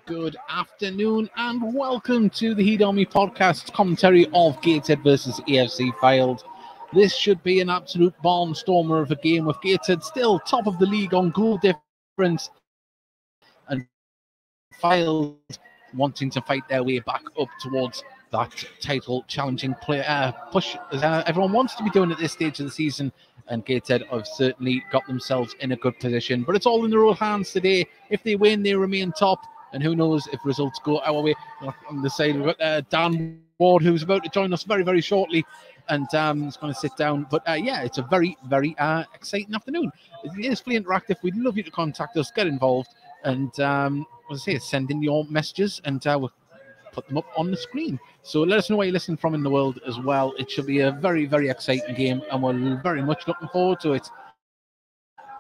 Good afternoon and welcome to the Heat Army podcast commentary of Gateshead versus AFC Fylde. This should be an absolute barnstormer of a game with Gateshead still top of the league on goal difference and Fylde wanting to fight their way back up towards that title challenging push as everyone wants to be doing at this stage of the season, and Gateshead have certainly got themselves in a good position, but it's all in their own hands today. If they win, they remain top. And who knows if results go our way. On the side, we've got Dan Ward, who's about to join us very, very shortly. And he's going to sit down. But yeah, it's a very, very exciting afternoon. It is fully interactive. We'd love you to contact us, get involved. And as I say, send in your messages and we'll put them up on the screen. So let us know where you're listening from in the world as well. It should be a very, very exciting game. And we're very much looking forward to it.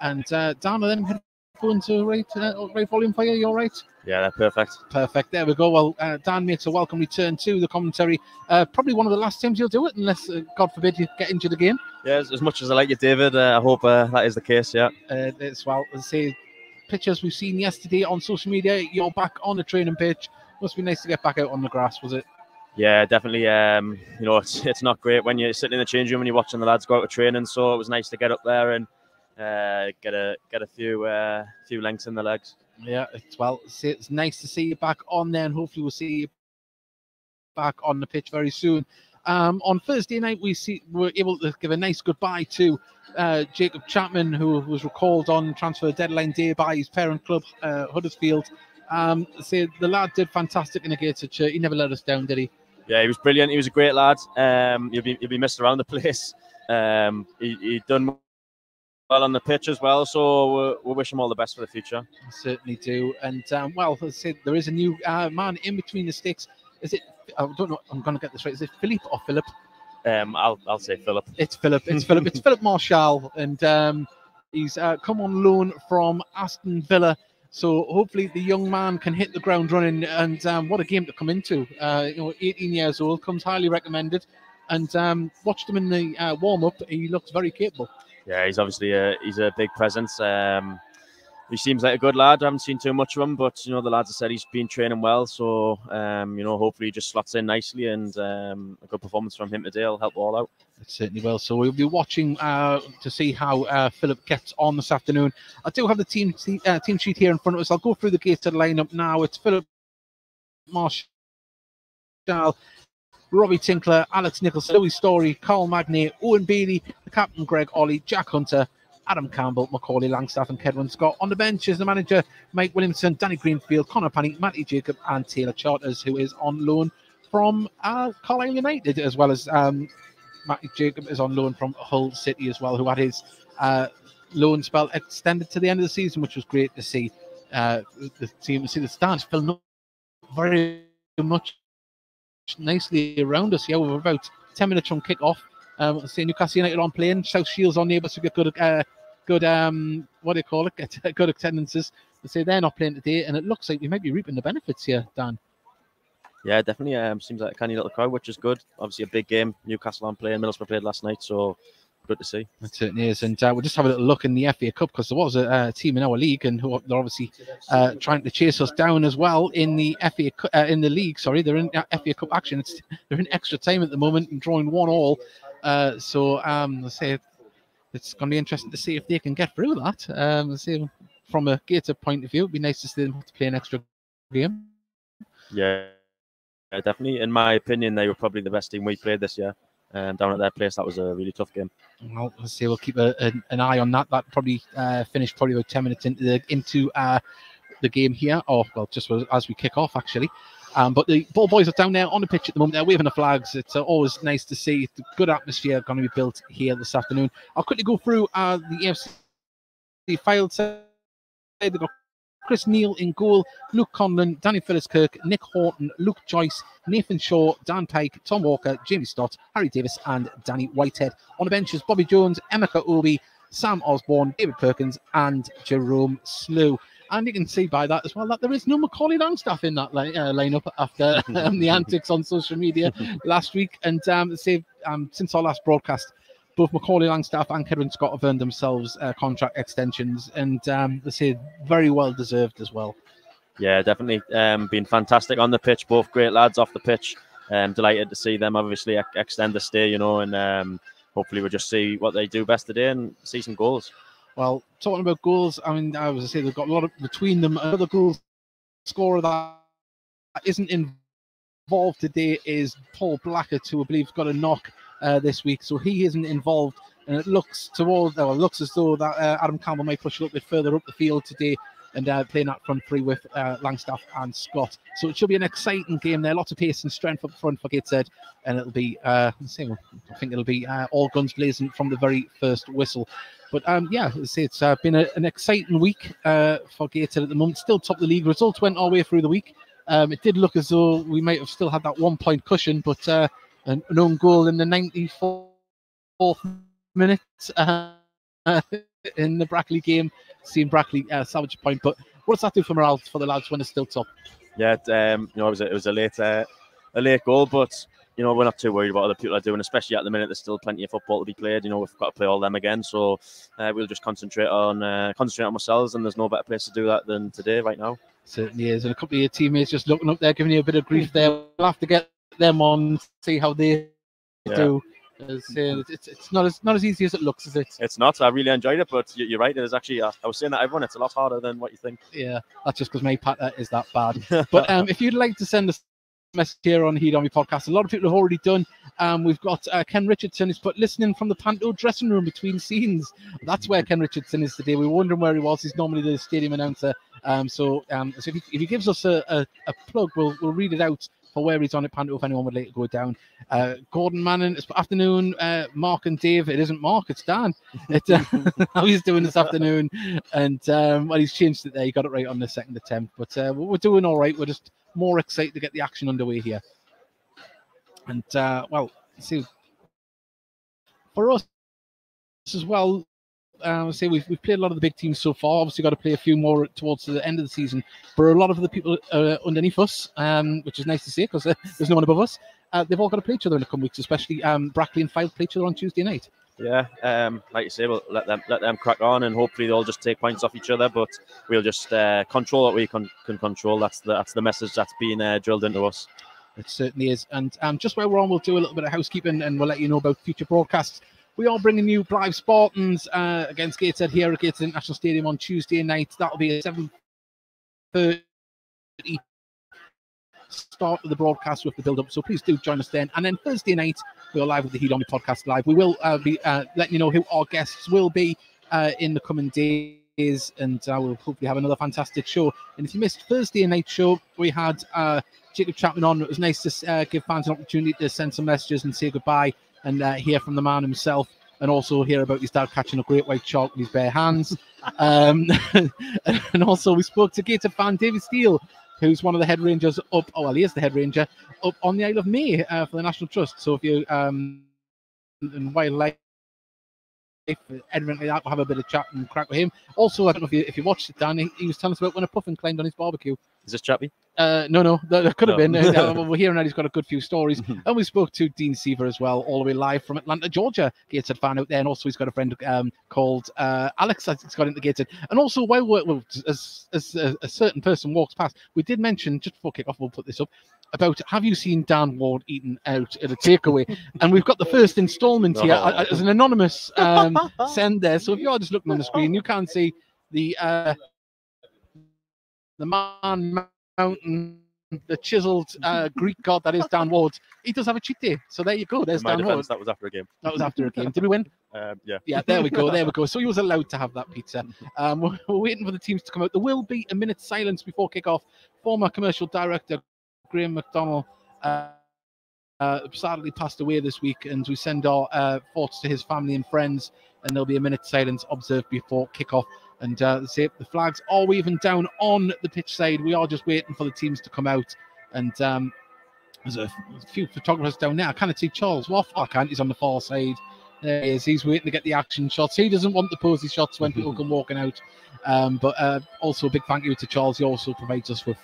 And Dan, then going to right volume for you. You all right? Yeah, that's perfect. Perfect. There we go. Well, Dan makes a welcome return to the commentary. Probably one of the last times you'll do it, unless, God forbid, you get injured again. Yeah, as much as I like you, David, I hope that is the case, yeah. As well, as I say, pictures we've seen yesterday on social media, you're back on the training pitch. Must be nice to get back out on the grass, was it? Yeah, definitely. You know, it's not great when you're sitting in the change room and you're watching the lads go out to training, so it was nice to get up there and get a few lengths in the legs. Yeah, it's nice to see you back on there, and hopefully we'll see you back on the pitch very soon. On Thursday night, we were able to give a nice goodbye to Jacob Chapman, who was recalled on transfer deadline day by his parent club, Huddersfield. The lad did fantastic in the Gateshead shirt. He never let us down, did he? Yeah, he was brilliant. He was a great lad. He'll be missed around the place. He done well on the pitch as well, so we wish him all the best for the future. I certainly do. And well, as I said, there is a new man in between the sticks. Is it? I don't know. I'm going to get this right. Is it Philippe or Philip? I'll say Philip. It's Philip. It's Philip. It's Philip Marshall, and he's come on loan from Aston Villa. So hopefully the young man can hit the ground running. And what a game to come into! 18 years old, comes highly recommended. And watched him in the warm up. He looks very capable. Yeah, he's obviously he's a big presence. He seems like a good lad. I haven't seen too much of him, but the lads have said he's been training well. So hopefully he just slots in nicely, and a good performance from him today will help all out. It certainly will. So we'll be watching to see how Philip gets on this afternoon. I do have the team sheet here in front of us. I'll go through the Gateshead lineup now. It's Philip Marshall, Robbie Tinkler, Alex Nicholson, Louis Story, Carl Magnay, Owen Bailey, the captain Greg Ollie, Jack Hunter, Adam Campbell, Macaulay Langstaff and Kedwin Scott. On the bench is the manager Mike Williamson, Danny Greenfield, Connor Panny, Matty Jacob and Taylor Charters, who is on loan from Carlisle United, as well as Matty Jacob is on loan from Hull City as well, who had his loan spell extended to the end of the season, which was great to see. The team, see the stands filling up very much nicely around us. Yeah, we're about 10 minutes from kick-off. See Newcastle United on playing, South Shields on neighbours to get good what do you call it? Get good attendances. They say they're not playing today, and it looks like we might be reaping the benefits here, Dan. Yeah, definitely. Seems like a canny little crowd, which is good. Obviously, a big game. Newcastle on playing, Middlesbrough played last night, so good to see. It certainly is. And we'll just have a little look in the FA Cup, because there was a team in our league, and they're obviously trying to chase us down as well in the in the league. Sorry, they're in FA Cup action. They're in extra time at the moment and drawing 1-1. So I say it's going to be interesting to see if they can get through that. See, from a Gateshead point of view, it'd be nice to see them to play an extra game. Yeah, definitely. In my opinion, they were probably the best team we played this year. Down at their place, that was a really tough game. Well, let's see. We'll keep an eye on that. That probably finished probably about 10 minutes into the game here, or well, just as we kick off actually. But the ball boys are down there on the pitch at the moment. They're waving the flags. It's always nice to see. It's a good atmosphere going to be built here this afternoon. I'll quickly go through the AFC Fylde side. They've got Chris Neal in goal, Luke Conlon, Danny Phillips-Kirk, Nick Horton, Luke Joyce, Nathan Shaw, Dan Pike, Tom Walker, Jamie Stott, Harry Davis and Danny Whitehead. On the benches, Bobby Jones, Emeka Obi, Sam Osborne, David Perkins and Jerome Slew. And you can see by that as well that there is no Macaulay Longstaff in that lineup after the antics on social media last week. And since our last broadcast, both Macaulay Longstaff and Kevin Scott have earned themselves contract extensions, and they say very well deserved as well. Yeah, definitely. Been fantastic on the pitch. Both great lads off the pitch. Delighted to see them obviously extend the stay, and hopefully we'll just see what they do best today and see some goals. Well, talking about goals, I mean, I was to say they've got a lot of between them. Another goal scorer that isn't involved today is Paul Blackett, who I believe got a knock this week, so he isn't involved. And it looks as though that Adam Campbell might push a little bit further up the field today and playing that front three with Langstaff and Scott. So it should be an exciting game there. Lots of pace and strength up front for Gateshead, and it'll be I think it'll be all guns blazing from the very first whistle. But it's been an exciting week for Gateshead at the moment. Still top of the league. Results went our way through the week. It did look as though we might have still had that 1 point cushion, but an own goal in the 94th minute in the Brackley game, seeing Brackley salvage a point. But what does that do for morale for the lads when it's still top? Yeah, it was a late goal, but we're not too worried about what other people are doing, especially at the minute. There's still plenty of football to be played. We've got to play all them again, so we'll just concentrate on ourselves, and there's no better place to do that than today, right now. Certainly is, and a couple of your teammates just looking up there, giving you a bit of grief there. We'll have to get them on, see how they do. It's not as easy as it looks, is it? It's not. I really enjoyed it, but you're right. It is actually. I was saying that everyone. It's a lot harder than what you think. Yeah, that's just because my patter is that bad. But if you'd like to send us a message here on Heed On Me podcast, a lot of people have already done. We've got Ken Richardson is listening from the Panto dressing room between scenes. That's where Ken Richardson is today. We were wondering where he was. He's normally the stadium announcer. So if he gives us a plug, we'll read it out for where he's on at Panto if anyone would like to go down. Gordon Manning, it's afternoon. Mark and Dave, it isn't Mark, it's Dan. How he's doing this afternoon. And he's changed it there. He got it right on the second attempt. But we're doing all right. We're just more excited to get the action underway here. And, see, for us as well, we've played a lot of the big teams so far. Obviously, got to play a few more towards the end of the season. But a lot of the people underneath us, which is nice to see because there's no one above us. They've all got to play each other in the coming weeks, especially Brackley and Fylde play each other on Tuesday night. Yeah, like you say, we'll let them crack on, and hopefully they'll just take points off each other. But we'll just control what we can control. That's the message that's being drilled into us. It certainly is. And just where we're on, we'll do a little bit of housekeeping, and we'll let you know about future broadcasts. We are bringing you Blythe Spartans against Gateshead here at Gateshead International Stadium on Tuesday night. That'll be at 7:30 start of the broadcast with the build-up. So please do join us then. And then Thursday night, we are live with the Heed On Me podcast live. We will be letting you know who our guests will be in the coming days, and we'll hopefully have another fantastic show. And if you missed Thursday night show, we had Jacob Chapman on. It was nice to give fans an opportunity to send some messages and say goodbye, and hear from the man himself, and also hear about his dad catching a great white shark with his bare hands. And also we spoke to Gateshead fan David Steele, who's one of the head rangers he is the head ranger up on the Isle of May for the National Trust. So if you in wildlife, anything like that, we'll have a bit of chat and crack with him. Also, I don't know if you watched it, Dan, he was telling us about when a puffin climbed on his barbecue. Is this Chappie? No, that could have been. We're hearing that he's got a good few stories. And we spoke to Dean Seaver as well, all the way live from Atlanta, Georgia. Gateshead fan out there. And also he's got a friend called Alex that's got into Gateshead. And also, as a certain person walks past, we did mention, just before kick-off, we'll put this up, about have you seen Dan Ward eating out at a takeaway? And we've got the first instalment here as an anonymous send there. So if you're just looking on the screen, you can't see the the man mountain, the chiseled Greek god that is Dan Ward, he does have a cheat day. So there you go. There's Dan Ward. That was after a game. That was after a game. Did we win? Yeah. Yeah, there we go. There we go. So he was allowed to have that pizza. We're waiting for the teams to come out. There will be a minute's silence before kickoff. Former commercial director Graham McDonald sadly passed away this week, and we send our thoughts to his family and friends. And there'll be a minute's silence observed before kickoff. And the flags are waving down on the pitch side. We are just waiting for the teams to come out. And there's a few photographers down there. I can't see Charles Waff. I can't. He's on the far side. There he is. He's waiting to get the action shots. He doesn't want the posy shots when people come walking out. But also a big thank you to Charles. He also provides us with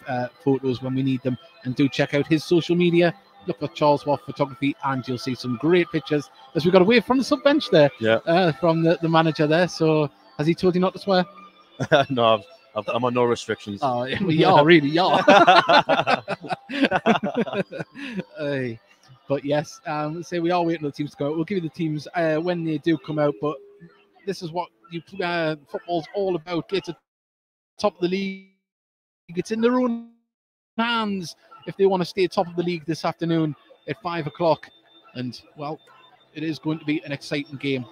photos when we need them. And do check out his social media. Look for Charles Waff Photography, and you'll see some great pictures. As we got away from the sub bench there, from the manager there. So has he told you not to swear? No, I'm on no restrictions. Oh, we are really, yeah. But yes, say we are waiting for the teams to go out. We'll give you the teams when they do come out. But this is what football's all about. Get to top of the league. It's in their own hands if they want to stay top of the league this afternoon at 5 o'clock. And well, it is going to be an exciting game.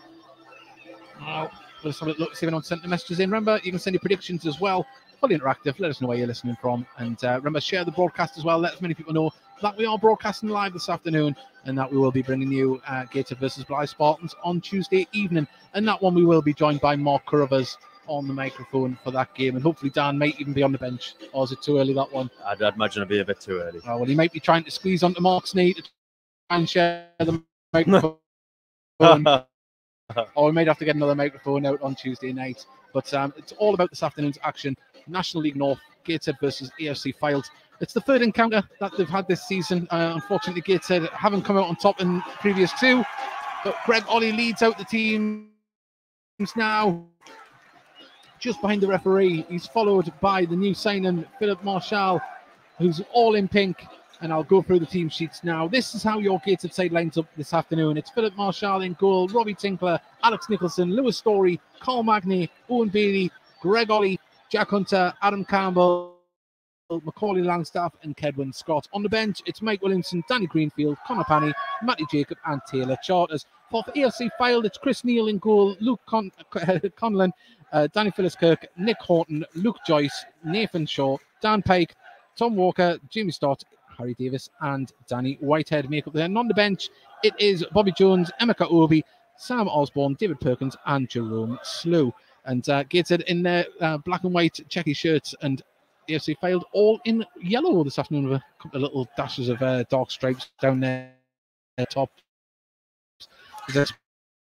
Well, let's have a look, see if anyone sent the messages in. Remember, you can send your predictions as well. Fully interactive. Let us know where you're listening from. And remember, share the broadcast as well. Let as many people know that we are broadcasting live this afternoon and that we will be bringing you Gateshead versus Blythe Spartans on Tuesday evening. And that one we will be joined by Mark Carruthers on the microphone for that game. And hopefully Dan might even be on the bench. Or is it too early, that one? I'd imagine it'd be a bit too early. Oh, well, he might be trying to squeeze onto Mark's knee to try and share the microphone. Or we might have to get another microphone out on Tuesday night. But it's all about this afternoon's action. National League North, Gateshead versus AFC Fylde. It's the third encounter that they've had this season. Unfortunately, Gateshead haven't come out on top in the previous two. But Greg Ollie leads out the teams now. Just behind the referee. He's followed by the new signing, Philip Marshall, who's all in pink. And I'll go through the team sheets now. This is how your Gateshead side lines up this afternoon. It's Philip Marshall in goal, Robbie Tinkler, Alex Nicholson, Lewis Story, Carl Magny, Owen Bailey, Greg Ollie, Jack Hunter, Adam Campbell, Macaulay Langstaff, and Kedwin Scott. On the bench, it's Mike Williamson, Danny Greenfield, Connor Panny, Matty Jacob, and Taylor Charters. For AFC Fylde, it's Chris Neal in goal, Luke Conlon, Danny Phillips-Kirk, Nick Horton, Luke Joyce, Nathan Shaw, Dan Pike, Tom Walker, Jimmy Stott, Harry Davis, and Danny Whitehead make up there. And on the bench, it is Bobby Jones, Emeka Obi, Sam Osborne, David Perkins, and Jerome Slew. And Gateshead in their black and white checky shirts, and AFC Fylde all in yellow this afternoon with a couple of little dashes of dark stripes down their top. There's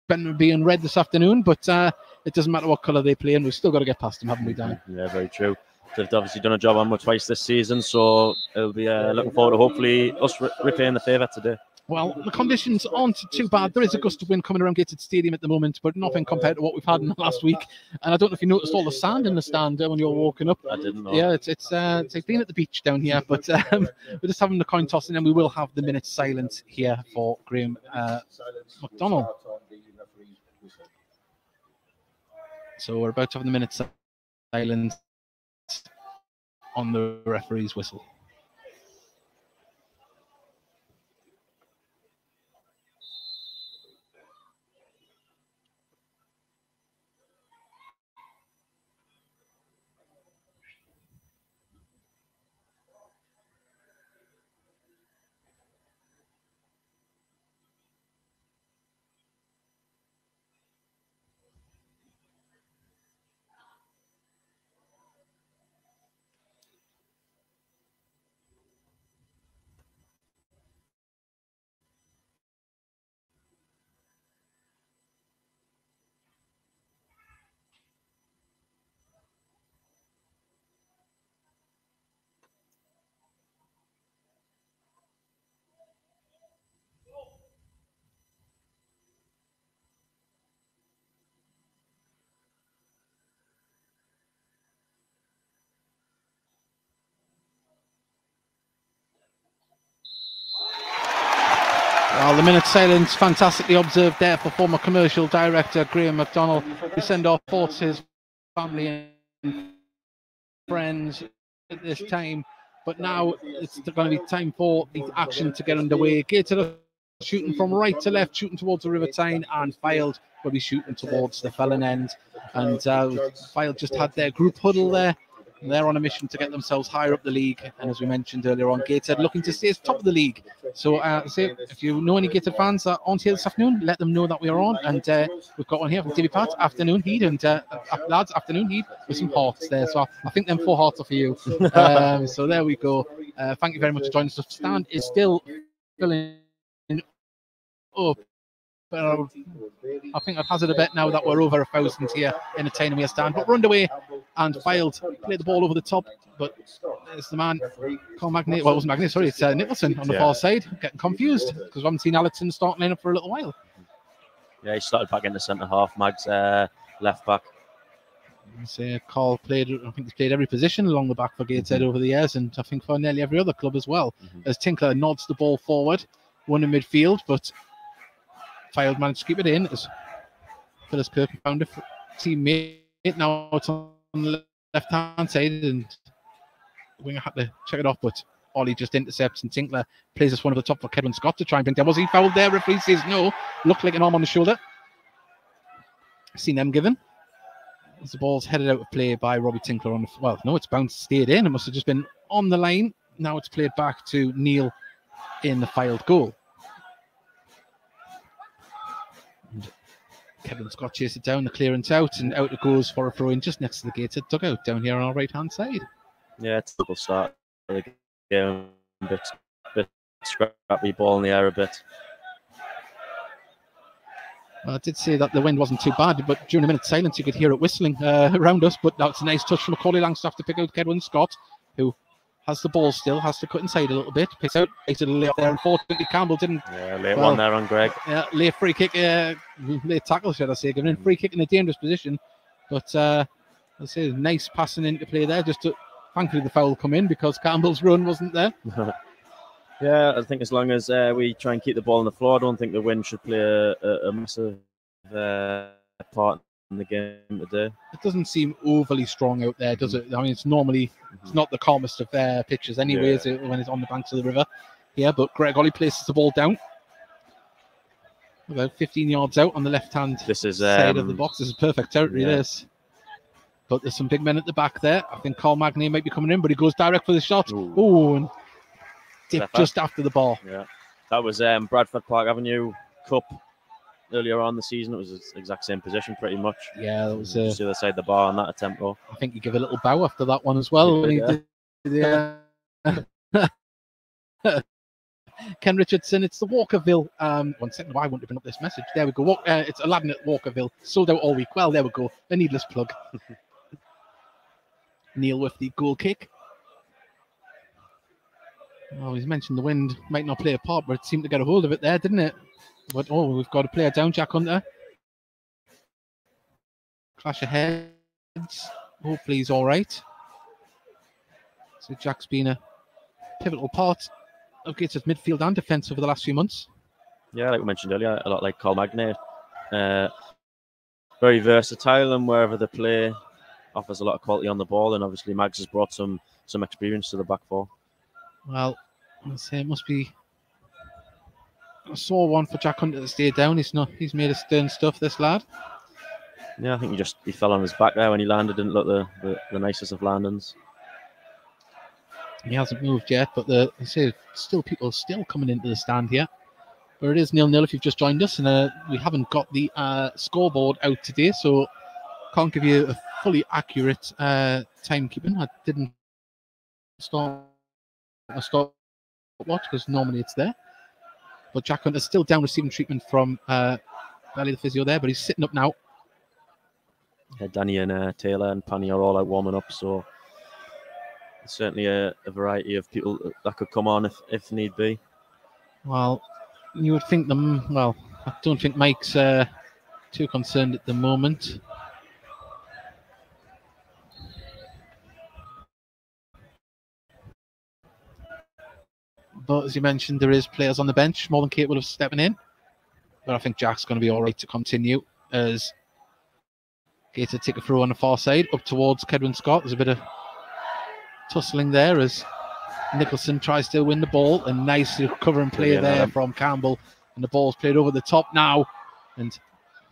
been being red this afternoon, but it doesn't matter what colour they play in. We've still got to get past them, haven't we, Dan? Yeah, very true. They've obviously done a job on them twice this season, so it'll be looking forward to hopefully us repaying the favour today. Well, the conditions aren't too bad. There is a gust of wind coming around Gateshead Stadium at the moment, but nothing compared to what we've had in the last week. And I don't know if you noticed all the sand in the stand when you were walking up. I didn't know. Yeah, it's been at the beach down here, but we're just having the coin toss, and then we will have the minute silence here for Graham McDonald. So we're about to have the minute silence on the referee's whistle. Well, the minute silence fantastically observed there for former commercial director Graham McDonald. We send our thoughts to his family and friends at this time, but now it's going to be time for the action to get underway. Gateshead shooting from right to left, shooting towards the River Tyne, and Fylde will be shooting towards the Felon end. And Fylde just had their group huddle there. And they're on a mission to get themselves higher up the league. And as we mentioned earlier on, Gateshead looking to stay top of the league. So if you know any Gateshead fans that aren't here this afternoon, let them know that we are on. And we've got one here from Davy Pat, afternoon heat, and lads, afternoon heat with some hearts there. So I think them 4 hearts are for you. So there we go. Thank you very much for joining us. The stand is still filling up. But I think I'd hazard a bet now that we're over 1,000 here in a Tynemere stand. But we're underway, and Fylde played the ball over the top. But there's the man, Carl Magny. Well, it wasn't Magny, sorry, it's Nicholson on the far side. Getting confused because we haven't seen Allison starting lineup for a little while. Yeah, he started back in the centre half. Mag's left back. Carl played, I think he's played every position along the back for Gateshead over the years, and I think for nearly every other club as well. As Tinkler nods the ball forward, one in midfield, but Fylde managed to keep it in as Phyllis Kirk found a teammate. Now it's on the left-hand side, and Winger had to check it off, but Ollie just intercepts, and Tinkler plays this one over the top for Kedwin Scott to try and bring down. Was he fouled there? Referee says no. Looked like an arm on the shoulder. Seen them given. As the ball's headed out of play by Robbie Tinkler on the... Well, no, it's bounced, stayed in. It must have just been on the line. Now it's played back to Neil in the Fylde goal. And Kevin Scott chased it down, the clearance out, and out it goes for a throw-in just next to the Gateshead dugout down here on our right-hand side. Yeah, it's a double start. Game, bit scrappy, ball in the air a bit. I did say that the wind wasn't too bad, but during a minute's silence you could hear it whistling around us. But that's a nice touch from Macaulay Langstaff to pick out Kedwin Scott, who has the ball still, has to cut inside a little bit. Picks out, takes it a little there. Unfortunately, Campbell didn't. Yeah, late one there on Greg. Yeah, late free kick, late tackle, should I say, given in free kick in a dangerous position. But I say, nice passing into play there. Just to, thankfully, the foul come in because Campbell's run wasn't there. Yeah, I think as long as we try and keep the ball on the floor, I don't think the wind should play a massive part in the game today. It doesn't seem overly strong out there, does it? I mean, it's normally it's not the calmest of pitches anyway, is it, when it's on the banks of the river. Yeah, but Greg Ollie places the ball down. About 15 yards out on the left-hand side of the box. This is perfect territory, this. But there's some big men at the back there. I think Carl Magny might be coming in, but he goes direct for the shot. Ooh, and just after the ball. Yeah, that was Bradford Park Avenue Cup earlier on the season. It was the exact same position pretty much. Yeah, that was just the other side of the bar on that attempt. Though. I think you give a little bow after that one as well. Ken Richardson, it's the Walkerville. 1 second, I wouldn't have been up this message. There we go. It's Aladdin at Walkerville. Sold out all week. Well, there we go. A needless plug. Neil with the goal kick. Oh, he's mentioned the wind might not play a part, but it seemed to get a hold of it there, didn't it? But we've got a player down, Jack Hunter. Clash of heads. Hopefully he's all right. So Jack's been a pivotal part of Gateshead's midfield and defence over the last few months. Yeah, like we mentioned earlier, a lot like Carl Magny. Very versatile, and wherever they play, offers a lot of quality on the ball. And obviously, Mags has brought some experience to the back four. Well, I'd say it must be a sore one for Jack Hunter to stay down. He's made of stern stuff, this lad. Yeah, I think he fell on his back there when he landed. Didn't look the nicest of landings. He hasn't moved yet, but people still coming into the stand here. But it is 0-0 if you've just joined us, and we haven't got the scoreboard out today, so can't give you a fully accurate timekeeping. I didn't start watch because normally it's there. But Jack Hunter's still down receiving treatment from Belly the physio there, but he's sitting up now. Yeah, Danny and Taylor and Panny are all out warming up, so certainly a variety of people that could come on if need be. Well, you would think I don't think Mike's too concerned at the moment. But as you mentioned, there is players on the bench, more than capable of stepping in. But I think Jack's going to be all right to continue as Gateshead take a throw on the far side up towards Kedwin Scott. There's a bit of tussling there as Nicholson tries to win the ball, and nice cover and play there from Campbell, and the ball's played over the top now, and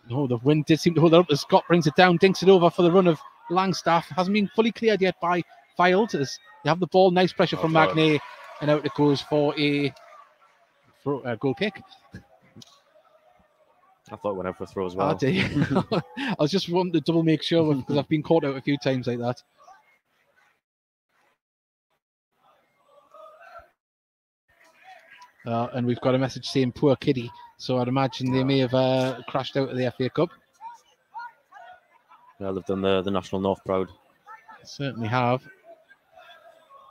the wind did seem to hold it up as Scott brings it down, dinks it over for the run of Langstaff. Hasn't been fully cleared yet by Fylde as you have the ball, nice pressure from Magnet, and out it goes for a goal kick. I thought it went out for a throw as well. I was just wanting to double make sure because I've been caught out a few times like that. And we've got a message saying poor kiddie, so I'd imagine they may have crashed out of the FA Cup. Yeah, they've done the National North proud. Certainly have.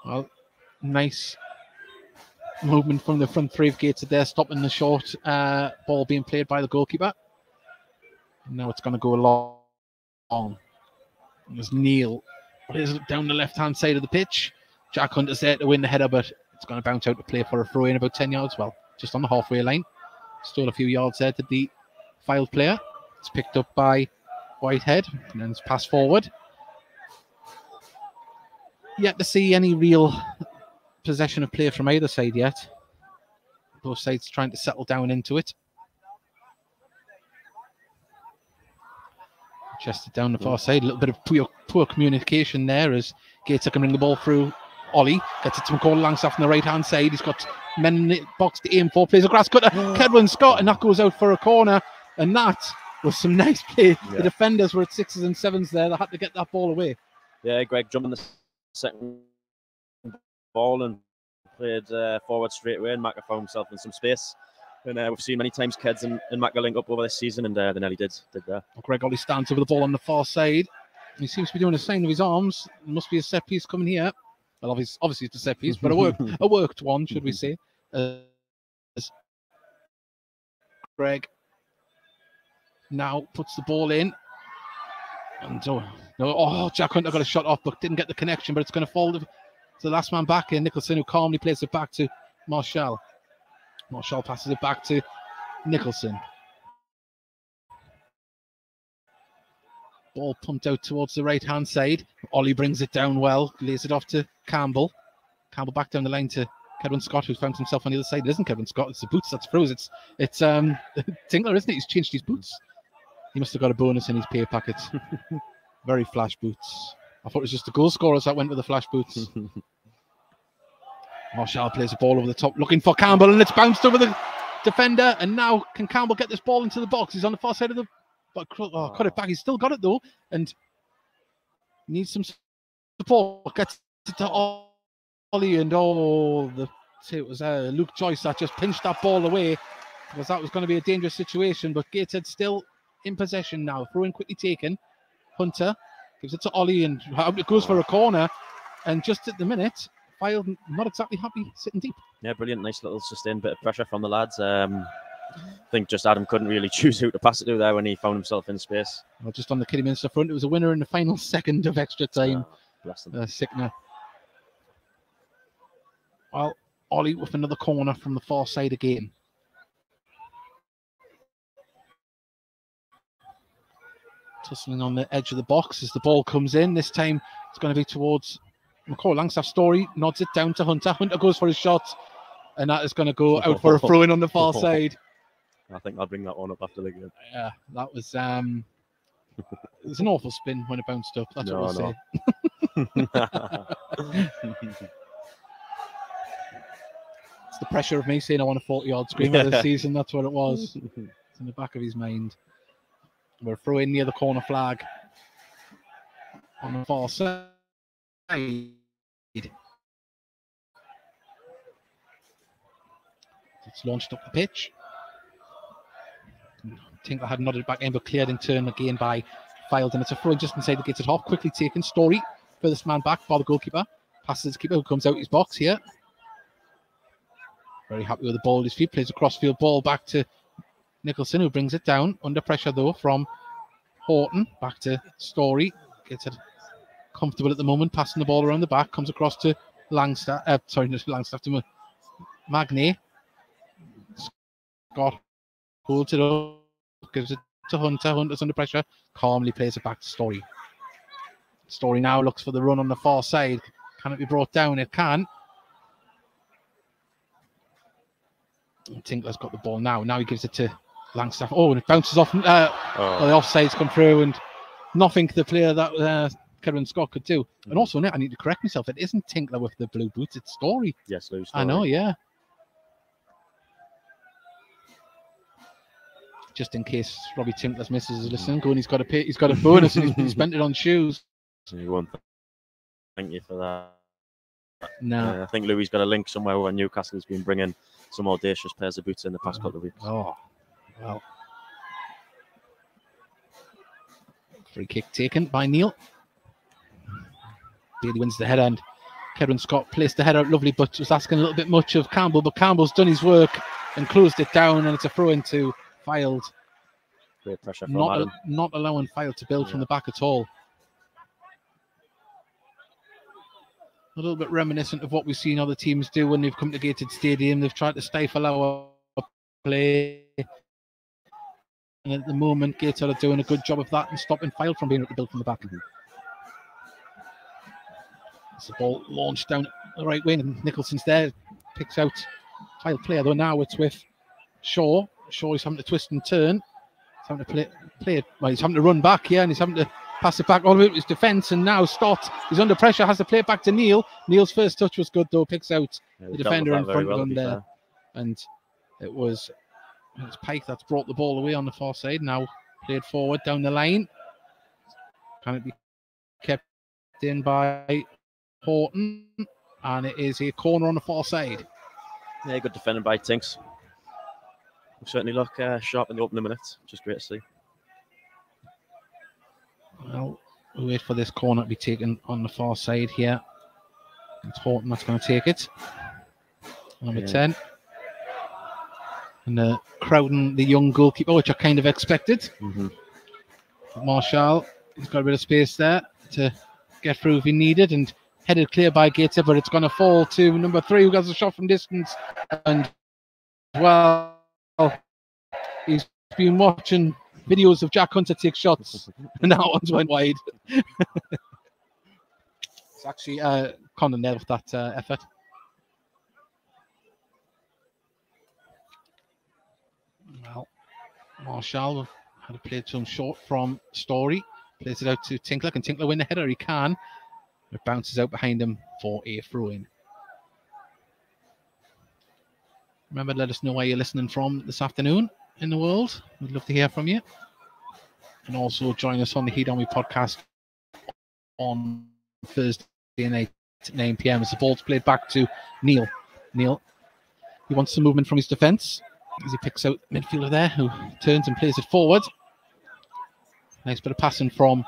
Well, nice movement from the front three of Gateshead there, stopping the short ball being played by the goalkeeper. And now it's going to go long. There's Neil down the left-hand side of the pitch. Jack Hunter's there to win the header, but it's going to bounce out to play for a throw in about 10 yards. Well, just on the halfway line. Stole a few yards there to the Fylde player. It's picked up by Whitehead, and then it's passed forward. Yet to see any real possession of play from either side yet. Both sides trying to settle down into it. Chested down the far side. A little bit of poor communication there as Gateshead can bring the ball through. Ollie gets it to McCall Langstaff on the right-hand side. He's got men in the box to aim for. Plays a grass cutter. Kedwin Scott, and that goes out for a corner. And that was some nice play. Yeah. The defenders were at 6s and 7s there. They had to get that ball away. Yeah, Greg jumped in the second ball and played forward straight away, and Macca found himself in some space. And we've seen many times Keds and Macca link up over this season, and they nearly did there. Greg Ollie stands over the ball on the far side. He seems to be doing a sign with his arms. There must be a set piece coming here. Well, obviously it's a set piece, but a worked one, should we say. Greg now puts the ball in. And Jack Hunter got a shot off, but didn't get the connection, but it's going to fall to the last man back in, Nicholson, who calmly plays it back to Marshall. Marshall passes it back to Nicholson. Ball pumped out towards the right-hand side. Ollie brings it down well, lays it off to Campbell. Campbell back down the line to Kedwin Scott, who's found himself on the other side. It isn't Kedwin Scott, it's the boots that's froze. It's Tinkler, isn't it? He's changed his boots. He must have got a bonus in his pay packet. Very flash boots. I thought it was just the goal scorers that went with the flash boots. Marshall plays the ball over the top, looking for Campbell, and it's bounced over the defender. And now, can Campbell get this ball into the box? He's on the far side of the... cut it back. He's still got it, though, and needs some support. Gets it to Ollie, and it was Luke Joyce that just pinched that ball away, because that was going to be a dangerous situation. But Gateshead still in possession now. Throw in quickly taken. Hunter gives it to Ollie, and it goes for a corner. And just at the minute, Fylde not exactly happy sitting deep. Yeah, brilliant. Nice little sustained bit of pressure from the lads. I think just Adam couldn't really choose who to pass it to there when he found himself in space. Well, just on the Kidderminster front, it was a winner in the final second of extra time. Sickner. Well, Ollie with another corner from the far side again. Tussling on the edge of the box as the ball comes in. This time it's going to be towards McCall Langstaff. Story nods it down to Hunter. Hunter goes for his shot, and that is going to go out for a throw in on the far side. I think I'll bring that one up after the game. Yeah, that was it was an awful spin when it bounced up. That's what we'll say. It's the pressure of me saying I want a 40-yard screamer this season. That's what it was. It's in the back of his mind. We're throwing near the corner flag on the far side. It's launched up the pitch. Tinkler had nodded back in, but cleared in turn again by Fylde, and it's a throw just inside the Gateshead half. Quickly taken. Story, furthest man back by the goalkeeper. Passes his keeper, who comes out his box here. Very happy with the ball at his feet. Plays a crossfield ball back to Nicholson, who brings it down. Under pressure, though, from Horton. Back to Story. Gets it comfortable at the moment. Passing the ball around the back. Comes across to Langstaff. To Magnet. Scott holds it up. Gives it to Hunter. Hunter's under pressure. Calmly plays it back to Story. Story now looks for the run on the far side. Can it be brought down? It can. Tinkler's got the ball now. Now he gives it to Langstaff. Oh, and it bounces off. Well, the offside's come through, and nothing the player that Kevin Scott could do. And also, I need to correct myself. It isn't Tinkler with the blue boots. It's Story. Yes, Lou Story. I know, yeah. Just in case Robbie Tinkler's missus is listening, going, he's got a bonus and he's spent it on shoes. You won't thank you for that. No. I think Louis got a link somewhere where Newcastle's been bringing some audacious pairs of boots in the past couple of weeks. Oh, well. Free kick taken by Neil. Bailey wins the header, and Kevin Scott placed the header out lovely, but was asking a little bit much of Campbell. But Campbell's done his work and closed it down, and it's a throw into Fylde. Great pressure from Adam. Not allowing Fylde to build from the back at all. A little bit reminiscent of what we've seen other teams do when they've come to Gateshead Stadium. They've tried to stifle our play. And at the moment, Gateshead are doing a good job of that and stopping Fylde from being able to build from the back. It's the ball launched down the right wing, and Nicholson's there. Picks out Fylde player, though now it's with Shaw. Shaw is having to twist and turn. He's having to play it. Well, he's having to run back here, and he's having to pass it back all the way to his defence, and now Stott, he's under pressure, has to play it back to Neil. Neil's first touch was good, though, picks out the defender in front of him there. And it was Pike that's brought the ball away on the far side, now played forward down the line. Can it be kept in by Horton? And it is a corner on the far side. Yeah, good defending by Tinks. Will certainly look sharp in the opening minutes, which is great to see. Well, we'll wait for this corner to be taken on the far side here. It's Horton that's going to take it. Number 10. And crowding the young goalkeeper, which I kind of expected. Marshall, he's got a bit of space there to get through if he needed, and headed clear by Gateshead, but it's going to fall to number 3, who gets a shot from distance. And, well, he's been watching videos of Jack Hunter take shots, and that one's went wide. It's actually Condon there with that effort. Well, Marshall had to play to him short from Story. Plays it out to Tinkler. Can Tinkler win the header? He can. It bounces out behind him for a throw-in. Remember, let us know where you're listening from this afternoon in the world. We'd love to hear from you. And also join us on the Heat Army podcast on Thursday night at 9 p.m. as the ball's played back to Neil. Neil, he wants some movement from his defence as he picks out the midfielder there, who turns and plays it forward. Nice bit of passing from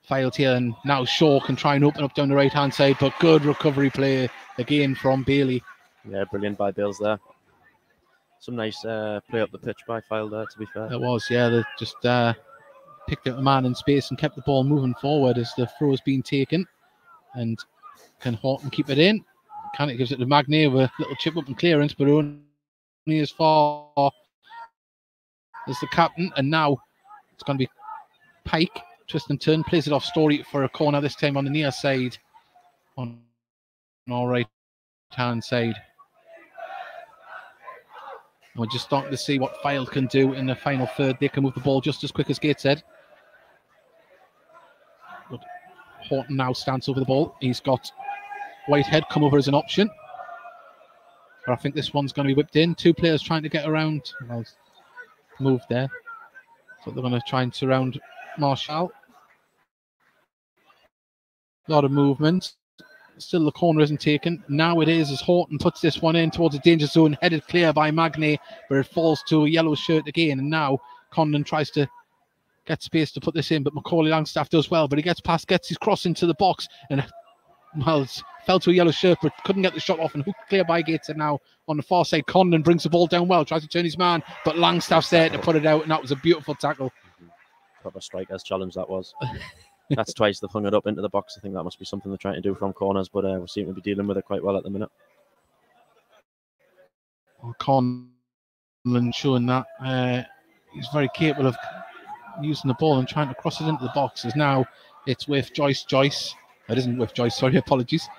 Fylde here, and now Shaw can try and open up down the right-hand side, but good recovery play again from Bailey. Yeah, brilliant by Bales there. Some nice play up the pitch by Fylde there, to be fair. It was, yeah. They just picked out a man in space and kept the ball moving forward as the throw is being taken. And can Horton keep it in? Can it? Gives it to Magnier with a little chip up and clearance, but only as far as the captain. And now it's going to be Pike. Twist and turn, plays it off Story for a corner, this time on the near side. On our right-hand side. And we're just starting to see what Fylde can do in the final third. They can move the ball just as quick as Gateshead. But Horton now stands over the ball. He's got Whitehead come over as an option. But I think this one's going to be whipped in. Two players trying to get around. Well, moved there. So they're going to try and surround Marshall. A lot of movement. Still the corner isn't taken. Now it is as Horton puts this one in towards the danger zone, headed clear by Magnier, but it falls to a yellow shirt again. And now Condon tries to get space to put this in, but Macaulay Langstaff does well. But he gets past, gets his cross into the box, and well, it fell to a yellow shirt, but couldn't get the shot off, and hooked clear by Gates. And now on the far side, Condon brings the ball down well, tries to turn his man, but Langstaff's there to put it out, and that was a beautiful tackle. Proper striker's challenge that was. That's twice they've hung it up into the box. I think that must be something they're trying to do from corners, but we seem to be dealing with it quite well at the minute. Well, Condon showing that he's very capable of using the ball and trying to cross it into the box. As now it's with Joyce. It isn't with Joyce, sorry, apologies.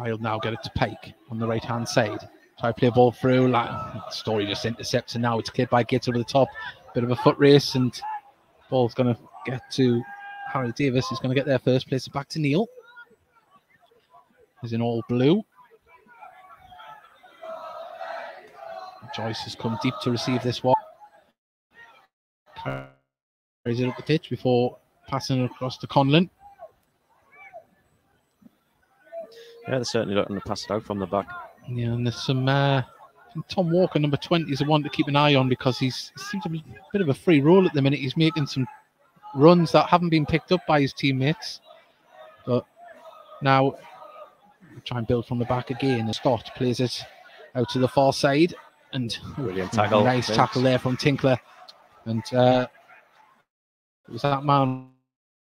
Fylde now get it to Pike on the right-hand side. Try to play a ball through. Story just intercepts, and now it's cleared by Gates over the top. Bit of a foot race, and ball's going to get to Harry Davis. He's going to get there first. Plays it back to Neil. He's in all blue. Joyce has come deep to receive this one. Carries it up the pitch before passing it across to Conlon. Yeah, they're certainly looking to pass it out from the back. Yeah, and there's some Tom Walker, number 20, is the one to keep an eye on, because he seems to be a bit of a free roll at the minute. He's making some runs that haven't been picked up by his teammates. But now try and build from the back again. And Stott plays it out to the far side. And brilliant tackle. Nice tackle there from Tinkler. And it was that man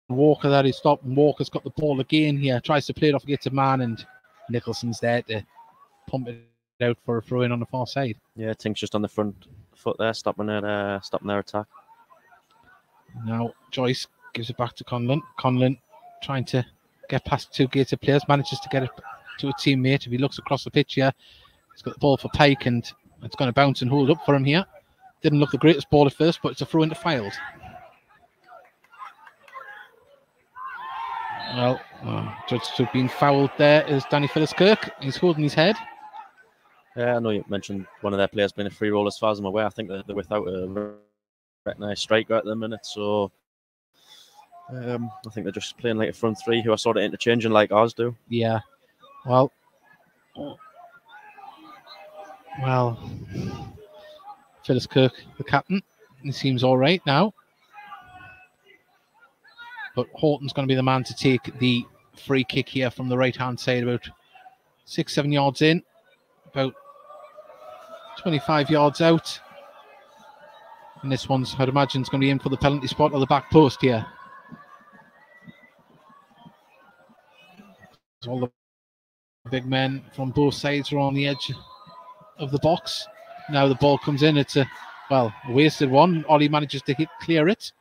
Walker that he stopped, and Walker's got the ball again here. Tries to play it off against a man, and Nicholson's there to pump it out for a throw in on the far side. Yeah, Tink's just on the front foot there, stopping their attack. Now Joyce gives it back to Conlon. Conlon trying to get past two Gateshead players, manages to get it to a teammate. If he looks across the pitch here, he's got the ball for Pike, and it's going to bounce and hold up for him here. Didn't look the greatest ball at first, but it's a throw into Fylde. Well, judged to have been fouled there is Danny Phillips-Kirk. He's holding his head. Yeah, I know you mentioned one of their players being a free roll. As far as I'm aware, I think they're without a recognised striker at the minute. So I think they're just playing like a front three who are sort of interchanging like ours do. Yeah. Well, Phillips-Kirk, the captain, he seems all right now. But Horton's going to be the man to take the free kick here from the right-hand side, about 6-7 yards in, about 25 yards out. And this one's, I'd imagine, is going to be in for the penalty spot or the back post here. So all the big men from both sides are on the edge of the box. Now the ball comes in. It's a wasted one. Ollie manages to clear it.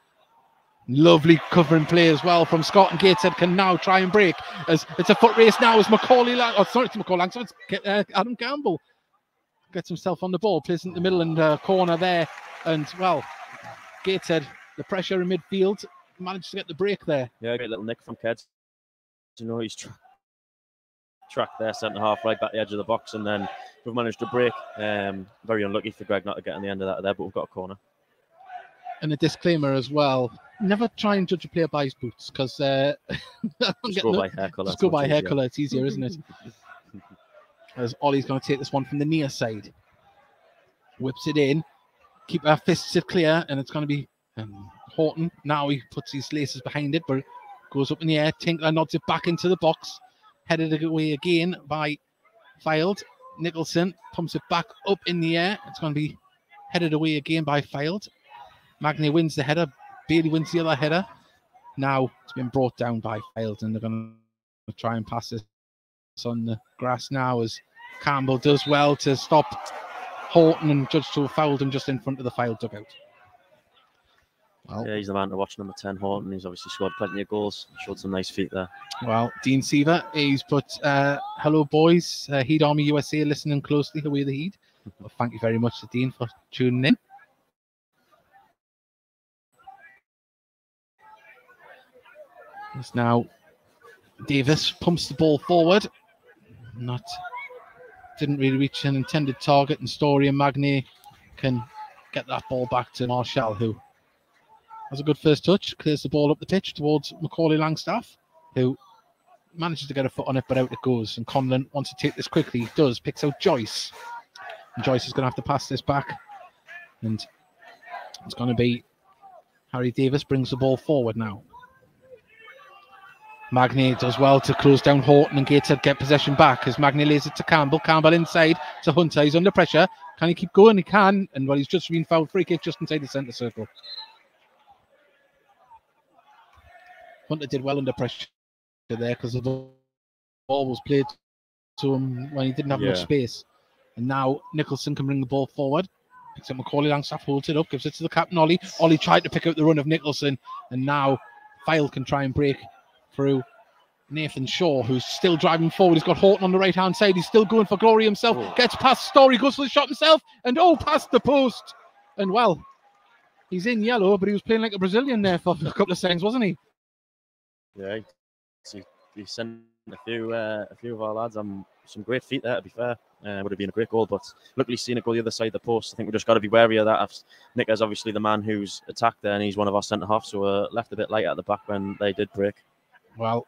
Lovely covering play as well from Scott, and Gateshead can now try and break. As it's a foot race now as it's Adam Campbell gets himself on the ball, plays in the middle and corner there, and Gateshead, the pressure in midfield, managed to get the break there. Yeah, great little nick from Keds. You know, he's tracked there centre half right back the edge of the box, and then we've managed to break. Very unlucky for Greg not to get on the end of that there, but we've got a corner. And a disclaimer as well: never try and judge a player by his boots, because just go by hair colour. Just go by hair colour. It's easier, isn't it? As Ollie's going to take this one from the near side, whips it in, keep our fists clear, and it's going to be Horton. Now he puts his laces behind it, but it goes up in the air. Tinkler nods it back into the box, headed away again by Fylde. Nicholson pumps it back up in the air. It's going to be headed away again by Fylde. Magny wins the header. Bailey wins the other header. Now it's been brought down by Fylde, and they're going to try and pass this on the grass now, as Campbell does well to stop Horton, and judged to have fouled him just in front of the Fylde dugout. Well, yeah, he's the man to watch, number 10, Horton. He's obviously scored plenty of goals. Showed some nice feet there. Well, Dean Seaver, he's put, hello boys, Heed Army USA listening closely away the Heed. Well, thank you very much to Dean for tuning in. It's now Davis pumps the ball forward. Didn't really reach an intended target, and Story and Magny can get that ball back to Marshall, who has a good first touch, clears the ball up the pitch towards Macaulay Langstaff, who manages to get a foot on it, but out it goes. And Conlon wants to take this quickly. He does, picks out Joyce. And Joyce is going to have to pass this back. And it's going to be Harry Davis brings the ball forward now. Magny does well to close down Horton, and Gateshead get possession back as Magny lays it to Campbell. Campbell inside to Hunter. He's under pressure. Can he keep going? He can. And he's just been fouled. Free kick just inside the centre circle. Hunter did well under pressure there because the ball was played to him when he didn't have much space. And now Nicholson can bring the ball forward. Picks up Macaulay Langstaff, holds it up, gives it to the captain, Ollie. Ollie tried to pick out the run of Nicholson, and now Fylde can try and break through Nathan Shaw, who's still driving forward. He's got Horton on the right-hand side. He's still going for glory himself. Gets past Story, goes for the shot himself, and past the post. And well, he's in yellow, but he was playing like a Brazilian there for a couple of seconds, wasn't he? Yeah, he sent a few of our lads on some great feet there, to be fair. Would have been a great goal, but luckily seeing it go the other side of the post. I think we've just got to be wary of that. Nick is obviously the man who's attacked there, and he's one of our centre-halves, so left a bit light at the back when they did break. Well,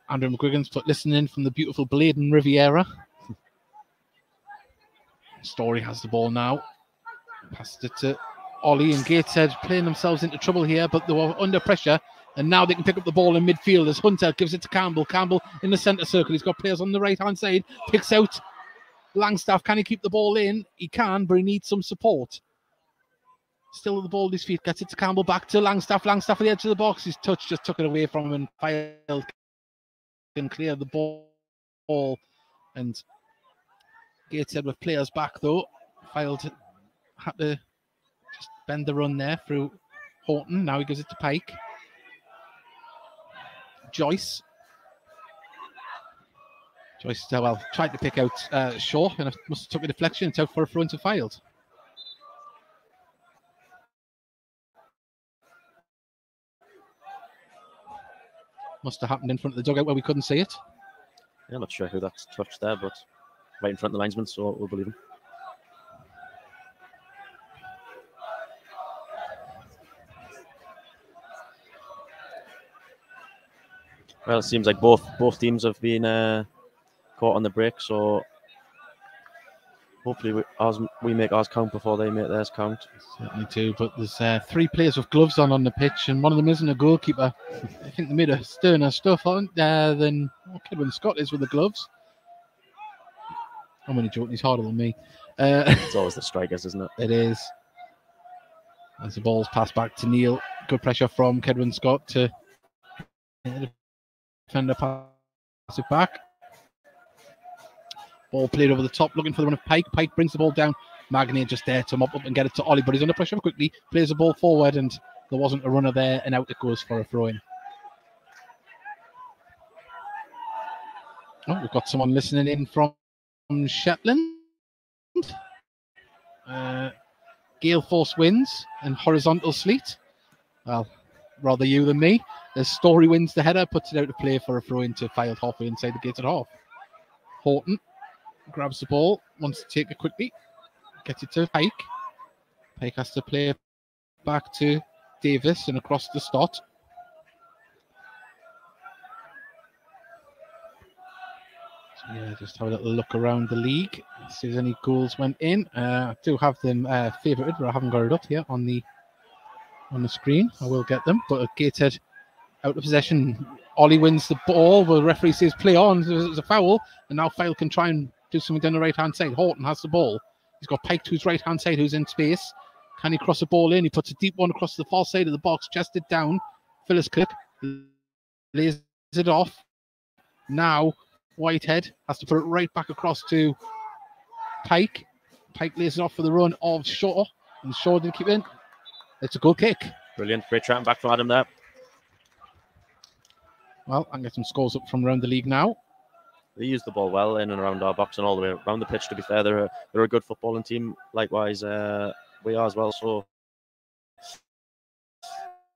Andrew McGuigan's listening in from the beautiful Bladen Riviera. Story has the ball now. Passed it to Ollie, and Gateshead playing themselves into trouble here, but they were under pressure, and now they can pick up the ball in midfield as Hunter gives it to Campbell. Campbell in the centre circle. He's got players on the right-hand side. Picks out Langstaff. Can he keep the ball in? He can, but he needs some support. Still with the ball at his feet. Gets it to Campbell. Back to Langstaff. Langstaff at the edge of the box. His touch just took it away from him, and Fylde can clear the ball. And Gateshead with players back, though. Fylde had to just bend the run there through Horton. Now he gives it to Pike. Joyce tried to pick out Shaw, and it must have took a deflection. It's out for a throw into Fylde. Must have happened in front of the dugout where we couldn't see it. Yeah, I'm not sure who that's touched there, but right in front of the linesman, so we'll believe him. Well, it seems like both teams have been caught on the break, so hopefully we make ours count before they make theirs count. Certainly do, but there's 3 players with gloves on the pitch, and one of them isn't a goalkeeper. I think they made a sterner stuff on than Kedwin Scott is with the gloves. I'm only joking, he's harder than me. It's always the strikers, isn't it? It is. As the ball's passed back to Neil. Good pressure from Kedwin Scott to defender, pass it back. Ball played over the top, looking for the run of Pike. Pike brings the ball down. Magny just there to mop up and get it to Ollie, but he's under pressure quickly. Plays the ball forward, and there wasn't a runner there, and out it goes for a throw-in. Oh, we've got someone listening in from Shetland. Gale force winds and horizontal sleet. Well, rather you than me. The Story wins the header, puts it out to play for a throw into Fylde halfway inside the gated half. Horton grabs the ball, wants to take it quickly, gets it to Pike. Pike has to play back to Davis and across the Stott. So yeah, just have a little look around the league, see if any goals went in. I do have them favoured, but I haven't got it up here on the screen. I will get them, but Gateshead out of possession. Ollie wins the ball, but the referee says play on. There's a foul, and now Fylde can try and do something down the right-hand side. Horton has the ball. He's got Pike to his right-hand side, who's in space. Can he cross the ball in? He puts a deep one across the far side of the box, chested down. Phyllis Cook lays it off. Now Whitehead has to put it right back across to Pike. Pike lays it off for the run of Shaw, and Shaw didn't keep it in. It's a good kick. Brilliant. Great tracking back from Adam there. Well, I can get some scores up from around the league now. They use the ball well in and around our box and all the way around the pitch, to be fair. They're a good footballing team. Likewise, we are as well. So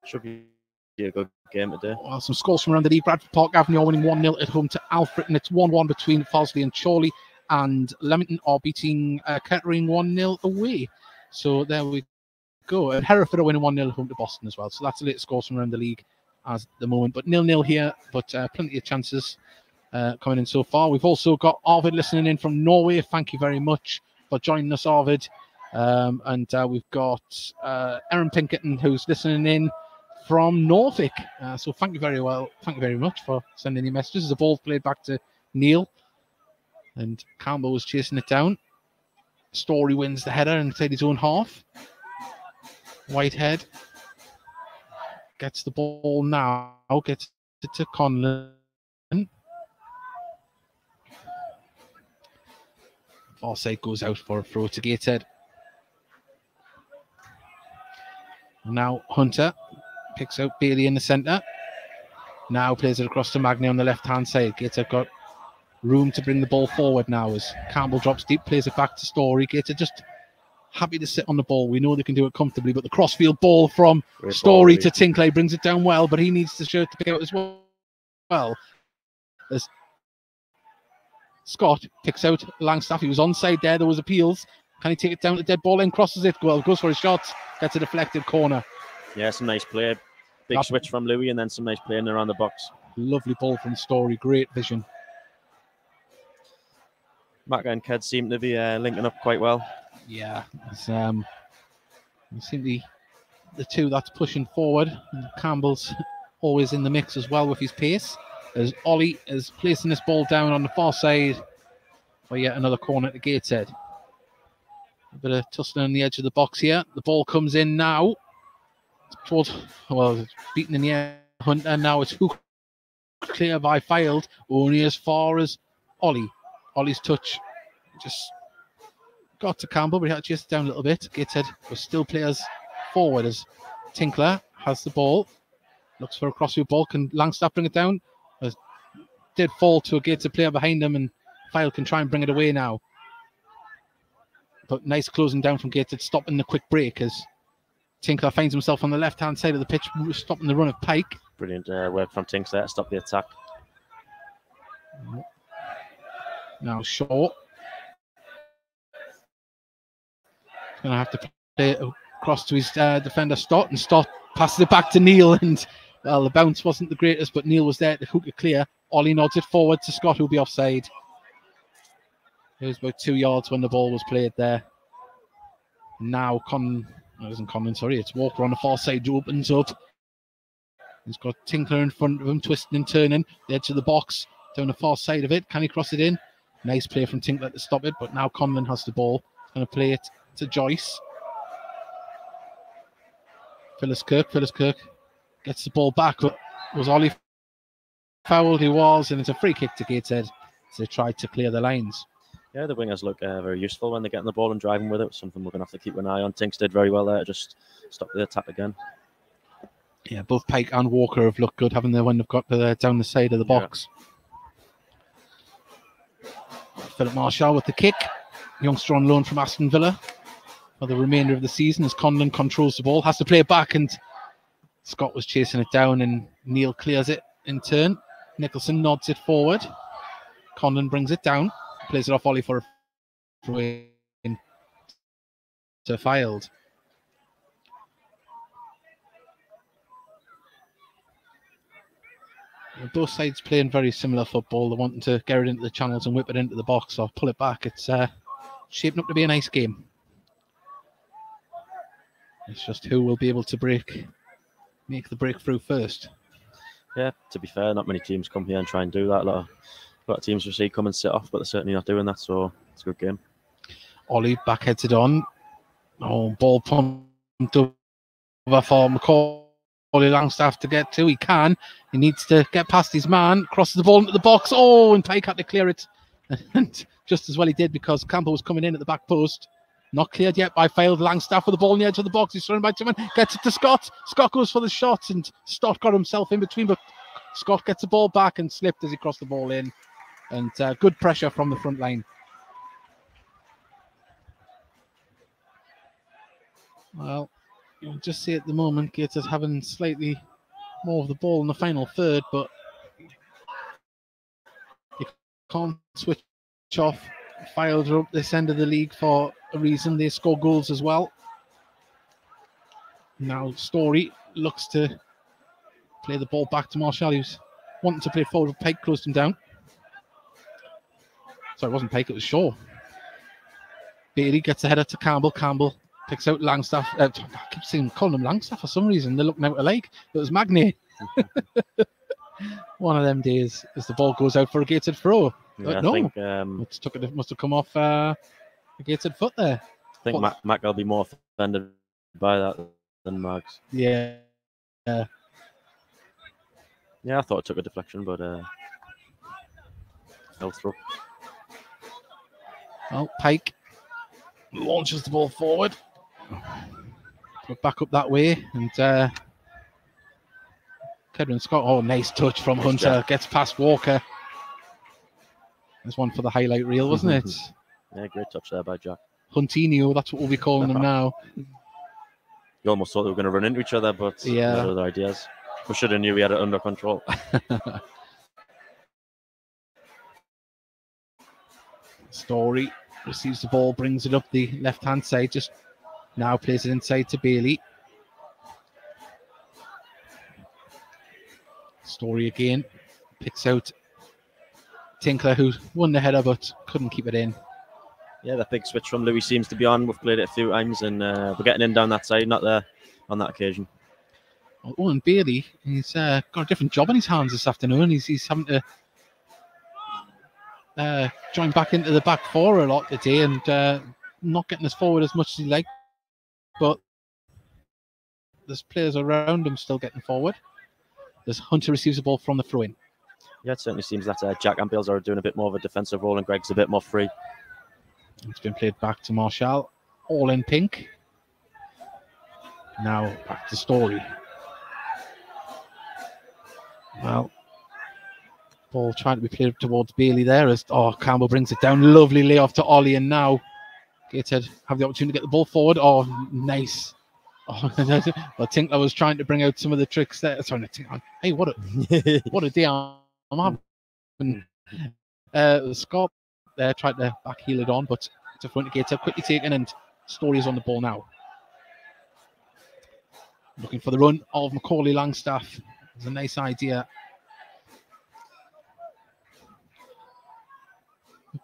should be a good game today. Well, some scores from around the league. Bradford Park Avenue are winning 1-0 at home to Alfred, and it's 1-1 between Farsley and Chorley. And Leamington are beating Kettering 1-0 away. So there we go. And Hereford are winning 1-0 at home to Boston as well. So that's the latest scores from around the league at the moment. But 0-0 here, but plenty of chances coming in so far. We've also got Arvid listening in from Norway. Thank you very much for joining us, Arvid. And we've got Erin Pinkerton, who's listening in from Norfolk. So thank you very much for sending your messages. The ball played back to Neil, and Campbell was chasing it down. Story wins the header inside his own half. Whitehead gets the ball now, gets it to Conlon. Offside goes out for a throw to Gateshead. Now Hunter picks out Bailey in the centre. Now plays it across to Magni on the left-hand side. Gateshead got room to bring the ball forward now as Campbell drops deep, plays it back to Story. Gateshead just happy to sit on the ball. We know they can do it comfortably, but the crossfield ball from Story to Tinkley brings it down well, but he needs the shirt to pick out as well. As Scott picks out Langstaff. He was onside there. There was appeals. Can he take it down to the dead ball and crosses it? Well, goes for his shot. Gets a deflected corner. Yeah, some nice play. Big switch from Louis and then some nice play in around the box. Lovely ball from Story. Great vision. Macca and Ked seem to be linking up quite well. Yeah. You see the two that's pushing forward. And Campbell's always in the mix as well with his pace. As Ollie is placing this ball down on the far side for yet another corner to Gateshead. A bit of tussling on the edge of the box here. The ball comes in now. It's beaten in the air. Hunter now it's hooked clear by Fylde. Only as far as Ollie. Ollie's touch just got to Campbell, but he had to chase it down a little bit. Gateshead was still players forward as Tinkler has the ball. Looks for a crossfield ball. Can Langstaff bring it down? Did fall to a Gateshead player behind him, and Fylde can try and bring it away now. But nice closing down from Gateshead, stopping the quick break as Tinkler finds himself on the left-hand side of the pitch, stopping the run of Pike. Brilliant work from Tinks there to stop the attack. Now Shaw. He's going to have to play it across to his defender Stott, and Stott passes it back to Neil, and well, the bounce wasn't the greatest, but Neil was there to hook it clear. Ollie nods it forward to Scott, who'll be offside. It was about 2 yards when the ball was played there. Now it's Walker on the far side, who opens up. He's got Tinkler in front of him, twisting and turning. The edge of the box, down the far side of it. Can he cross it in? Nice play from Tinkler to stop it, but now Conlon has the ball. He's going to play it to Joyce. Phyllis Kirk gets the ball back. Was Ollie fouled? He was, and it's a free kick to Gateshead as they tried to clear the lines. Yeah, the wingers look very useful when they're getting the ball and driving with it. Something we're going to have to keep an eye on. Tinks did very well there, just stop the attack again. Yeah, both Pike and Walker have looked good, haven't they, when they've got down the side of the box. Philip Marshall with the kick. Youngster on loan from Aston Villa for the remainder of the season as Conlon controls the ball. Has to play it back, and Scott was chasing it down, and Neil clears it in turn. Nicholson nods it forward. Conlon brings it down. Plays it off Ollie for a throw in to Fylde. Both sides playing very similar football. They're wanting to get it into the channels and whip it into the box or pull it back. It's shaping up to be a nice game. It's just who will be able to make the breakthrough first. Yeah, to be fair, not many teams come here and try and do that. A lot of teams we see come and sit off, but they're certainly not doing that, so it's a good game. Ollie backheads it on. Oh, ball pumped over for McCauley Langstaff to get to. He can. He needs to get past his man. Crosses the ball into the box. Oh, and Pike had to clear it. And just as well he did, because Campbell was coming in at the back post. Not cleared yet by Fylde. Langstaff with the ball on the edge of the box. He's surrounded by two men. Gets it to Scott. Scott goes for the shot, and Stott got himself in between, but Scott gets the ball back and slipped as he crossed the ball in. And good pressure from the front line. Well, you'll just see at the moment Gateshead having slightly more of the ball in the final third, but you can't switch off. Fylde are up this end of the league for a reason. They score goals as well. Now Story looks to play the ball back to Marshall, who's wanting to play forward. Pike closed him down. Sorry, it wasn't Pike, it was Shaw. Bailey gets a header to Campbell. Campbell picks out Langstaff. I keep calling him Langstaff for some reason. They're looking out alike. It was Magni. One of them days as the ball goes out for a Gateshead throw. Yeah, no, I think, it must have come off a Gateshead foot there. I think Mac will be more offended by that than Mags. Yeah. Yeah, I thought it took a deflection, but no throw. Well, Pike launches the ball forward. Back up that way, and Kedron Scott. Oh, nice touch from Hunter. Jack. Gets past Walker. There's one for the highlight reel, wasn't it? Yeah, great touch there by Jack. Huntinho, that's what we'll be calling him now. You almost thought they were going to run into each other, but Yeah. had other ideas. We should have knew we had it under control. Story receives the ball, brings it up the left-hand side, just now plays it inside to Bailey. Story again, picks out Tinkler, who won the header but couldn't keep it in. Yeah, that big switch from Louis seems to be on. We've played it a few times, and we're getting in down that side, not there on that occasion. Oh, and Bailey, he's got a different job in his hands this afternoon. He's having to join back into the back four a lot today and not getting us forward as much as he'd like. But there's players around him still getting forward. There's Hunter receives the ball from the throw-in. Yeah, it certainly seems that Jack and Bales are doing a bit more of a defensive role, and Greg's a bit more free. It's been played back to Marshall, all in pink. Now back to Story. Well, ball trying to be played towards Bailey there as Campbell brings it down. Lovely layoff to Ollie, and now Gateshead have the opportunity to get the ball forward. Oh, nice. Oh, I think I was trying to bring out some of the tricks there. Sorry, hey, what a day I'm having. Scott there tried to back heel it on, but it's a front to Gateshead, quickly taken, and Story is on the ball now. Looking for the run of Macaulay Langstaff. It's a nice idea.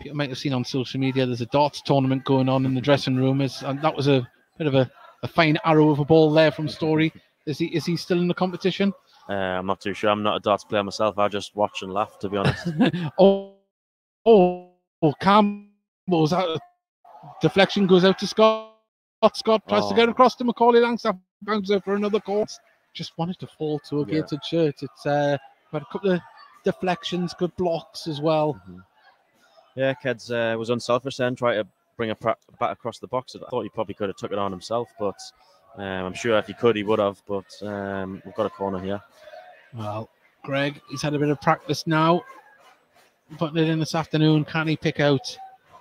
People might have seen on social media there's a darts tournament going on in the dressing room, and that was a bit of a fine arrow of a ball there from Story. Is he still in the competition? I'm not too sure. I'm not a darts player myself. I just watch and laugh, to be honest. Campbell's deflection goes out to Scott. Scott tries to get across to Macaulay Langstaff, bounces out for another course. Just wanted to fall to a Gateshead shirt. It's got a couple of deflections, good blocks as well. Mm-hmm. Yeah, Keds was unselfish then, trying to bring a bat across the box. I thought he probably could have took it on himself, but I'm sure if he could, he would have. But we've got a corner here. Well, Greg, he's had a bit of practice now, putting it in this afternoon. Can he pick out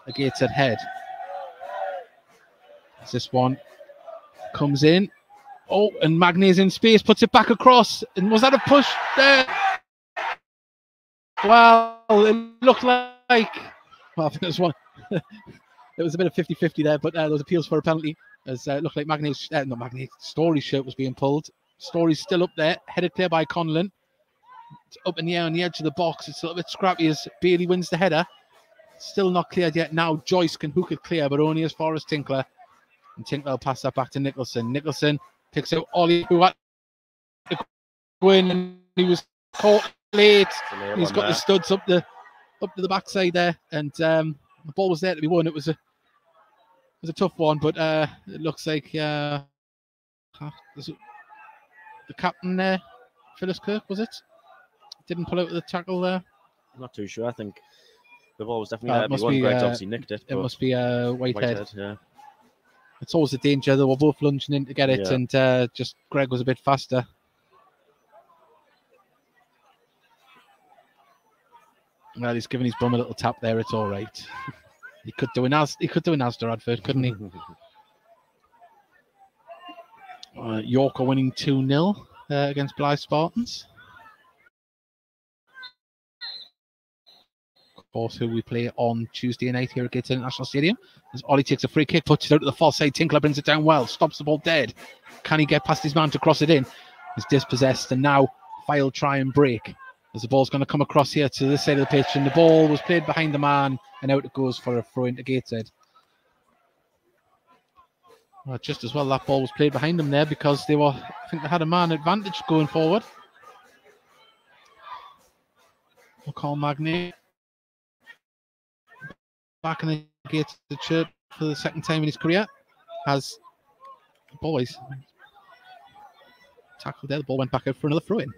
a Gateshead head? As this one comes in. Oh, and Magny's in space, puts it back across. And was that a push there? Well, it looked like... Well, I think it was one. It was a bit of 50-50 there, but there was appeals for a penalty. As it looked like Story's shirt was being pulled. Story's still up there, headed clear by Conlon. It's up in the air on the edge of the box. It's a little bit scrappy as Bailey wins the header. Still not cleared yet. Now Joyce can hook it clear, but only as far as Tinkler. And Tinkler will pass that back to Nicholson. Nicholson picks out Ollie, who had to go in, and he was caught late. He's got the studs up to the backside there, and the ball was there to be won. It was a tough one, but it looks like the captain there, Phyllis Kirk, was it? Didn't pull out the tackle there. I'm not too sure. I think the ball was definitely there to be won. Greg's obviously nicked it. It must be Whitehead. Yeah. It's always a danger. They were both lunging in to get it, and just Greg was a bit faster. Well, he's giving his bum a little tap there. It's all right. He could do an Asda advert, couldn't he? York are winning 2-0 against Blythe Spartans. Of course, who we play on Tuesday night here at Gateshead National Stadium. As Ollie takes a free kick, puts it out to the far side. Tinkler brings it down well, stops the ball dead. Can he get past his man to cross it in? He's dispossessed, and now Fylde try and break. As the ball's going to come across here to this side of the pitch, and the ball was played behind the man, and out it goes for a throw into Gateshead. Well, just as well that ball was played behind them there, because I think they had a man advantage going forward. We'll call Magny back in the Gateshead shirt for the second time in his career. As the boys tackled there, the ball went back out for another throw in.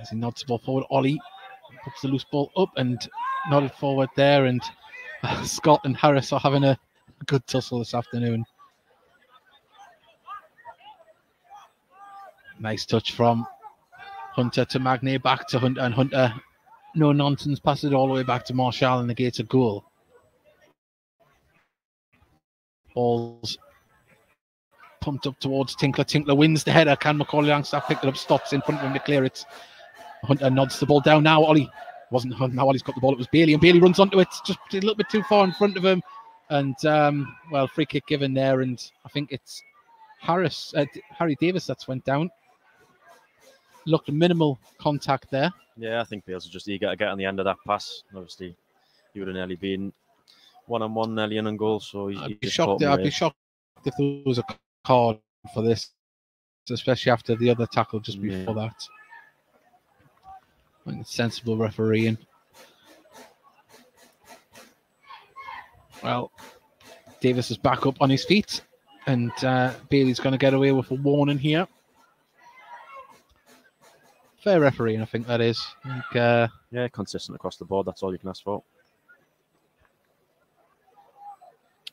As he nods the ball forward, Ollie puts the loose ball up and nodded forward there, and Scott and Harris are having a good tussle this afternoon. Nice touch from Hunter to Magne, back to Hunter, and Hunter, no nonsense, passes it all the way back to Marshall and negates a goal. Ball's pumped up towards Tinkler. Tinkler wins the header. Can Macaulay Langstaff pick it up? Stops in front of him to clear it. Hunter nods the ball down. Now Ollie wasn't Hunter. Now Ollie's got the ball. It was Bailey, and Bailey runs onto it, just a little bit too far in front of him. And well, free kick given there, and I think it's Harry Davis that's went down. Looked minimal contact there. Yeah, I think Bales was just eager to get on the end of that pass. Obviously, he would have nearly been one-on-one nearly in goal. So I'd be shocked if there was a card for this, especially after the other tackle just before that. I think it's sensible refereeing. Well, Davis is back up on his feet, and Bailey's going to get away with a warning here. Fair refereeing, I think that is. I think, yeah, consistent across the board. That's all you can ask for.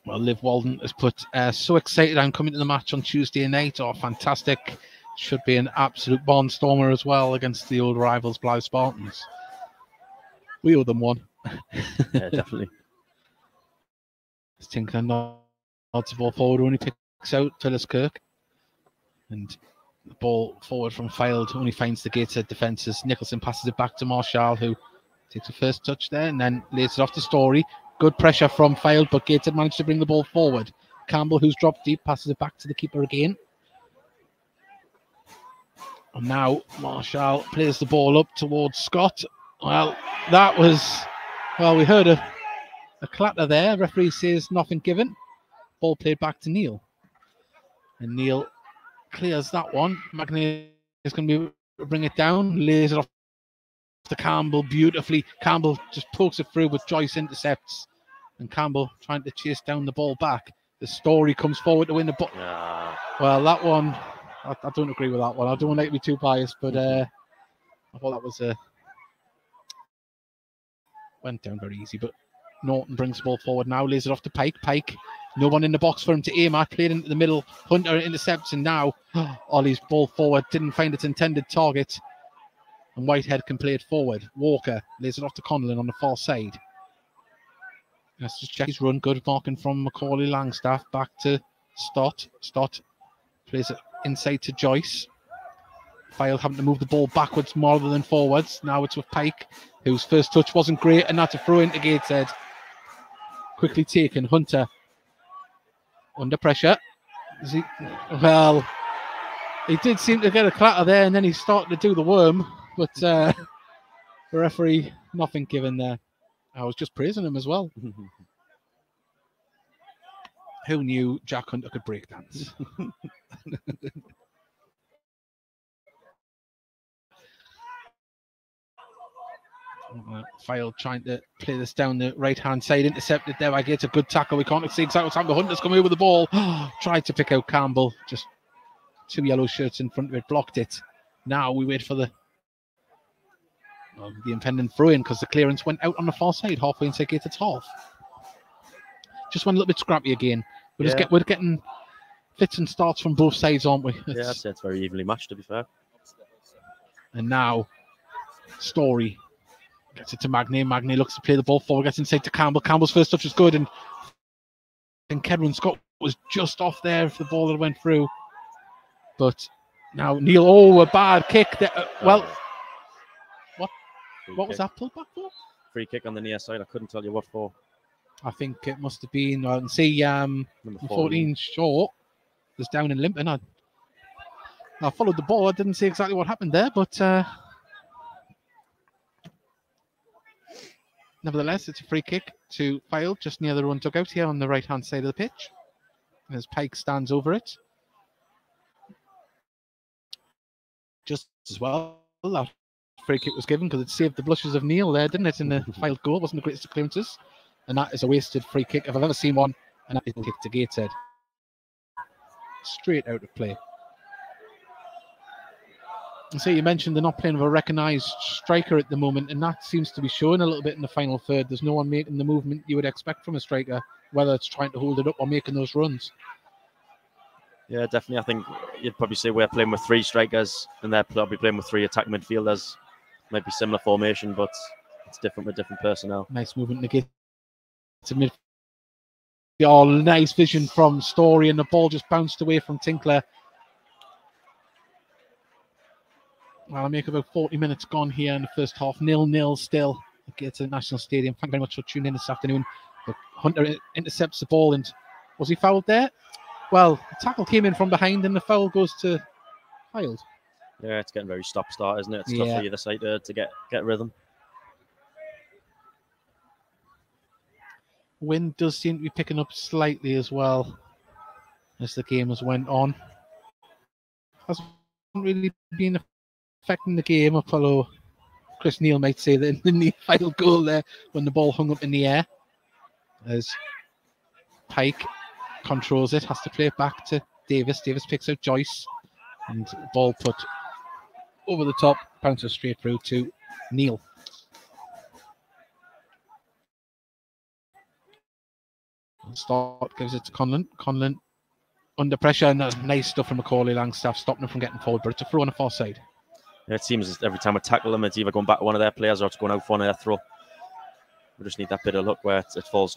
Well, Liv Walden has put so excited I'm coming to the match on Tuesday night. Oh, fantastic. Should be an absolute barnstormer as well against the old rivals, Blythe Spartans. We owe them one. Yeah, definitely. Tinkler nods the ball forward, only picks out Phyllis Kirk. And the ball forward from Fylde only finds the Gateshead defences. Nicholson passes it back to Marshall, who takes the first touch there and then lays it off to Story. Good pressure from Fylde, but Gateshead managed to bring the ball forward. Campbell, who's dropped deep, passes it back to the keeper again. And now Marshall plays the ball up towards Scott. Well, that was... Well, we heard a clatter there. Referee says nothing given. Ball played back to Neil. And Neil clears that one. Magne is going to bring it down. Lays it off to Campbell beautifully. Campbell just pokes it through, but Joyce intercepts. And Campbell trying to chase down the ball back. The Story comes forward to win the ball. Well, that one... I don't agree with that one. I don't want to be too biased, but I thought that was went down very easy. But Norton brings the ball forward now, lays it off to Pike. Pike, no one in the box for him to aim at. Played into the middle. Hunter intercepts, and now Ollie's ball forward didn't find its intended target, and Whitehead can play it forward. Walker lays it off to Connellan on the far side. Let's just check his run. Good marking from Macaulay Langstaff. Back to Stott. Stott plays it inside to Joyce. Fylde having to move the ball backwards more than forwards. Now it's with Pike, whose first touch wasn't great, and that's a throw into Gateshead. Quickly taken. Hunter under pressure. Well, he did seem to get a clatter there, and then he started to do the worm, but the referee, nothing given there. I was just praising him as well. Who knew Jack Hunter could break dance? Fylde trying to play this down the right-hand side, intercepted there. I get a good tackle. We can't see exactly what's happening. Hunter's coming over the ball. Tried to pick out Campbell. Just two yellow shirts in front of it, blocked it. Now we wait for the impending throw-in because the clearance went out on the far side, halfway inside Gateshead's half. Just went a little bit scrappy again. We're getting fits and starts from both sides, aren't we? Yeah, I'd say it's very evenly matched, to be fair. And now Story gets it to Magne. Magne looks to play the ball forward, gets inside to Campbell. Campbell's first touch is good, and Kedwin Scott was just off there for the ball that went through. But now Neil, a bad kick. What was that pulled back for? Free kick on the near side. I couldn't tell you what for. I think it must have been, I can see number 14 short was down and limping. I followed the ball. I didn't see exactly what happened there, but nevertheless, it's a free kick to Fylde just near the run dugout here on the right-hand side of the pitch. As Pike stands over it. Just as well, that free kick was given because it saved the blushes of Neil there, didn't it, in the Fylde goal. Wasn't the greatest of clearances. And that is a wasted free kick if I've ever seen one. And that is a kick to Gateshead. Straight out of play. And so you mentioned they're not playing with a recognised striker at the moment, and that seems to be showing a little bit in the final third. There's no one making the movement you would expect from a striker, whether it's trying to hold it up or making those runs. Yeah, definitely. I think you'd probably say we're playing with 3 strikers, and they're probably playing with 3 attack midfielders. Might be similar formation, but it's different with different personnel. Nice movement to get to midfield. Oh, nice vision from Story, and the ball just bounced away from Tinkler. Well, I make about 40 minutes gone here in the first half. 0-0 still at Gateshead National Stadium. Thank you very much for tuning in this afternoon. But Hunter intercepts the ball, and was he fouled there? Well, the tackle came in from behind, and the foul goes to Fylde. Yeah, it's getting very stop-start, isn't it? It's tough for either side to get rhythm. Wind does seem to be picking up slightly as well as the game has went on. Hasn't really been affecting the game, although Chris Neal might say that in the final goal there when the ball hung up in the air, as Pike controls it, has to play it back to Davis. Davis picks out Joyce, and ball put over the top, bounces straight through to Neal. Start gives it to Conlon. Conlon under pressure, and nice stuff from Macaulay Langstaff, stopping him from getting forward, but it's a throw on the far side. Yeah, it seems as every time we tackle them, it's either going back to one of their players or it's going out for one of their throw. We just need that bit of luck where it falls.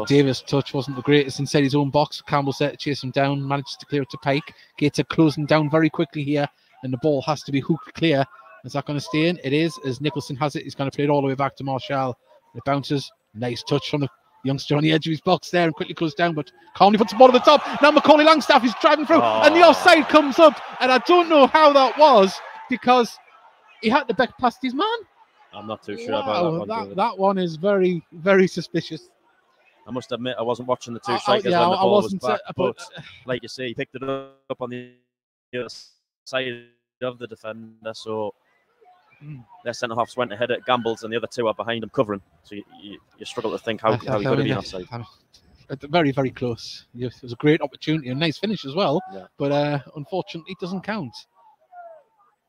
Davis' touch wasn't the greatest inside his own box. Campbell set to chase him down, manages to clear it to Pike. Gateshead closing down very quickly here, and the ball has to be hooked clear. Is that going to stay in? It is, as Nicholson has it. He's going to play it all the way back to Marshall. It bounces. Nice touch from the youngster on the edge of his box there, and quickly closed down, but calmly puts the ball at the top. Now Macaulay Langstaff is driving through, and the offside comes up, and I don't know how that was, because he had to back past his man. I'm not too sure about that one. That one is very, very suspicious. I must admit, I wasn't watching the 2 strikers when the ball was back, but like you say, he picked it up on the other side of the defender, so their centre-halves went ahead at Gambles, and the other 2 are behind him covering. So you struggle to think how he could have been offside. Very, very close. It was a great opportunity, a nice finish as well, but unfortunately it doesn't count.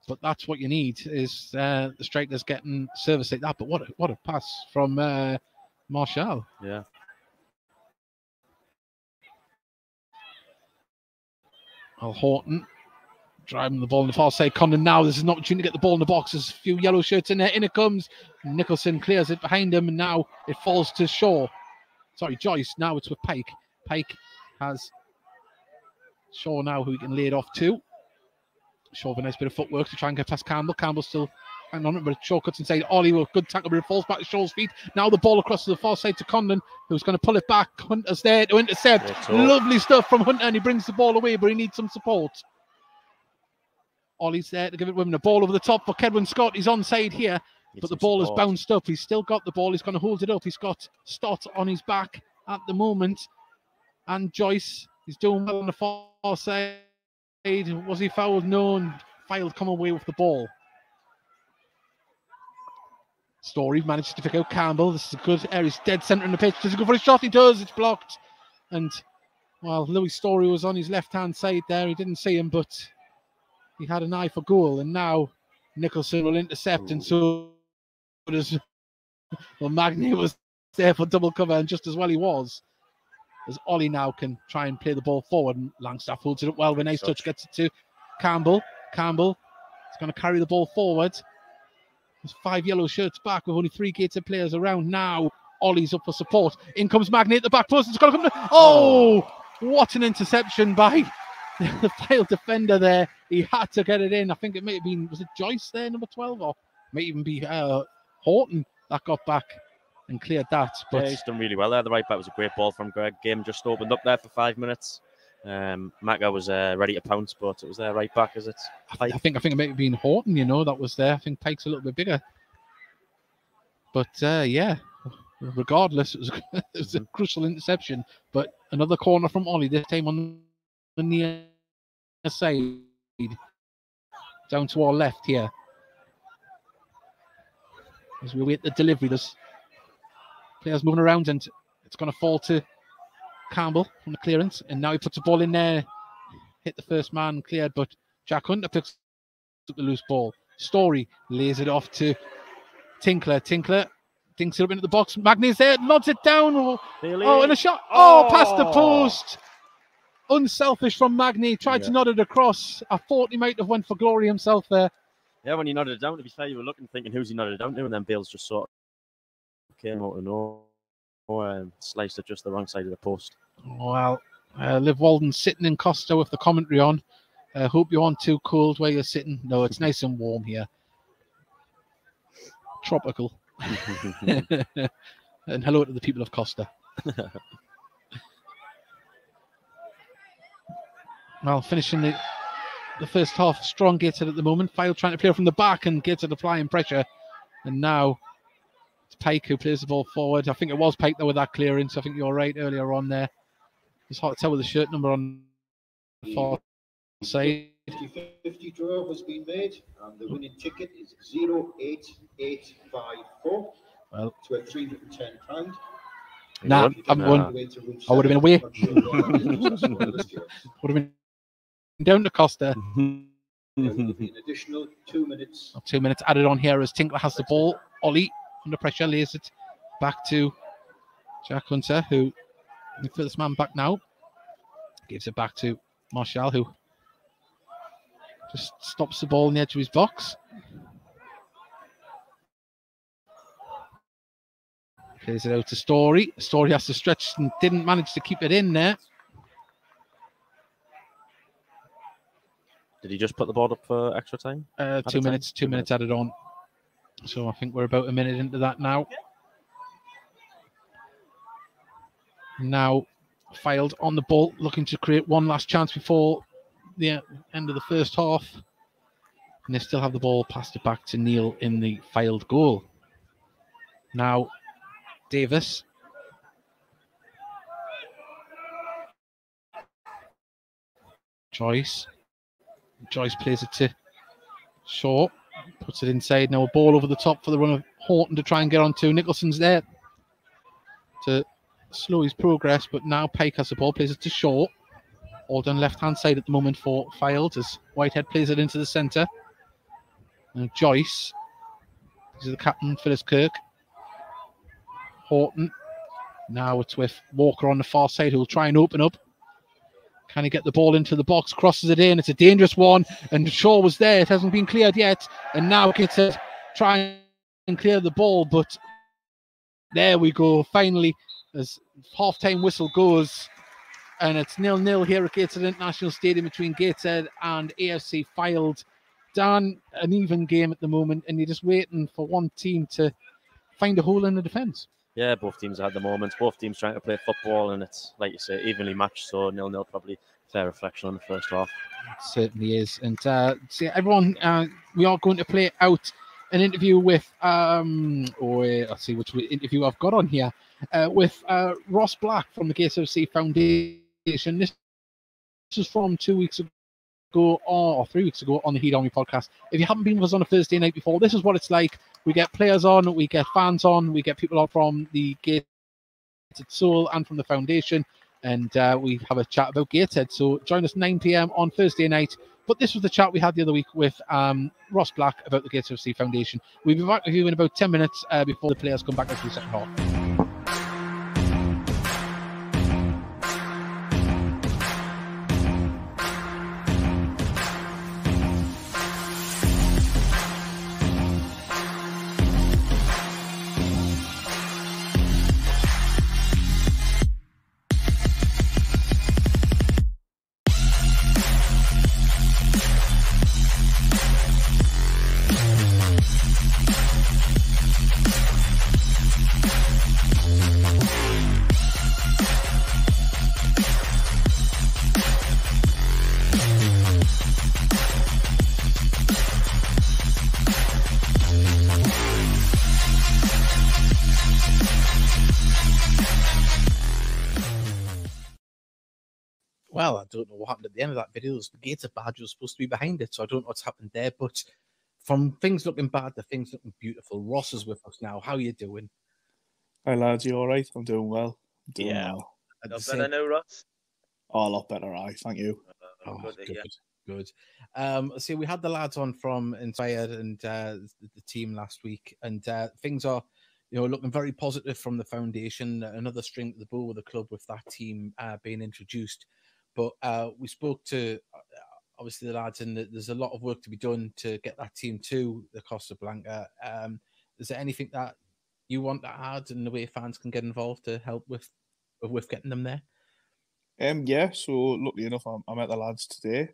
But that's what you need, is the strikers getting service like that. But what a pass from Marshall. Yeah. Well, Horton driving the ball in the far side. Condon now, there's an opportunity to get the ball in the box. There's a few yellow shirts in there. In it comes. Nicholson clears it behind him, and now it falls to Joyce. Now it's with Pike. Pike has Shaw now, who he can lay it off to. Shaw with a nice bit of footwork to try and get past Campbell. Campbell still hanging on it, but Shaw cuts inside. Ollie with a good tackle, but it falls back to Shaw's feet. Now the ball across to the far side to Condon, who's going to pull it back. Hunter's there to intercept. Lovely stuff from Hunter, and he brings the ball away, but he needs some support. Ollie's there to give it with him. The ball over the top for Kedwin Scott. He's onside here, but the ball has bounced up. He's still got the ball. He's going to hold it up. He's got Stott on his back at the moment. And Joyce is doing well on the far side. Was he fouled? No, and Fylde come away with the ball. Story manages to pick out Campbell. This is a good area. He's dead centre in the pitch. Does he go for a shot? He does. It's blocked. And, well, Louis Story was on his left-hand side there. He didn't see him, but he had an eye for goal. And now Nicholson will intercept, and so does... Well, Magny was there for double cover, and just as well he was. As Ollie now can try and play the ball forward, and Langstaff holds it up well with a nice touch, gets it to Campbell. Campbell is going to carry the ball forward. There's 5 yellow shirts back with only 3 Gateshead players around. Now Ollie's up for support. In comes Magny at the back post. It's going to come to... Oh, what an interception by the Fylde defender there. He had to get it in. I think it may have been, was it Joyce there, number 12? Or may even be Horton that got back and cleared that. But yeah, he's done really well there. The right back was a great ball from Greg. Game just opened up there for 5 minutes. Macca was ready to pounce, but it was their right back, is it? I think it might have been Horton, that was there. I think Pike's a little bit bigger. But yeah, regardless, it was a crucial interception. But another corner from Ollie, this time on the near side. Down to our left here. As we wait the delivery, there's players moving around, and it's going to fall to Campbell from the clearance, and now he puts the ball in there, hit the first man, cleared, but Jack Hunter picks up the loose ball. Story lays it off to Tinkler. Tinkler dinks it up into the box. Magny's there, nods it down. Oh, and a shot. Oh, past the post. unselfish from Magny. Tried to nod it across. I thought he might have went for glory himself there. Yeah, when he nodded it down, to be fair, you were looking, thinking, who's he nodded it down to? And then Bales just sort of came out of nowhere and sliced it just the wrong side of the post. Well, Liv Walden sitting in Costa with the commentary on. Hope you aren't too cold where you're sitting. No, it's nice and warm here. Tropical. And hello to the people of Costa. Well, finishing the first half, strong Gateshead at the moment. Fylde trying to play from the back and Gateshead applying pressure. And now it's Pike who plays the ball forward. I think it was Pike there with that clearance. I think you're right earlier on there. It's hard to tell with the shirt number on the far side. 50-50 draw has been made, and the winning ticket is 08854. Well, it's worth £310. Nah, I would have been away. Would have been down to Costa. An additional 2 minutes. 2 minutes added on here as Tinkler has the ball. Ollie under pressure, lays it back to Jack Hunter, who the first man back now. Gives it back to Marshall, who just stops the ball on the edge of his box. Plays it out to Story. Story has to stretch and didn't manage to keep it in there. Did he just put the ball up for extra time? 2 minutes. 2 minutes added on. So I think we're about a minute into that now. Now Fylde on the ball, looking to create one last chance before the end of the first half. And they still have the ball, passed it back to Neil in the Fylde goal. Now Davis. Joyce plays it to Shaw. Puts it inside. Now a ball over the top for the run of Horton to try and get onto. Nicholson's there to slow his progress, but now Pike has the ball, plays it to Shaw. All done left-hand side at the moment for Fylde as Whitehead plays it into the centre. Now Joyce. This is the captain, Phyllis Kirk. Horton. Now it's with Walker on the far side who will try and open up. Can he get the ball into the box? Crosses it in. It's a dangerous one. And Shaw was there. It hasn't been cleared yet. And now gets it. Try and clear the ball. But there we go. Finally, as half-time whistle goes. And it's 0-0 here at Gateshead International Stadium between Gateshead and AFC Fylde. Dan, an even game at the moment. And you're just waiting for one team to find a hole in the defence. Yeah, both teams had the moments. Both teams trying to play football, and it's, like you say, evenly matched. So 0-0 probably fair reflection on the first half. It certainly is. And see, everyone, we are going to play out an interview with, let's see which interview I've got on here, with Ross Black from the AFC Foundation. This is from 2 weeks ago. Or 3 weeks ago on the Heat Army podcast. If you haven't been with us on a Thursday night before, this is what it's like. We get players on, we get fans on, we get people on from the Gateshead Soul and from the Foundation, and we have a chat about Gateshead. So join us 9 p.m. on Thursday night. But this was the chat we had the other week with Ross Black about the Gateshead FC Foundation. We'll be back with you in about 10 minutes before the players come back into the second half. Well, I don't know what happened at the end of that video. The Gator badge was supposed to be behind it, so I don't know what's happened there. But from things looking bad to things looking beautiful, Ross is with us now. How are you doing? Hi, lads. You all right? I'm doing well. Well. Not better now, Ross? Oh, a lot better, thank you. Good. See, we had the lads on from Inspired and the team last week, and things are, looking very positive from the foundation. Another string to the bow with the club with that team being introduced. But we spoke to obviously the lads, and there's a lot of work to be done to get that team to the Costa Blanca. Is there anything that you want to add in the way fans can get involved to help with getting them there? Yeah. So luckily enough, I met the lads today.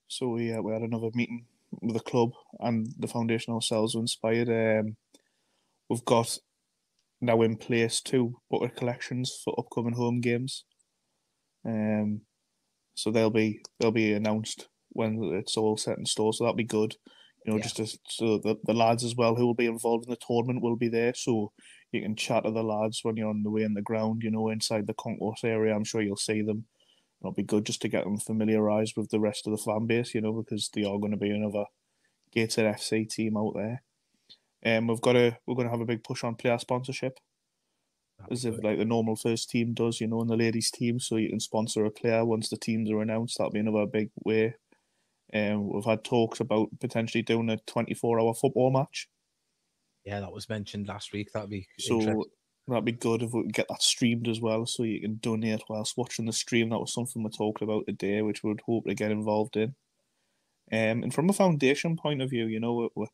So we had another meeting with the club and the foundation ourselves were inspired. We've got now in place 2 bucket collections for upcoming home games. So they'll be announced when it's all set in store. So that'll be good. So the lads as well who will be involved in the tournament will be there. So you can chat to the lads when you're on the way in the ground, inside the concourse area. I'm sure you'll see them. It'll be good just to get them familiarised with the rest of the fan base, because they are going to be another Gateshead FC team out there. We're going to have a big push on player sponsorship, as if like the normal first team does, and the ladies team. So you can sponsor a player once the teams are announced. That'll be another big way. We've had talks about potentially doing a 24-hour football match. Yeah, that was mentioned last week. That'd be good if we could get that streamed as well, so you can donate whilst watching the stream. That was something we're talking about today, which we would hope to get involved in. And from a foundation point of view, we're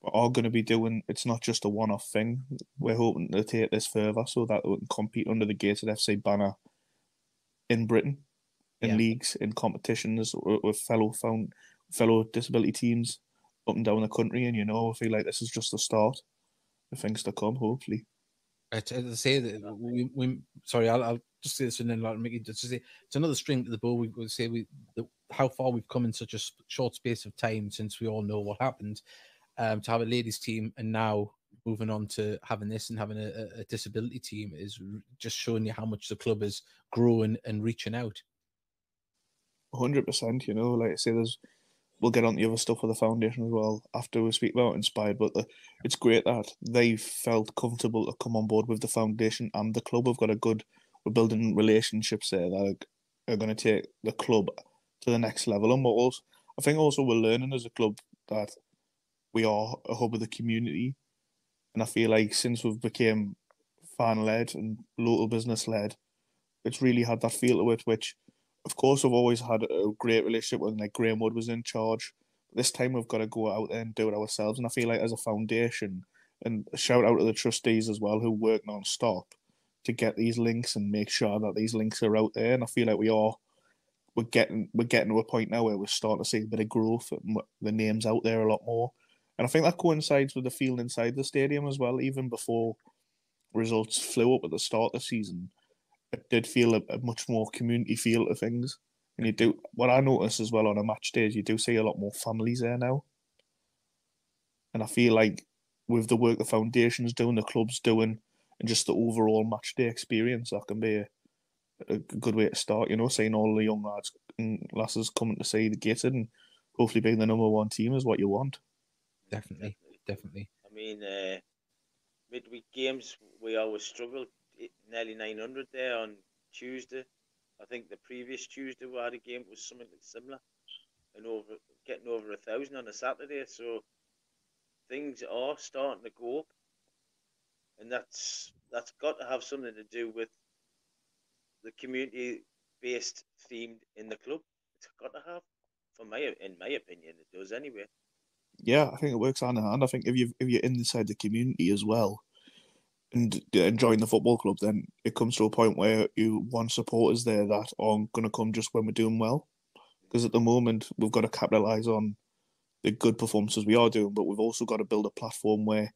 all going to be doing. It's not just a one-off thing. We're hoping to take this further so that we can compete under the Gateshead FC banner in Britain, in leagues, in competitions with fellow disability teams up and down the country. And I feel like this is just the start of things to come, hopefully. To say that I'll just say this and then make it just say it's another string to the bow. We would say how far we've come in such a short space of time since we all know what happened. To have a ladies team and now moving on to having this and having a disability team is just showing you how much the club is growing and reaching out. 100%. Like I say, we'll get on the other stuff with the foundation as well after we speak about Inspired. But it's great that they felt comfortable to come on board with the foundation and the club. We're building relationships there that are going to take the club to the next level. And I think also we're learning as a club that we are a hub of the community. And I feel like since we've become fan-led and local business-led, it's really had that feel to it, which, of course, we've always had a great relationship when Graham Wood was in charge. But this time we've got to go out there and do it ourselves. And I feel like as a foundation, and a shout out to the trustees as well who work non-stop to get these links and make sure that these links are out there. And I feel like we're getting to a point now where we're starting to see a bit of growth and the names out there a lot more. And I think that coincides with the feeling inside the stadium as well. Even before results flew up at the start of the season, it did feel a much more community feel to things. And what I notice as well on a match day is you do see a lot more families there now. And I feel like with the work the foundation's doing, the club's doing, and just the overall match day experience, that can be a good way to start, seeing all the young lads and lasses coming to see the Gateshead and hopefully being the number one team is what you want. Definitely. I mean, midweek games, we always struggled. Nearly 900 there on Tuesday. I think the previous Tuesday we had a game was something similar, and getting over 1,000 on a Saturday. So things are starting to go up, and that's got to have something to do with the community-based themed in the club. It's got to have, in my opinion, it does anyway. Yeah, I think it works hand in hand. I think if you're inside the community as well and enjoying the football club, then it comes to a point where you want supporters there that aren't going to come just when we're doing well. Because at the moment, we've got to capitalise on the good performances we are doing, but we've also got to build a platform where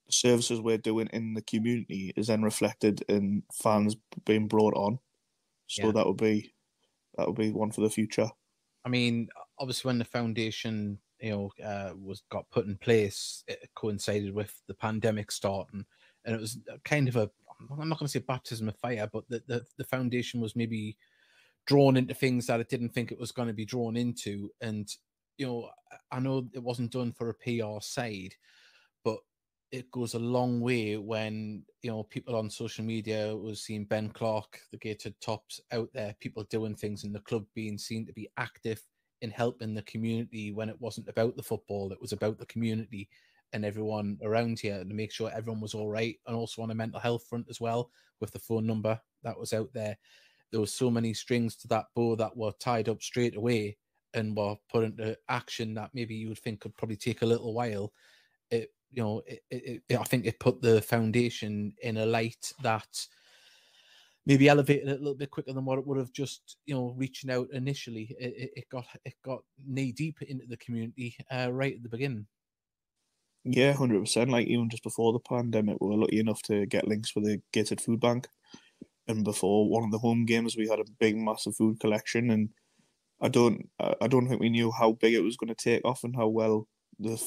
the services we're doing in the community is then reflected in fans being brought on. So that would be one for the future. I mean, obviously, when the foundation got put in place, it coincided with the pandemic starting, and it was kind of I'm not going to say baptism of fire, but the foundation was maybe drawn into things that it didn't think it was going to be drawn into. And I know it wasn't done for a PR side, but it goes a long way when people on social media was seeing Ben Clark, the Gateshead tops out there, people doing things in the club being seen to be active in helping the community when it wasn't about the football, it was about the community and everyone around here to make sure everyone was all right. And also on a mental health front as well, with the phone number that was out there. there were so many strings to that bow that were tied up straight away and were put into action that maybe you would think could probably take a little while. I think it put the foundation in a light that maybe elevated it a little bit quicker than what it would have just, reaching out initially. It got knee deep into the community right at the beginning. Yeah, 100%. Like even just before the pandemic, we were lucky enough to get links with the Gateshead Food Bank, and before one of the home games, we had a big, massive food collection, and I don't think we knew how big it was going to take off and how well the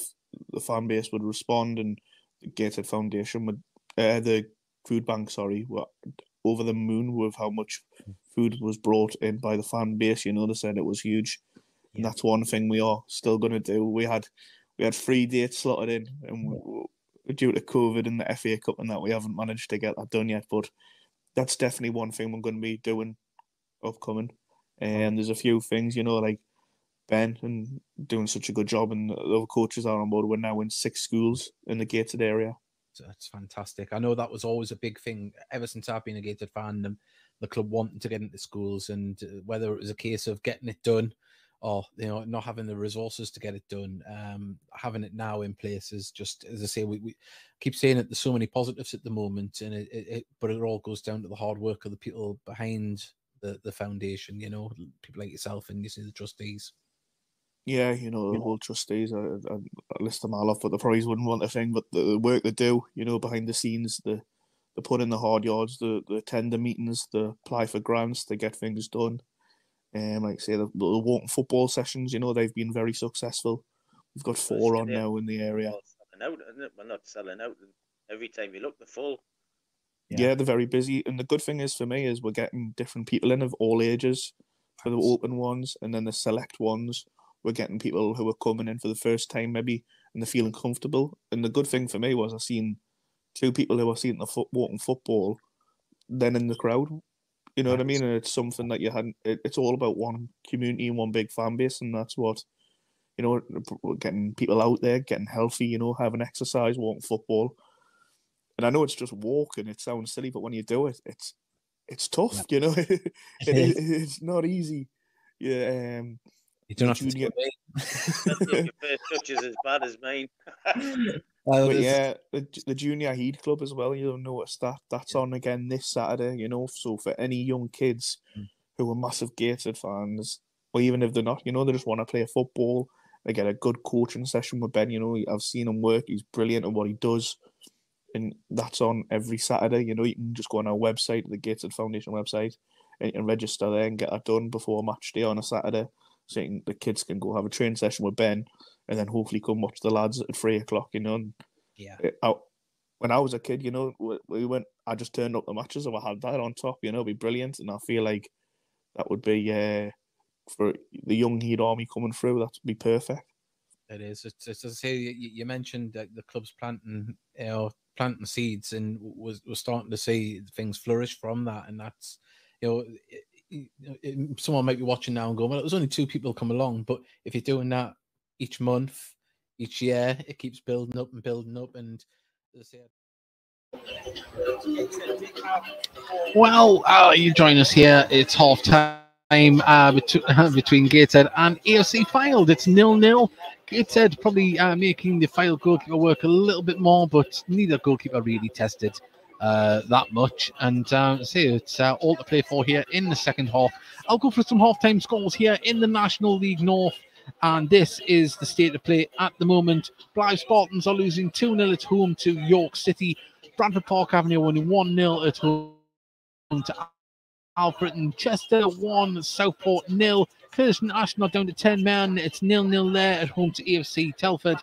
fan base would respond, and the Gateshead Foundation would, the food bank, were over the moon with how much food was brought in by the fan base. They said it was huge, and that's one thing we are still going to do. We had 3 dates slotted in, and due to COVID and the FA Cup and that, we haven't managed to get that done yet. But that's definitely one thing we're going to be doing upcoming. And there's a few things, like Ben and doing such a good job, and the other coaches are on board. We're now in 6 schools in the Gateshead area. That's fantastic. I know that was always a big thing ever since I've been a Gateshead fan, the club wanting to get into schools, and whether it was a case of getting it done or not having the resources to get it done, having it now in place is just, as I say, we keep saying it, there's so many positives at the moment, and but it all goes down to the hard work of the people behind the foundation, people like yourself and the trustees. Yeah, the whole trustees, I list them all off, but they probably wouldn't want a thing, but the work they do, behind the scenes, they put in the hard yards, the attend the meetings, they apply for grants, they get things done. Like I say, the walking football sessions, they've been very successful. We've got 4 on now in the area. We're not selling out. Every time you look, they're full. Yeah, they're very busy. And the good thing is for me is we're getting different people in of all ages for the open ones, and then the select ones, we're getting people who are coming in for the first time maybe, and they're feeling comfortable. And the good thing for me was I seen 2 people who were seeing the walking football then in the crowd. You know what I mean? And it's something that you hadn't. It's all about one community and one big fan base, and that's what, getting people out there, getting healthy, having exercise, walking football. And I know it's just walking. It sounds silly, but when you do it, it's tough. It's not easy. Yeah. You don't have to your first touch is as bad as mine. But yeah, the Junior Heed Club as well, you'll notice that's on again this Saturday, so for any young kids who are massive Gateshead fans, or even if they're not, they just want to play football, they get a good coaching session with Ben. I've seen him work, he's brilliant at what he does, and that's on every Saturday. You can just go on our website, the Gateshead Foundation website, and you can register there and get that done before match day on a Saturday, so the kids can go have a training session with Ben, and then hopefully come watch the lads at 3 o'clock, And when I was a kid, we went, I just turned up the matches and I had that on top, it'd be brilliant. And I feel like that would be, for the young Heat Army coming through, that would be perfect. It is. It's as I say, you mentioned that the club's planting seeds, and we're starting to see things flourish from that. And that's, someone might be watching now and going, well, it was only 2 people come along. But if you're doing that each month, each year, it keeps building up and building up. And as I say, well, you join us here. It's half time between Gateshead and AFC Fylde. It's 0-0. Gateshead probably making the Fylde goalkeeper work a little bit more, but neither goalkeeper really tested that much. And it's all to play for here in the second half. I'll go for some half-time scores here in the National League North. And this is the state of play at the moment. Blythe Spartans are losing 2-0 at home to York City. Bradford Park Avenue winning 1-0 at home to Alfreton. Chester 1, Southport 0. Kirsten Ashton are down to 10 men. It's 0-0 there at home to AFC Telford.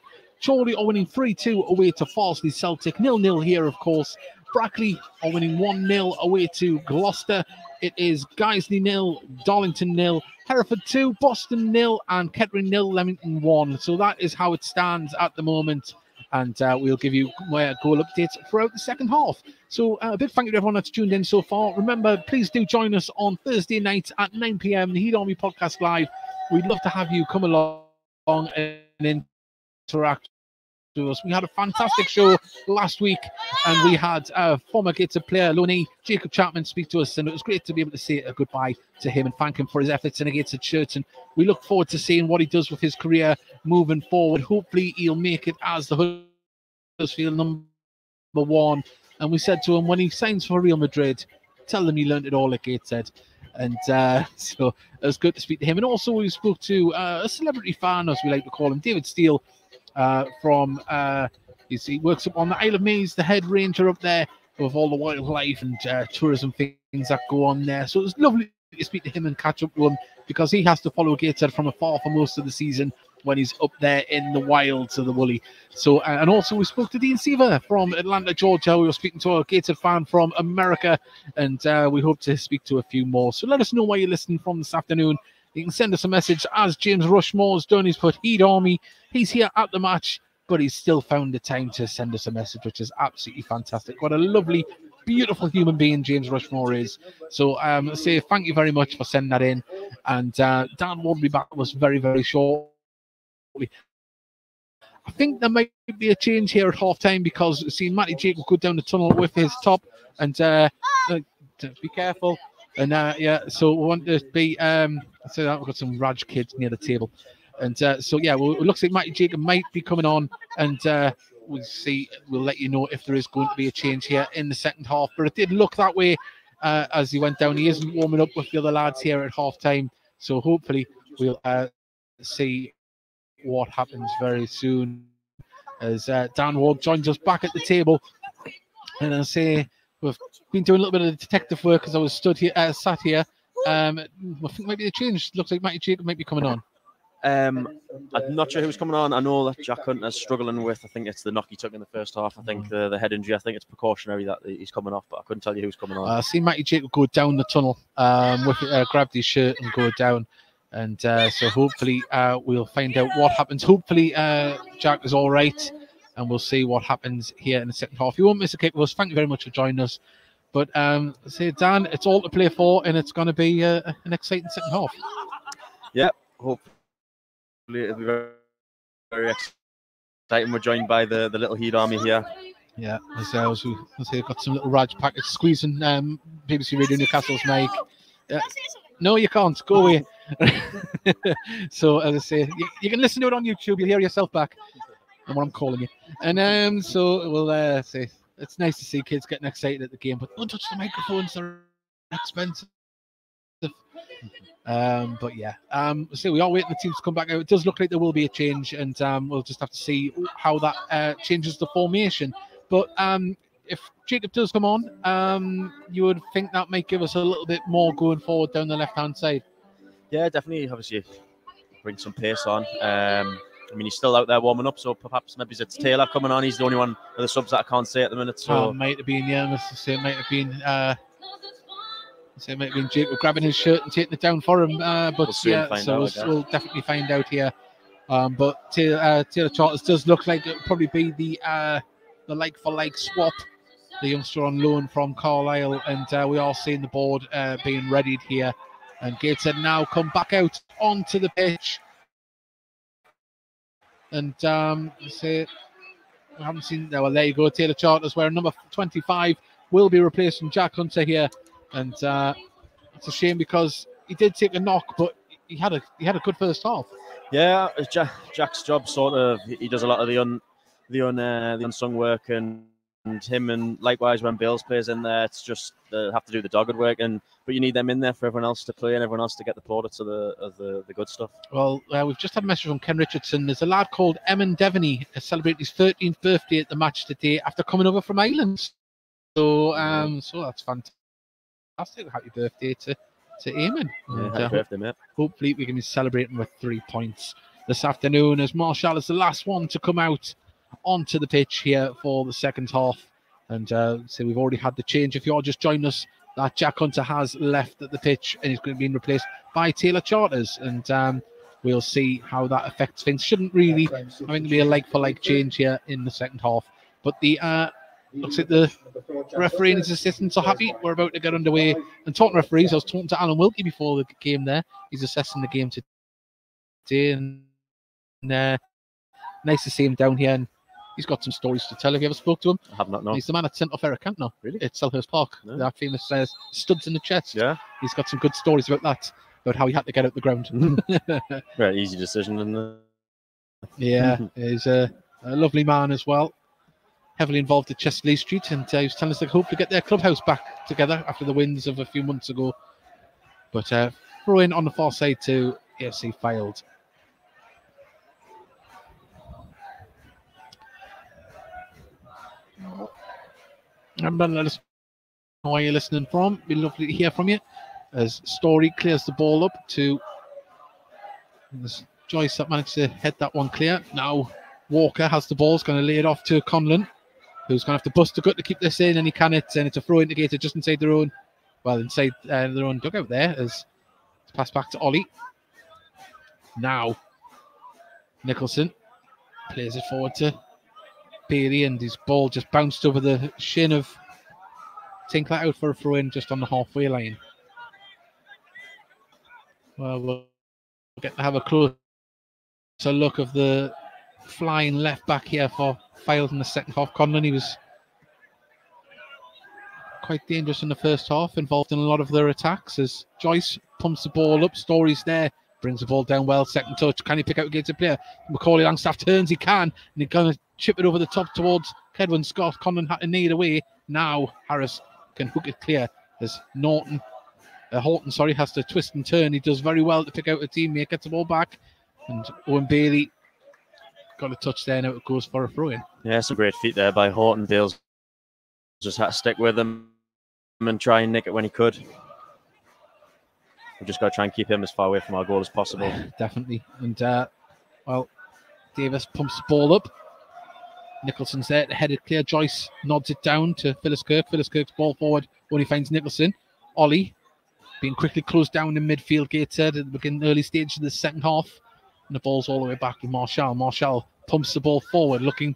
Chorley are winning 3-2 away to Farsley Celtic. 0-0 here, of course. Brackley are winning 1-0 away to Gloucester. It is Guiseley 0, Darlington 0, Hereford 2, Boston 0, and Kettering 0, Leamington 1. So that is how it stands at the moment. And we'll give you more goal updates throughout the second half. So a big thank you to everyone that's tuned in so far. Remember, please do join us on Thursday nights at 9 p.m. the Heat Army Podcast Live. We'd love to have you come along and interact to us. We had a fantastic show last week, and we had former Gateshead player Loney Jacob Chapman speak to us, and it was great to be able to say a goodbye to him and thank him for his efforts in a Gateshead shirt. And we look forward to seeing what he does with his career moving forward. Hopefully he'll make it as the Huddersfield number one. And we said to him, when he signs for Real Madrid, tell them he learned it all at Gateshead. And so it was good to speak to him. And also we spoke to a celebrity fan, as we like to call him, David Steele, from he works up on the Isle of May. He's the head ranger up there with all the wildlife and tourism things that go on there. So it was lovely to speak to him and catch up with him, because he has to follow Gateshead from afar for most of the season when he's up there in the wilds of the woolly. So, and also we spoke to Dean Seaver from Atlanta, Georgia. We were speaking to a Gateshead fan from America, and we hope to speak to a few more. So let us know where you're listening from this afternoon. You can send us a message, as James Rushmore's done. He's put Heat Army. He's here at the match, but he's still found the time to send us a message, which is absolutely fantastic. What a lovely, beautiful human being James Rushmore is. So say thank you very much for sending that in. And Dan will be back with us very, very shortly. I think there might be a change here at half time, because we've seen Matty Jacob go down the tunnel with his top, and be careful. And so we want to be so that we've got some Raj kids near the table. And so yeah, well, it looks like Matty Jacob might be coming on, and we'll let you know if there is going to be a change here in the second half. But it did look that way as he went down. He isn't warming up with the other lads here at half time, so hopefully we'll see what happens very soon as Dan Ward joins us back at the table. And I say we've been doing a little bit of detective work as I was sat here. I think maybe the change. Looks like Matty Jacob might be coming on. I'm not sure who's coming on. I know that Jack Hunter's struggling with, I think it's the knock he took in the first half. I think the head injury, I think it's precautionary that he's coming off, but I couldn't tell you who's coming on. I see Matty Jacob go down the tunnel, grabbed his shirt and go down. And so hopefully we'll find out what happens. Hopefully Jack is all right, and we'll see what happens here in the second half. You won't miss a kick with us. Thank you very much for joining us. But say, Dan, it's all to play for, and it's going to be an exciting second half. Yeah, hopefully it'll be very, very exciting. We're joined by the little Heat Army here. Yeah, as we've got some little Raj packets squeezing BBC Radio Newcastle's mic. Yeah. No, you can't. Go away. So, as I say, you can listen to it on YouTube. You'll hear yourself back and what I'm calling you. And so we'll say it's nice to see kids getting excited at the game, but don't touch the microphones. They're expensive. But yeah, so we are waiting the teams to come back out. It does look like there will be a change, and we'll just have to see how that changes the formation. But if Jacob does come on, you would think that might give us a little bit more going forward down the left-hand side. Yeah, definitely. Obviously, bring some pace on. I mean, he's still out there warming up, so perhaps maybe it's Taylor coming on. He's the only one of the subs that I can't say at the minute. So it might have been, yeah, it might have been. So it might have been Jacob grabbing his shirt and taking it down for him. But yeah, so we'll definitely find out here. But Taylor Charters does look like it'll probably be the like-for-like swap. The youngster on loan from Carlisle, and we are seeing the board being readied here. And Gateshead now come back out onto the pitch. And say we haven't seen. Well, there you go. Taylor Charters wearing number 25 will be replacing Jack Hunter here, and it's a shame because he did take a knock, but he had a good first half. Yeah, Jack's job sort of. He does a lot of the unsung work, and him, and likewise when Bales plays in there, it's just they have to do the dogged work, but you need them in there for everyone else to play and everyone else to get the plaudits of the good stuff. Well, we've just had a message from Ken Richardson. There's a lad called Eamon Devaney celebrating his 13th birthday at the match today after coming over from Ireland. So so that's fantastic. Happy birthday to Eamon. Yeah, happy birthday, mate. Hopefully we can be celebrating with 3 points this afternoon, as Marshall is the last one to come out onto the pitch here for the second half. And so we've already had the change. If you're just joining us, that Jack Hunter has left at the pitch and he's going to be replaced by Taylor Charters. And we'll see how that affects things. Shouldn't really, I think, there'll be a like-for-like change here in the second half. But the looks like the referee and his assistants are happy. We're about to get underway. And talking referees, I was talking to Alan Wilkie before the game there. He's assessing the game today. And nice to see him down here. And He's got some stories to tell. Have you ever spoke to him? I have not known. He's the man that sent off Eric Cantona. Really? At Selhurst Park. No. That famous studs in the chest. Yeah. He's got some good stories about that, about how he had to get out the ground. Very easy decision, isn't it? Yeah, he's a lovely man as well. Heavily involved at Chesterley Street, and he was telling us they hope to get their clubhouse back together after the wins of a few months ago. But throw in on the far side to AFC Fylde. Remember, let us know where you're listening from. It'd be lovely to hear from you. As Story clears the ball up to Joyce that managed to head that one clear. Now Walker has the ball, is going to lay it off to Conlon, who's going to have to bust a gut to keep this in, and he can it. And it's a throw indicator just inside their own, inside their own dugout there, as it's passed back to Ollie. Now Nicholson plays it forward to Bailey, and his ball just bounced over the shin of Tinkler, out for a throw in just on the halfway line. Well, we'll get to have a closer look of the flying left back here for Fylde in the second half. Conlon, he was quite dangerous in the first half, involved in a lot of their attacks as Joyce pumps the ball up. Story's there, brings the ball down well, second touch. Can he pick out a Gateshead player? Macaulay Langstaff turns, he can, and he's going to chip it over the top towards Kedwin Scott. Conlon had to knee it away. Now Harris can hook it clear as Horton has to twist and turn. He does very well to pick out a teammate, gets the ball back, and Owen Bailey got a touch there. Now it goes for a throw in. Yeah, some great feet there by Horton. Bales just had to stick with him and try and nick it when he could. We've just got to try and keep him as far away from our goal as possible. Definitely. And Davis pumps the ball up. Nicholson's there to head it clear. Joyce nods it down to Phyllis Kirk. Phyllis Kirk's ball forward when he finds Nicholson. Ollie being quickly closed down in midfield. Gateshead at the early stage of the second half. And the ball's all the way back to Marshall. Marshall pumps the ball forward, looking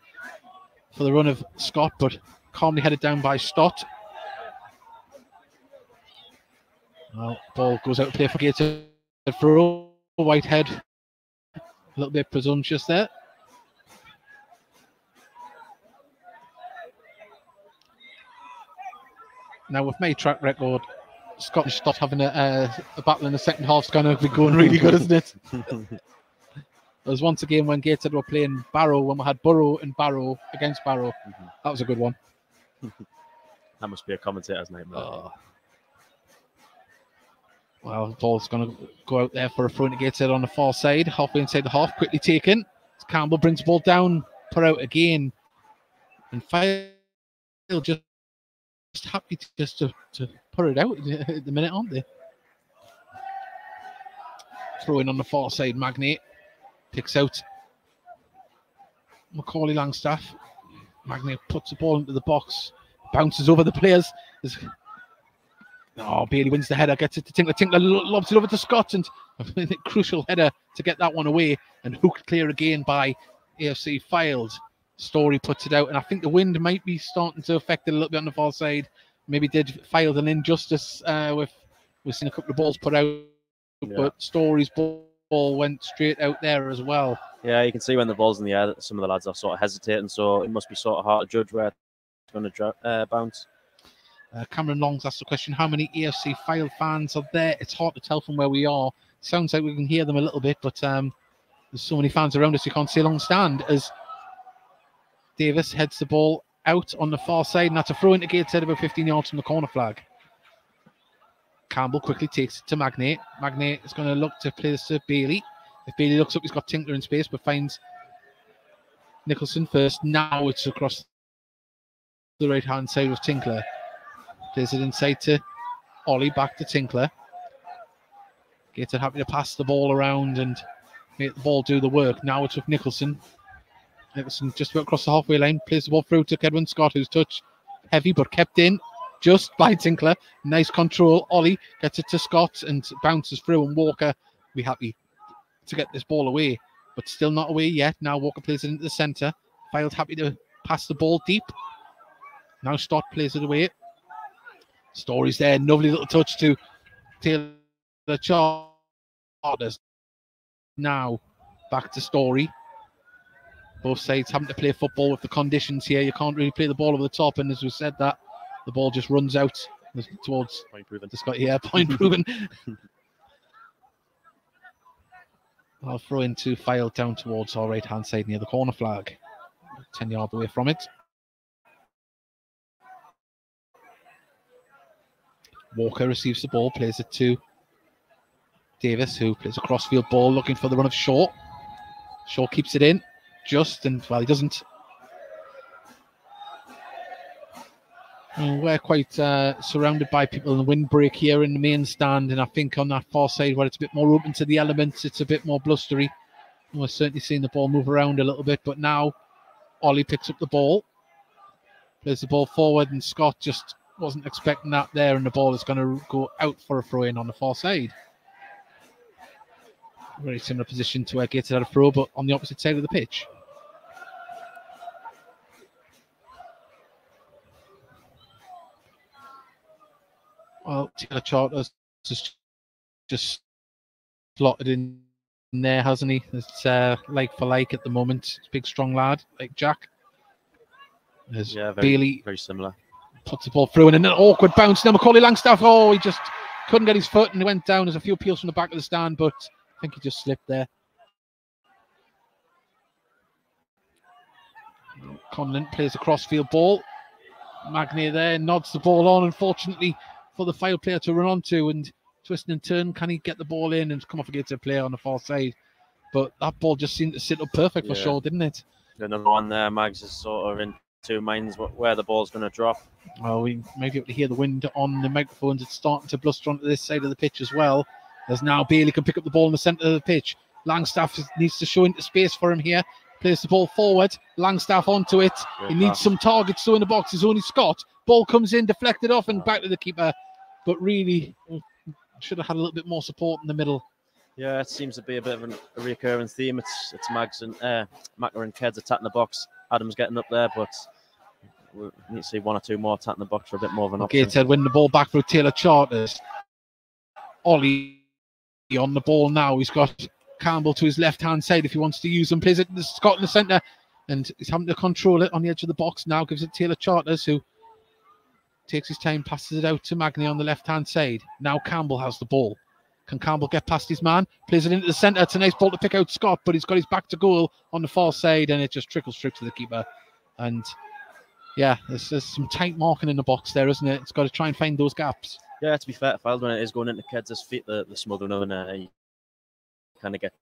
for the run of Scott, but calmly headed down by Stott. Well, ball goes out to play for Gateshead for Whitehead. A little bit presumptuous there. Now, with my track record, Scottish Stott having a battle in the second half is going to be going really good, isn't it? There was once again when Gateshead were playing Barrow, when we had Burrow and Barrow against Barrow. That was a good one. That must be a commentator's nightmare. Well, the ball's going to go out there for a throw into Gateshead on the far side, halfway inside the half, quickly taken. Campbell brings the ball down, put out again, and Fylde just happy to put it out at the minute, aren't they? Throwing on the far side, Magnate picks out Macaulay Langstaff. Magnate puts the ball into the box, bounces over the players. Bailey wins the header, gets it to Tinkler. Tinkler lobs it over to Scott, and a crucial header to get that one away, and hooked clear again by AFC Fylde. Story puts it out, and I think the wind might be starting to affect it a little bit on the far side. Maybe did Fylde an injustice with we've seen a couple of balls put out, but Story's ball went straight out there as well. Yeah, you can see when the ball's in the air, some of the lads are sort of hesitating, so it must be sort of hard to judge where it's going to bounce. Cameron Long's asked the question, how many AFC Fylde fans are there? It's hard to tell from where we are. Sounds like we can hear them a little bit, but there's so many fans around us you can't see a long stand as Davis heads the ball out on the far side, and that's a throw into Gateshead about 15 yards from the corner flag. Campbell quickly takes it to Magnate. Magnate is going to look to play this to Bailey. If Bailey looks up, he's got Tinkler in space, but finds Nicholson first. Now it's across the right-hand side with Tinkler. Plays it inside to Ollie, back to Tinkler. Gateshead happy to pass the ball around and make the ball do the work. Now it's with Nicholson. Nicholson just about across the halfway line, plays the ball through to Kedwin Scott, who's touch heavy but kept in just by Tinkler. Nice control. Ollie gets it to Scott and bounces through, and Walker be happy to get this ball away, but still not away yet. Now Walker plays it into the centre. Fylde happy to pass the ball deep. Now Stott plays it away. Story's there. Lovely little touch to Taylor Charters. Now back to Story. Both sides having to play football with the conditions here. You can't really play the ball over the top, and as we said, that the ball just runs out towards Point proven. the Scott. Yeah, point proven. I'll throw into Fylde down towards our right-hand side near the corner flag. 10 yards away from it. Walker receives the ball, plays it to Davis, who plays a crossfield ball, looking for the run of Shaw. Shaw keeps it in, and well, he doesn't. We're quite surrounded by people in the windbreak here in the main stand, and I think on that far side where it's a bit more open to the elements, it's a bit more blustery. And we're certainly seeing the ball move around a little bit, but now Ollie picks up the ball, plays the ball forward, and Scott just wasn't expecting that there, and the ball is going to go out for a throw-in on the far side. Very similar position to where Gateshead had a throw, but on the opposite side of the pitch. Well, Taylor Charters has just slotted in there, hasn't he? It's like for like at the moment. It's a big, strong lad like Jack. There's Bailey. Very similar. Puts the ball through and an awkward bounce. Now Macaulay Langstaff, he just couldn't get his foot and he went down. There's a few appeals from the back of the stand, but I think he just slipped there. Conlon plays a crossfield ball. Magnier there nods the ball on, unfortunately, for the Fylde player to run onto, and twisting and turn, can he get the ball in and come off against a player on the far side? But that ball just seemed to sit up perfect for Shaw, didn't it? Another one there, Mags is sort of in two minds where the ball's going to drop. Well, we may be able to hear the wind on the microphones. It's starting to bluster onto this side of the pitch as well. There's now Bailey can pick up the ball in the centre of the pitch. Langstaff needs to show into space for him here. Plays the ball forward. Langstaff onto it. He needs some targets so in the box. It's only Scott. Ball comes in, deflected off and back to the keeper. But really, should have had a little bit more support in the middle. Yeah, it seems to be a bit of a recurring theme. It's Mags and Macker and Keds attacking the box. Adam's getting up there, but we need to see one or two more attacking the box for a bit more of an option. Gateshead winning the ball back through Taylor Charters. Ollie on the ball now. He's got Campbell to his left-hand side if he wants to use him. Plays it to Scott in the centre, and he's having to control it on the edge of the box now. Gives it Taylor Charters, who takes his time, passes it out to Magni on the left-hand side. Now Campbell has the ball. Can Campbell get past his man? Plays it into the centre. It's a nice ball to pick out Scott, but he's got his back to goal on the far side, and it just trickles straight to the keeper. And yeah, there's some tight marking in the box there, isn't it? It's got to try and find those gaps. Yeah, to be fair to Fylde, when it is going into Keds' feet, the smuggling of and kind of get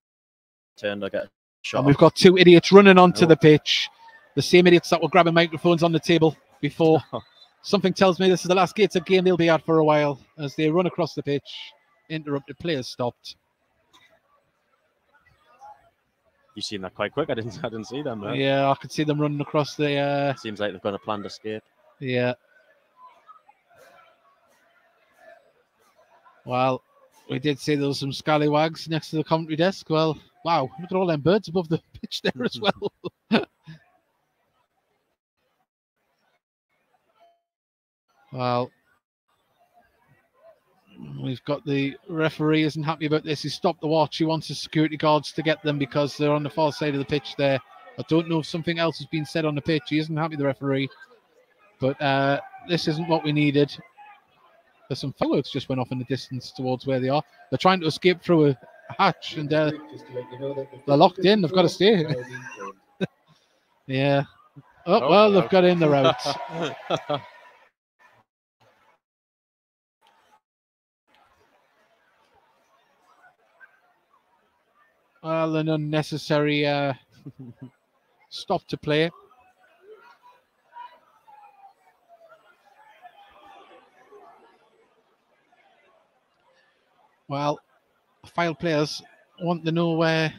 turned or get shot. And we've got two idiots running onto the pitch. The same idiots that were grabbing microphones on the table before. Something tells me this is the last Gateshead game they'll be at for a while as they run across the pitch. Interrupted, players stopped. You've seen that quite quick. I didn't see them. Man. Yeah, I could see them running across the. Seems like they've got a planned escape. Yeah. Well, we did say there was some scallywags next to the commentary desk. Well, wow, look at all them birds above the pitch there as well. Well, we've got the referee isn't happy about this. He stopped the watch. He wants his security guards to get them because they're on the far side of the pitch there. I don't know if something else has been said on the pitch. He isn't happy, the referee. But this isn't what we needed. There's some fireworks just went off in the distance towards where they are. They're trying to escape through a hatch and they're locked in. They've got to stay. Yeah. Oh, well, they've got in the route. Well, an unnecessary stop to play. Well, Fylde players want to know where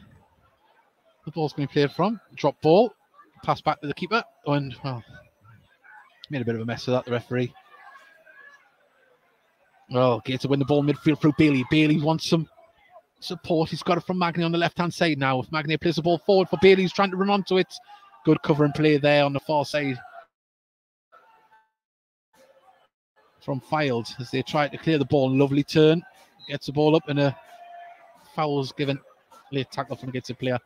the ball's going to be played from. Drop ball, pass back to the keeper, and, well, made a bit of a mess of that, the referee. Well, Gates to win the ball midfield through Bailey. Bailey wants some support. He's got it from Magni on the left-hand side now. If Magni plays the ball forward for Bailey, he's trying to run onto it. Good cover and play there on the far side from Fylde as they try to clear the ball. Lovely turn. Gets the ball up and a foul's given. Late tackle from Gateshead player.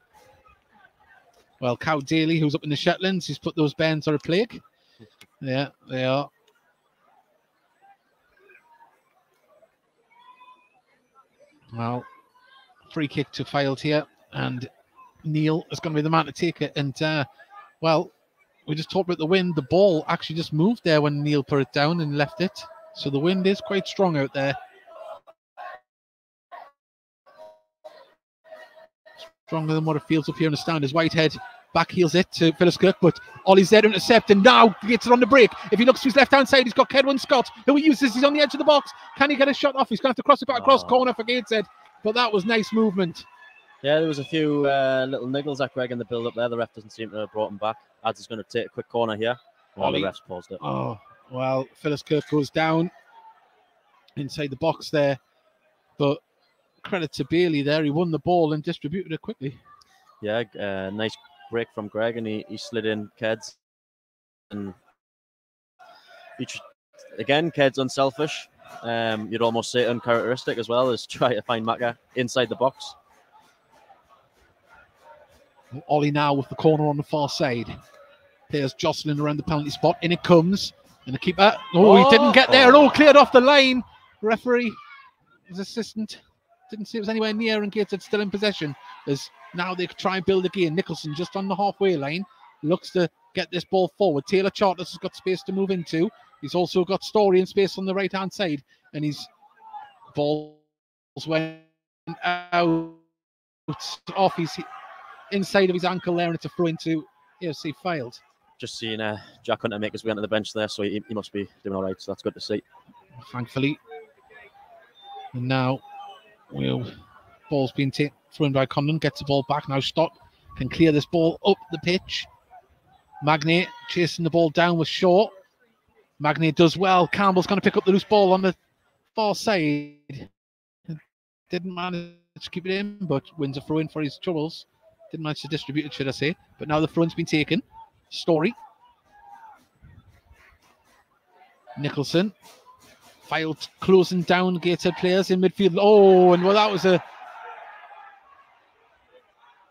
Well, Cow Daly, who's up in the Shetlands, he's put those bairns on a plague. Yeah, they are. Well, free kick to Fylde here, and Neil is going to be the man to take it. And, well, we just talked about the wind. The ball actually just moved there when Neil put it down and left it. So the wind is quite strong out there. Stronger than what it feels up here in the stand. As Whitehead back heels it to Phyllis Kirk, but Ollie's there to intercept, and now gets it on the break. If he looks to his left-hand side, he's got Kedwin Scott, who he uses. He's on the edge of the box. Can he get a shot off? He's going to have to cross it back across corner for Gateshead, but that was nice movement. Yeah, there was a few little niggles at Greg in the build-up there. The ref doesn't seem to have brought him back. Ads is going to take a quick corner here. Well, the ref's paused it. Oh, well, Phyllis Kirk goes down inside the box there, but credit to Bailey there. He won the ball and distributed it quickly. Yeah, nice break from Greg, and he slid in Keds. And again, Ked's unselfish. You'd almost say uncharacteristic as well, as try to find Macca inside the box. Ollie now with the corner on the far side. Players jostling around the penalty spot. In it comes. And the keeper. Oh, he didn't get there. Oh, cleared off the line. Referee, his assistant, didn't see it was anywhere near, and Gateshead still in possession. As now they try and build again. Nicholson just on the halfway line. Looks to get this ball forward. Taylor Charters has got space to move into. He's also got Story in space on the right-hand side. And his balls went out off his inside of his ankle there, and it's a throw into AFC Fylde. Just seeing Jack Hunter make his way onto the bench there, so he must be doing all right, so that's good to see. Thankfully. And now, ball's been thrown by Condon, gets the ball back. Now Stott can clear this ball up the pitch. Magnay chasing the ball down with Shaw. Magnay does well. Campbell's going to pick up the loose ball on the far side. Didn't manage to keep it in, but wins a throw-in for his troubles. Didn't manage to distribute it, should I say. But now the throw-in's been taken. Story. Nicholson. Fylde closing down Gateshead players in midfield. Oh, and well, that was a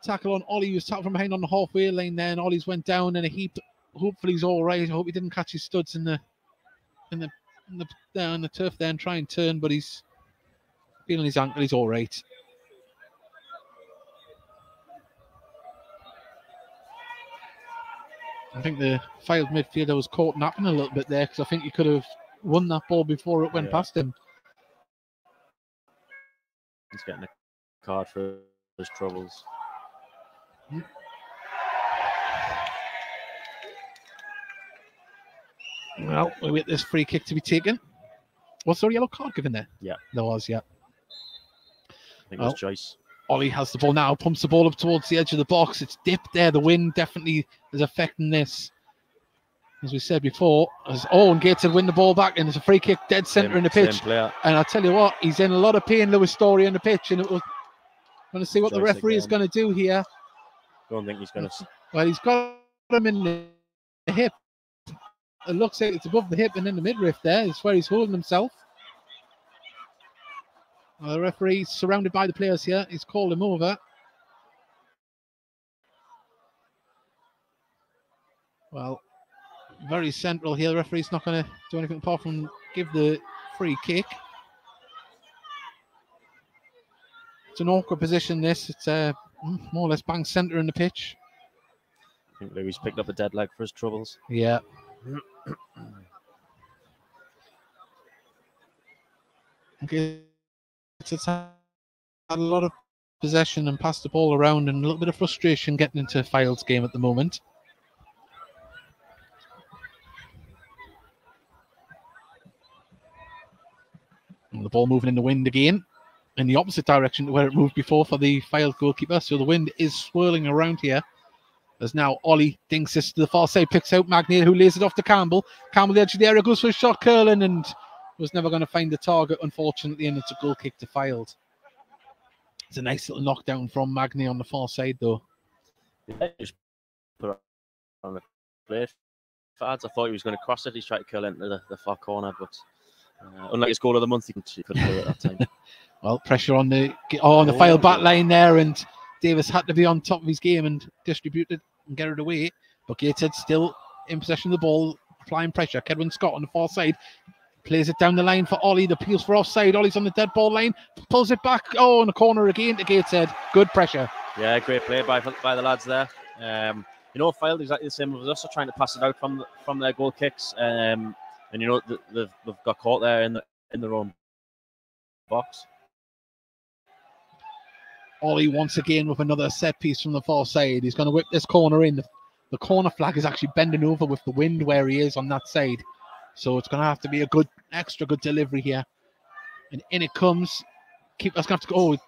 tackle on Ollie. He was tackled from behind on the halfway line there, and Ollie's went down in a heap. Hopefully he's all right. I hope he didn't catch his studs in the turf there and try and turn, but he's feeling his ankle. He's all right. I think the Fylde midfielder was caught napping a little bit there, because I think he could have won that ball before it went past him. He's getting a card for his troubles. Well, we wait this free kick to be taken. Was there a yellow card given there? Yeah. There was, yeah. I think it was Joyce. Ollie has the ball now, pumps the ball up towards the edge of the box. It's dipped there. The wind definitely is affecting this. As we said before, and Gateshead win the ball back, and it's a free kick dead centre in the pitch. And I'll tell you what, he's in a lot of pain, Lewis Story, on the pitch, and going to see what the referee is going to do here. Don't think he's going to. Well, he's got him in the hip. It looks like it's above the hip and in the midriff there. It's where he's holding himself. Well, the referee's surrounded by the players here. He's called him over. Well, very central here. The referee's not going to do anything apart from give the free kick. It's an awkward position, this. It's more or less bang centre in the pitch. I think Louis picked up a dead leg for his troubles. Yeah. Okay. It's had a lot of possession and passed the ball around, and a little bit of frustration getting into Fylde's game at the moment. And the ball moving in the wind again, in the opposite direction to where it moved before for the Fylde goalkeeper. So the wind is swirling around here. As now Ollie dinks this to the far side, picks out Magnay, who lays it off to Campbell. Campbell, the edge of the area, goes for a shot, curling, and was never going to find the target, unfortunately, and it's a goal kick to Fylde. It's a nice little knockdown from Magnay on the far side, though. Yeah, just put it on the plate. I thought he was going to cross it. He's trying to curl into the far corner, but unlike his goal of the month, he couldn't do it that time. Well, pressure on the Fylde back line there, and Davis had to be on top of his game and distributed and get it away. But Gateshead still in possession of the ball, applying pressure. Kedwin Scott on the far side. Plays it down the line for Ollie. The appeals for offside. Ollie's on the dead ball line. Pulls it back. Oh, in the corner again to Gateshead. Good pressure. Yeah, great play by the lads there. Fylde exactly the same as us. They're trying to pass it out from their goal kicks. And they've got caught there in their own box. Ollie once again with another set piece from the far side. He's going to whip this corner in. The corner flag is actually bending over with the wind where he is on that side. So it's going to have to be a extra good delivery here. And in it comes. Keeper's going to have to go.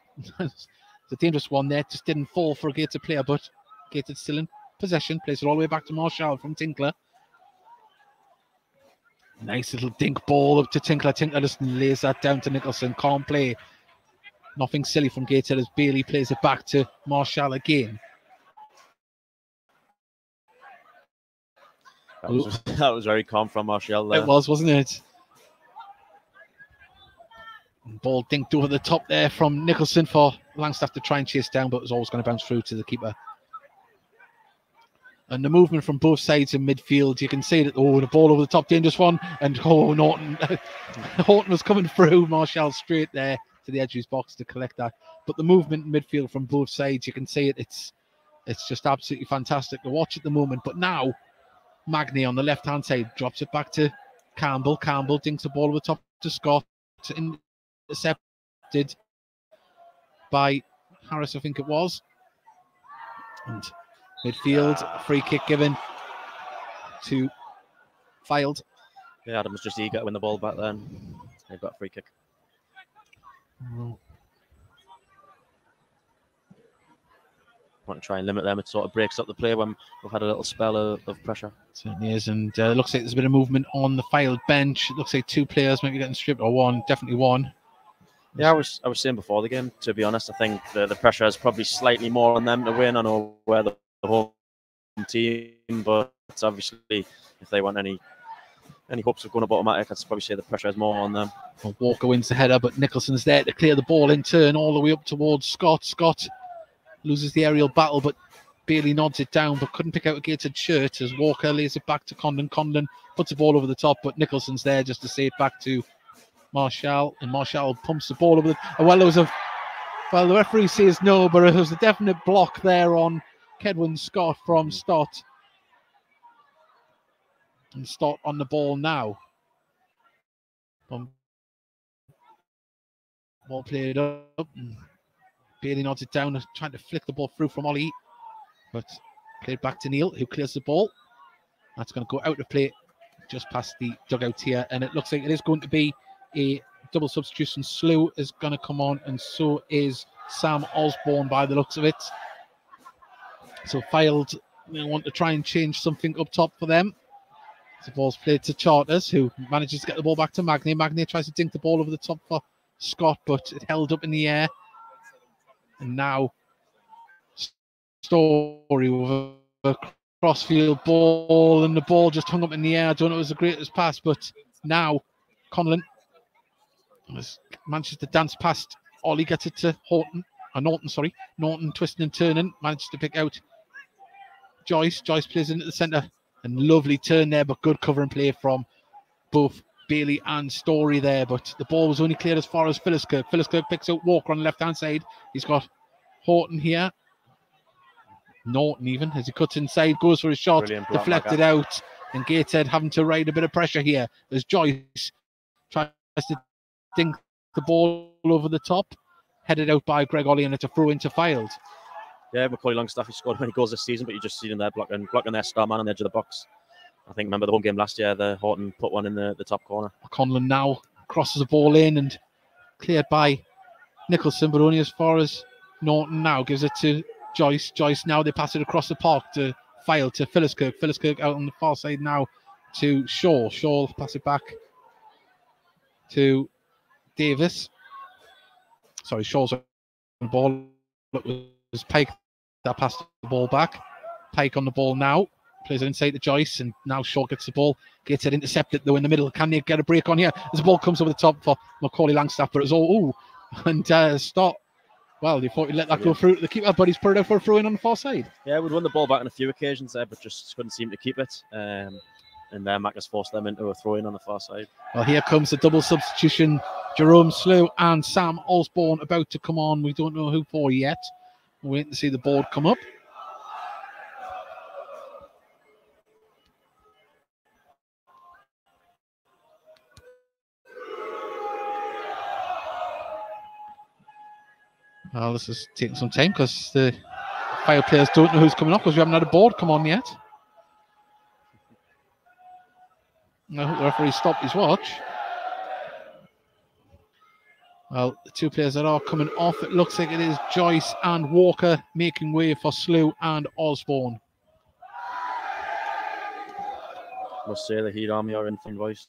Oh, it's a dangerous one there. Just didn't fall for a Gateshead player, but Gateshead still in possession. Plays it all the way back to Marshall from Tinkler. Nice little dink ball up to Tinkler. Tinkler just lays that down to Nicholson. Can't play. Nothing silly from Gateshead as Bailey plays it back to Marshall again. That was very calm from Marshall there. It was, wasn't it? Ball dinked over the top there from Nicholson for Langstaff to try and chase down, but it was always going to bounce through to the keeper. And the movement from both sides in midfield, you can see that, the ball over the top, dangerous one. And, Norton. Horton was coming through. Marshall straight there to the edge of his box to collect that. But the movement in midfield from both sides, you can see it. It's just absolutely fantastic to watch at the moment. But now, Magny on the left-hand side drops it back to Campbell. Campbell dinks the ball over the top to Scott. Intercepted by Harris, I think it was. And midfield, free kick given to Fylde. Yeah, Adam was just eager to win the ball back then. They've got a free kick. Want to try and limit them. It sort of breaks up the play when we've had a little spell of pressure. Certainly is, and it looks like there's a bit of movement on the Fylde bench. It looks like two players maybe getting stripped, or one, definitely one. Yeah, I was saying before the game, to be honest, I think the pressure is probably slightly more on them to win. I know we're the home team, but it's obviously if they want any hopes of going to automatic, I'd probably say the pressure is more on them. Well, Walker wins the header, but Nicholson's there to clear the ball in turn all the way up towards Scott. Scott loses the aerial battle, but Bailey nods it down, but couldn't pick out a Gateshead shirt as Walker lays it back to Condon. Condon puts the ball over the top, but Nicholson's there just to say it back to Marshall, and Marshall pumps the ball over the... the referee says no, but it was a definite block there on Kedwin Scott from Stott. And Stott on the ball now. Ball played up. Bailey nods it down, trying to flick the ball through from Ollie. But played back to Neil, who clears the ball. That's going to go out of play just past the dugout here. And it looks like it is going to be a double substitution. Slew is going to come on, and so is Sam Osborne by the looks of it. So Fylde want to try and change something up top for them. The ball's played to Charters, who manages to get the ball back to Magny. Magny tries to dink the ball over the top for Scott, but it held up in the air. And now Story with a crossfield ball, and the ball just hung up in the air. I don't know if it was the greatest pass, but now Conlon manages to dance past Ollie, gets it to Norton twisting and turning, manages to pick out Joyce. Joyce plays into the centre, and lovely turn there, but good cover and play from both Bailey and Story there, but the ball was only cleared as far as Philliskirk. Philliskirk picks out Walker on the left-hand side. He's got Horton here. Norton even, as he cuts inside, goes for his shot, deflected out, and Gateshead having to ride a bit of pressure here as Joyce tries to dink the ball over the top, headed out by Greg Ollie, and it's a throw into Fylde. Yeah, Macaulay Longstaff, he scored many goals this season, but you just see him there blocking their star man on the edge of the box. I think, remember the home game last year, the Horton put one in the top corner. Conlon now crosses the ball in and cleared by Nicholson, but only as far as Norton now. Gives it to Joyce. Joyce now, they pass it across the park to Fylde, to Philliskirk. Philliskirk out on the far side now to Shaw. Shaw pass it back to Davis. Sorry, Shaw's on the ball. It was Pike that passed the ball back. Pike on the ball now. Plays it inside to Joyce, and now Shaw gets the ball. Gets it intercepted though in the middle. Can they get a break on here? As the ball comes over the top for Macaulay Langstaff, but it's all and Stott Well, you thought he'd let that go through to the keeper, but he's put it out for a throw in on the far side. Yeah, we'd won the ball back on a few occasions there, but just couldn't seem to keep it. And Mac has forced them into a throw in on the far side. Well, here comes the double substitution. Jerome Slew and Sam Osborne about to come on. We don't know who for yet. We're waiting to see the board come up. Well, this is taking some time because the Fylde players don't know who's coming off because we haven't had a board come on yet. I hope the referee stopped his watch. Well, the two players that are coming off, it looks like it is Joyce and Walker making way for Slew and Osborne. Must say the Heat Army are in full voice.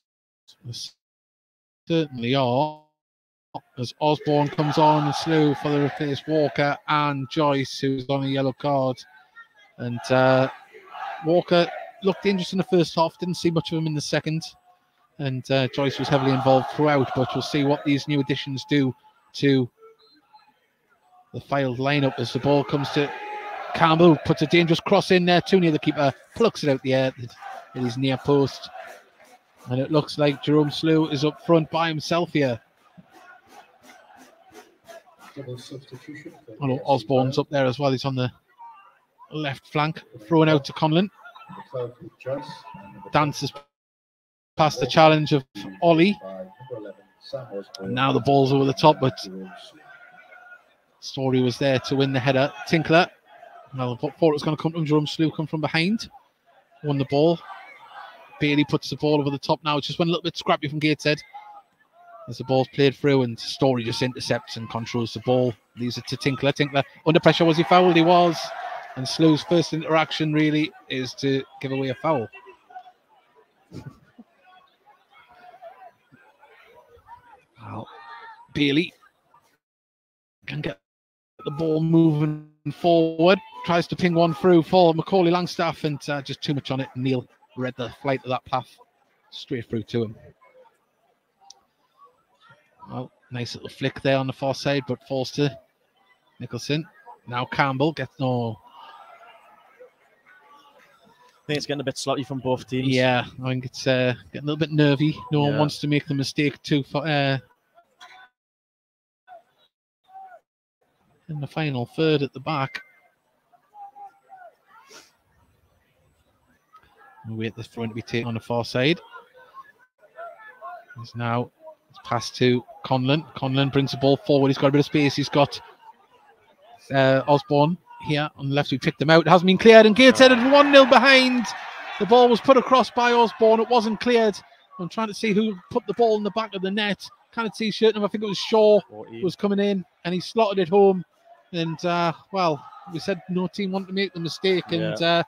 Certainly are. As Osborne comes on and Slew for the replace Walker and Joyce, who's on a yellow card. And Walker looked dangerous in the first half, didn't see much of him in the second. And Joyce was heavily involved throughout, but we'll see what these new additions do to the Fylde lineup as the ball comes to Campbell, puts a dangerous cross in there, too near the keeper, plucks it out the air. It is near post. And it looks like Jerome Slew is up front by himself here. Double substitution. Oh, Osborne's up there as well. He's on the left flank, thrown out to Conlon. Dances past the challenge of Ollie. And now the ball's over the top, but Story was there to win the header. Tinkler. Well, thought it was going to come from Jerome Slew, come from behind. Won the ball. Bailey puts the ball over the top now. It just went a little bit scrappy from Gateshead as the ball's played through, and Story just intercepts and controls the ball. Leaves it to Tinkler. Tinkler under pressure. Was he fouled? He was. And Slew's first interaction really is to give away a foul. Well, Bailey can get the ball moving forward. Tries to ping one through for Macaulay Langstaff, and just too much on it. Neil read the flight of that path straight through to him. Well, nice little flick there on the far side, but falls to Nicholson. Now Campbell gets no. I think it's getting a bit slotty from both teams. Yeah, I think it's getting a little bit nervy. No one wants to make the mistake too in the final third at the back. We wait this throw to be taken on the far side. It's passed to Conlon. Conlon brings the ball forward. He's got a bit of space. He's got Osborne here on the left. We picked him out. It hasn't been cleared, and Gateshead at 1-0 behind. The ball was put across by Osborne. It wasn't cleared. I'm trying to see who put the ball in the back of the net. Can't see shirt. I think it was Shaw was coming in, and he slotted it home. And well, we said no team wanted to make the mistake, and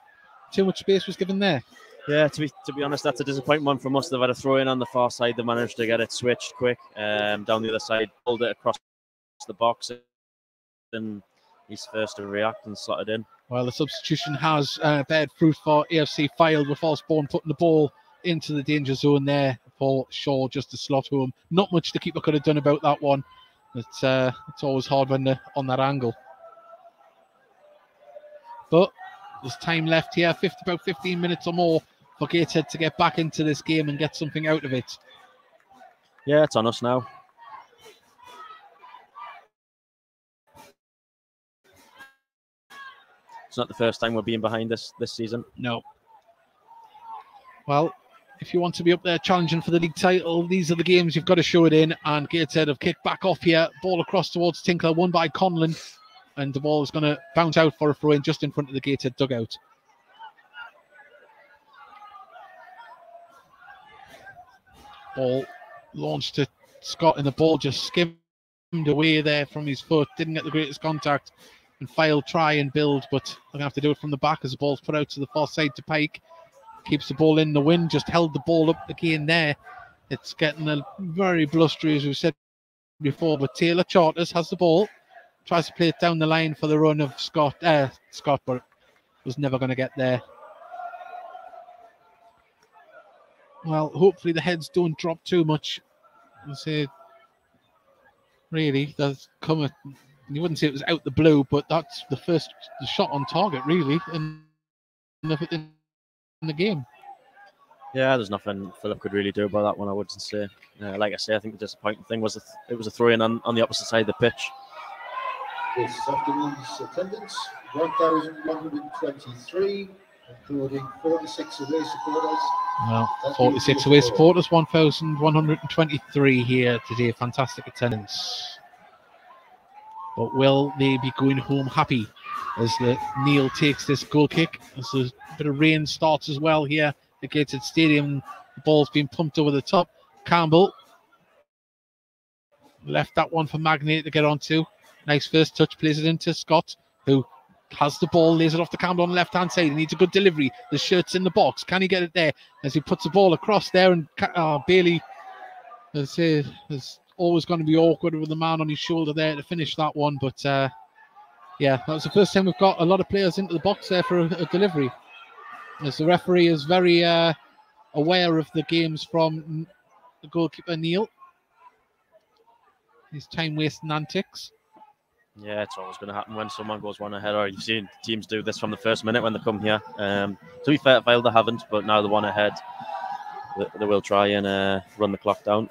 too much space was given there. Yeah, to be honest, that's a disappointing one from us. They've had a throw in on the far side. They managed to get it switched quick down the other side, pulled it across the box, and he's first to react and slotted in. Well, the substitution has bared fruit for AFC Fylde, with Osborne putting the ball into the danger zone there for Shaw just to slot home. Not much the keeper could have done about that one. It's always hard when they're on that angle. But there's time left here, about 15 minutes or more for Gateshead to get back into this game and get something out of it. Yeah, it's on us now. It's not the first time we're being behind this season. No. Well, if you want to be up there challenging for the league title, these are the games you've got to show it in. And Gateshead have kicked back off here. Ball across towards Tinkler, won by Conlon. And the ball is going to bounce out for a throw-in just in front of the Gateshead dugout. Ball launched to Scott, and the ball just skimmed away there from his foot. Didn't get the greatest contact. And Fylde try and build, but they're going to have to do it from the back as the ball's put out to the far side to Pike. Keeps the ball in the wind, just held the ball up again there. It's getting a very blustery, as we said before, but Taylor Charters has the ball. Tries to play it down the line for the run of Scott, but was never going to get there. Well, hopefully the heads don't drop too much. I'll say, really, there's come a you wouldn't say it was out the blue, but that's the first shot on target, really, in the game. Yeah, there's nothing Philip could really do about that one, I wouldn't say. Like I say, I think the disappointing thing was it was a throw-in on the opposite side of the pitch. This afternoon's attendance, 1,123, including 46 away supporters. Well, 46 away supporters, 1,123 here today. Fantastic attendance. But will they be going home happy as Neil takes this goal kick? As a bit of rain starts as well here at Gateshead Stadium. The ball's being pumped over the top. Campbell left that one for Magnay to get onto. Nice first touch, plays it into Scott, who has the ball, lays it off to Campbell on the left-hand side. He needs a good delivery. The shirt's in the box. Can he get it there? As he puts the ball across there, and Bailey, as I say, is always going to be awkward with the man on his shoulder there to finish that one. But yeah, that was the first time we've got a lot of players into the box there for a delivery. As the referee is very aware of the games from the goalkeeper, Neil. His time-wasting antics. Yeah, it's always going to happen when someone goes one ahead, or you've seen teams do this from the first minute when they come here. To be fair, Fylde they haven't, but now they're one ahead. They will try and run the clock down.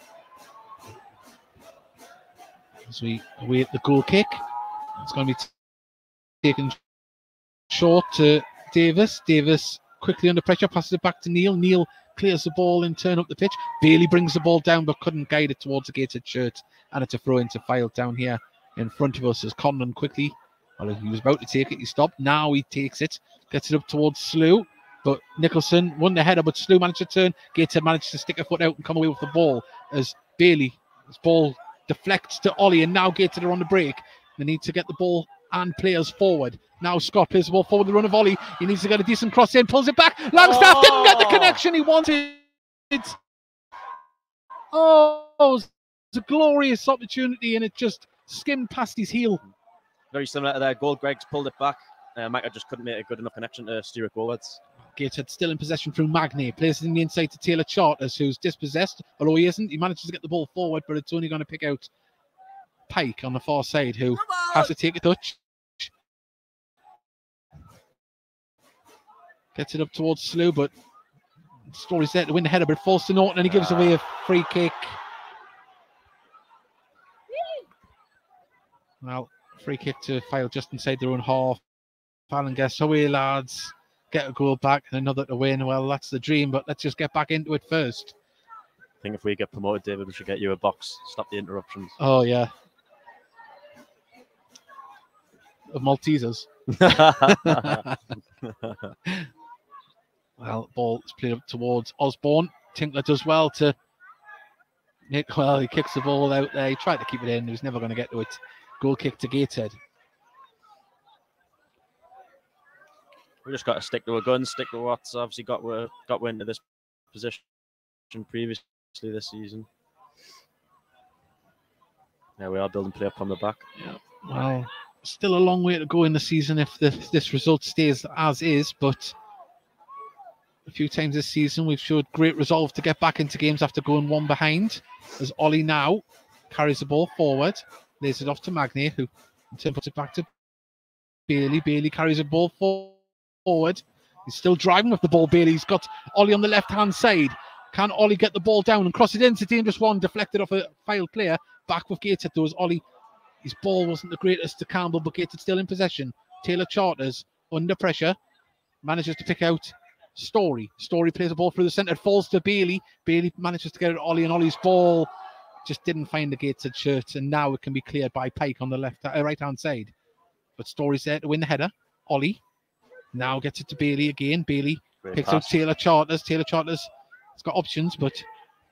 As we await the goal kick, it's going to be taken short to Davis. Davis quickly under pressure, passes it back to Neil. Neil clears the ball and turn up the pitch. Bailey brings the ball down but couldn't guide it towards the Gateshead shirt, and it's a throw into Fylde down here in front of us as Conlon quickly, well, he was about to take it, he stopped, now he takes it, gets it up towards Slew, but Nicholson won the header, but Slew managed to turn. Gateshead managed to stick a foot out and come away with the ball as Bailey, his ball deflects to Ollie, and now Gateshead are on the break. They need to get the ball and players forward. Now Scott plays the ball forward, the run of Ollie, he needs to get a decent cross in, pulls it back, Longstaff didn't get the connection he wanted. Oh, it was a glorious opportunity and it just skimmed past his heel. Very similar to their goal. Greg's pulled it back. Micah just couldn't make a good enough connection to steer it goalwards. Gateshead still in possession through Magnay. Plays it in the inside to Taylor Charters, who's dispossessed. Although he isn't, he manages to get the ball forward, but it's only going to pick out Pike on the far side, who has to take a touch. Gets it up towards Slew, but Story's there to win the header, but it falls to Norton, and he gives away a free kick. Well, free kick to Fylde just inside their own half. Fallon guess away, lads. Get a goal back and another to win. Well, that's the dream, but let's just get back into it first. I think if we get promoted, David, we should get you a box. Stop the interruptions. Oh, yeah. Of Maltesers. Well, ball is played up towards Osborne. Tinkler does well to Nick. Well, he kicks the ball out there. He tried to keep it in. He was never going to get to it. Goal kick to Gateshead. We just got to stick to our guns, stick to what's obviously got into this position previously this season. Now we are building play up from the back. Yeah. Well, still a long way to go in the season if this result stays as is, but a few times this season we've showed great resolve to get back into games after going one behind. As Ollie now carries the ball forward, lays it off to Magnay, who in turn puts it back to Bailey. Bailey carries the ball forward. He's still driving with the ball, Bailey. He's got Ollie on the left-hand side. Can Ollie get the ball down and cross it in? It's a dangerous one, deflected off a Fylde player. Back with Gateshead, though, as Ollie, his ball wasn't the greatest to Campbell, but Gateshead still in possession. Taylor Charters, under pressure, manages to pick out Story. Story plays the ball through the centre, falls to Bailey. Bailey manages to get it to Ollie, and Ollie's ball just didn't find the Gateshead shirt, and now it can be cleared by Pike on the right-hand side. But Story's there to win the header. Ollie now gets it to Bailey again. Bailey picks out Taylor Charters. Taylor Charters has got options, but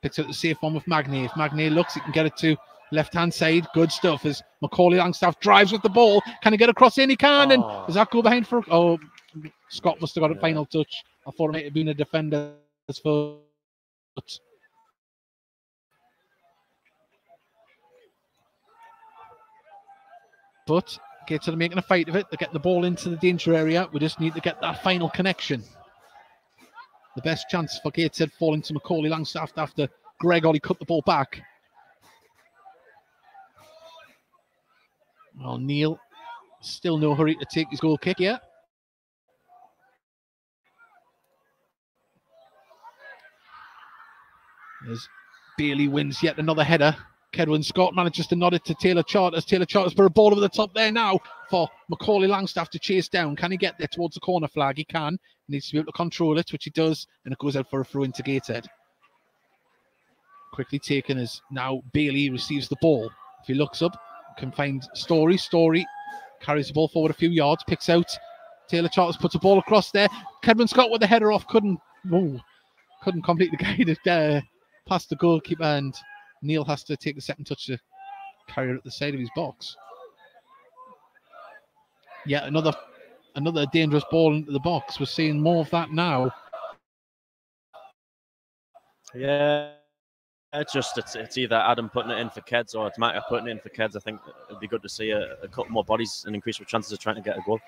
picks out the safe one with Magnay. If Magnay looks, he can get it to left-hand side. Good stuff as Macaulay Langstaff drives with the ball. Can he get across in? He can. And does that go behind for... Oh, Scott must have got a final touch. I thought it might have been a defender's foot. But Gateshead are making a fight of it. They're getting the ball into the danger area. We just need to get that final connection. The best chance for Gateshead falling to Macaulay Langstaff after Greg Ollie cut the ball back. Well, Neil, still no hurry to take his goal kick yet. As Bailey wins yet another header. Kedwin Scott manages to nod it to Taylor Charters. Taylor Charters for a ball over the top there now for Macaulay Langstaff to chase down. Can he get there towards the corner flag? He can. He needs to be able to control it, which he does, and it goes out for a throw into Gateshead. Quickly taken as now Bailey receives the ball. If he looks up, can find Story. Story carries the ball forward a few yards, picks out. Taylor Charters puts a ball across there. Kedwin Scott with the header off, couldn't complete the guide past the goalkeeper, and Neil has to take the second touch to carry it at the side of his box. Yeah, another dangerous ball into the box. We're seeing more of that now. Yeah, it's either Adam putting it in for Keds or it's Maka putting it in for Keds. I think it'd be good to see a couple more bodies and increase our chances of trying to get a goal.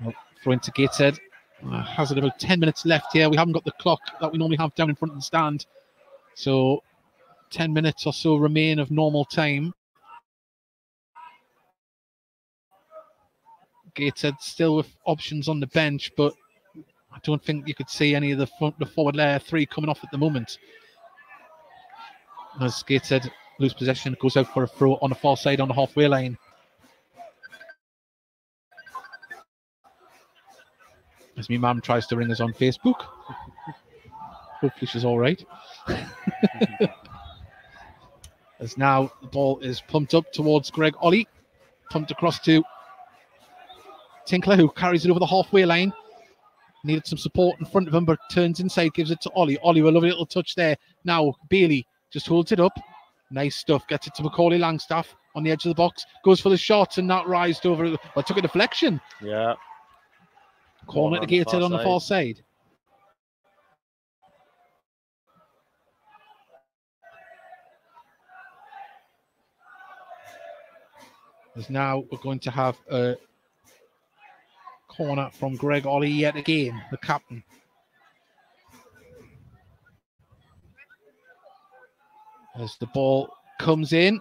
Well, throw into Gateshead. Has it about 10 minutes left here. We haven't got the clock that we normally have down in front of the stand. So 10 minutes or so remain of normal time. Gateshead still with options on the bench, but I don't think you could see any of the forward layer three coming off at the moment. As Gateshead lose possession, goes out for a throw on the far side on the halfway line. As my mum tries to ring us on Facebook. Hopefully she's all right. As now the ball is pumped up towards Greg Ollie. Pumped across to Tinkler, who carries it over the halfway line. Needed some support in front of him, but turns inside, gives it to Ollie. Ollie with a lovely little touch there. Now Bailey just holds it up. Nice stuff. Gets it to Macaulay Langstaff on the edge of the box. Goes for the shot and that rised over. Well, took a deflection. Yeah. Corner to Gateshead on the far side. As now we're going to have a corner from Greg Ollie yet again, the captain. As the ball comes in,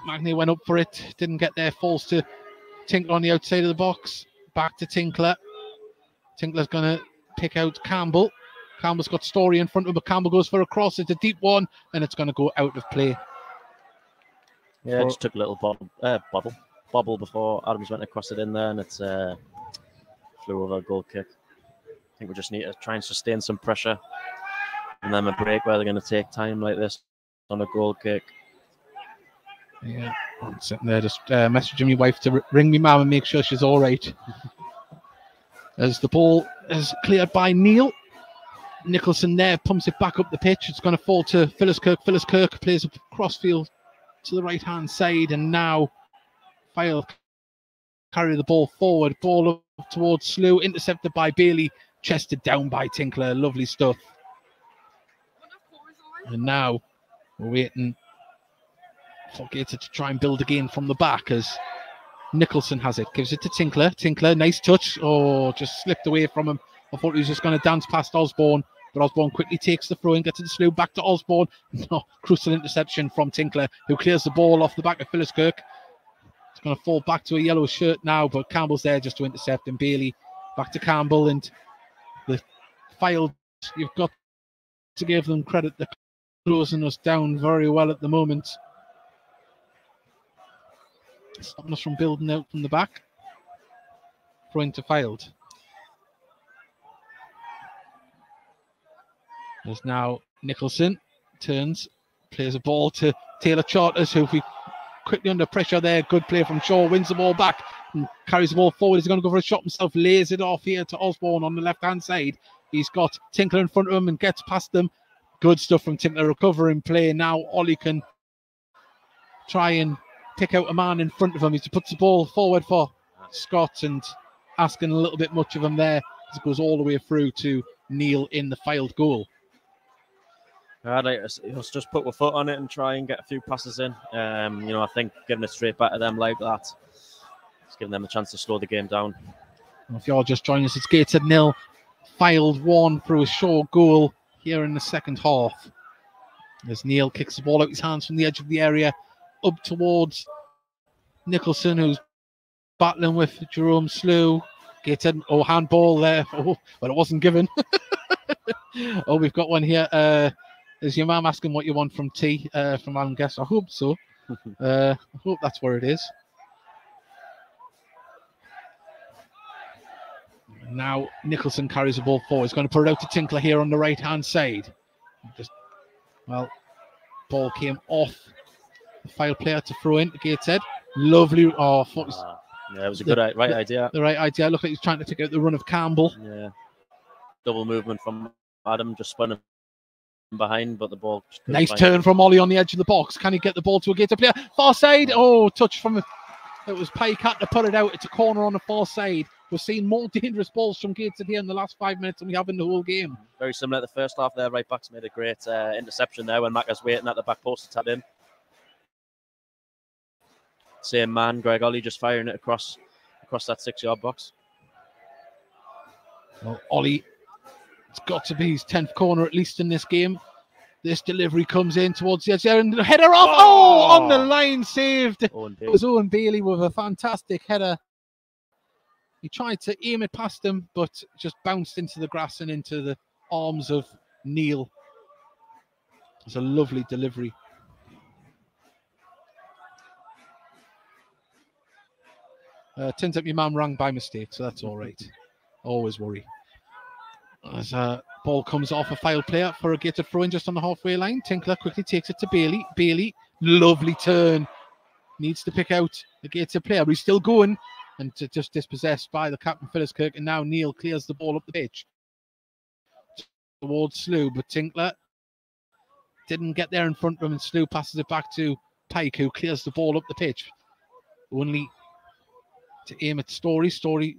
Magny went up for it, didn't get there, falls to Tinkler on the outside of the box. Back to Tinkler. Tinkler's going to pick out Campbell. Campbell's got Story in front of him, but Campbell goes for a cross. It's a deep one, and it's going to go out of play. Yeah, just took a little bobble before Adams went across it in there, and it's flew over a goal kick. I think we just need to try and sustain some pressure, and then a break where they're going to take time like this on a goal kick. Yeah, I'm sitting there just messaging my wife to ring me mum and make sure she's all right. As the ball is cleared by Neil. Nicholson there pumps it back up the pitch. It's going to fall to Phyllis Kirk. Phyllis Kirk plays a crossfield to the right-hand side, and now Fylde carry the ball forward. Ball up towards Slew, intercepted by Bailey, chested down by Tinkler. Lovely stuff. And now we're waiting for Gator to try and build again from the back as Nicholson has it. Gives it to Tinkler. Tinkler, nice touch. Oh, just slipped away from him. I thought he was just going to dance past Osborne, but Osborne quickly takes the throw and gets it to Slew. Back to Osborne. No, crucial interception from Tinkler, who clears the ball off the back of Phyllis Kirk. It's going to fall back to a yellow shirt now, but Campbell's there just to intercept, and Bailey back to Campbell. And the Fylde, you've got to give them credit. They're closing us down very well at the moment. Stopping us from building out from the back. Throwing to Fylde. There's now Nicholson. Turns. Plays a ball to Taylor Charters, who we quickly under pressure there. Good play from Shaw. Wins the ball back and carries the ball forward. He's going to go for a shot himself. Lays it off here to Osborne on the left-hand side. He's got Tinkler in front of him and gets past them. Good stuff from Tinkler. Recovering play. Now Ollie can try and pick out a man in front of him. He puts the ball forward for Scott and asking a little bit much of him there as it goes all the way through to Neil in the Fylde goal. Let's just put our foot on it and try and get a few passes in. I think giving it straight back to them like that, it's giving them a chance to slow the game down. If you're just joining us, it's Gateshead 0, Fylde 1 through a short goal here in the second half. As Neil kicks the ball out his hands from the edge of the area up towards Nicholson, who's battling with Jerome Slew. Gateshead, handball there. Oh, but it wasn't given. Oh, we've got one here. Is your mum asking what you want from tea from Alan Guest? I hope so. I hope that's where it is. Now Nicholson carries the ball forward. He's going to put it out to Tinkler here on the right-hand side. Ball came off the Fylde player to throw into Gateshead. Lovely. Yeah, it was a good right idea. The right idea. Look like he's trying to take out the run of Campbell. Yeah. Double movement from Adam, just spun him behind, but the ball. Nice turn from Ollie on the edge of the box. Can he get the ball to a Gateshead player? Far side. Oh, touch from it. It was Pike had to put it out. It's a corner on the far side. We're seeing more dangerous balls from Gateshead here in the last 5 minutes than we have in the whole game. Very similar to the first half there. Right back's made a great interception there when Macca's waiting at the back post to tap in. Same man, Greg Ollie, just firing it across that 6-yard box. Well, Ollie, it's got to be his 10th corner at least in this game. This delivery comes in towards the edge there and the header off. Oh, on the line, saved. It was Owen Bailey with a fantastic header. He tried to aim it past him, but just bounced into the grass and into the arms of Neil. It was a lovely delivery. Turns out my mum rang by mistake, so that's all right. Always worry. As ball comes off a Fylde player for a Gateshead throw in just on the halfway line. Tinkler quickly takes it to Bailey. Bailey, lovely turn. Needs to pick out the Gateshead player, but he's still going. And just dispossessed by the captain, Philliskirk. And now Neil clears the ball up the pitch towards Slew, but Tinkler didn't get there in front of him, and Slew passes it back to Pike, who clears the ball up the pitch. Only to aim at Story. Story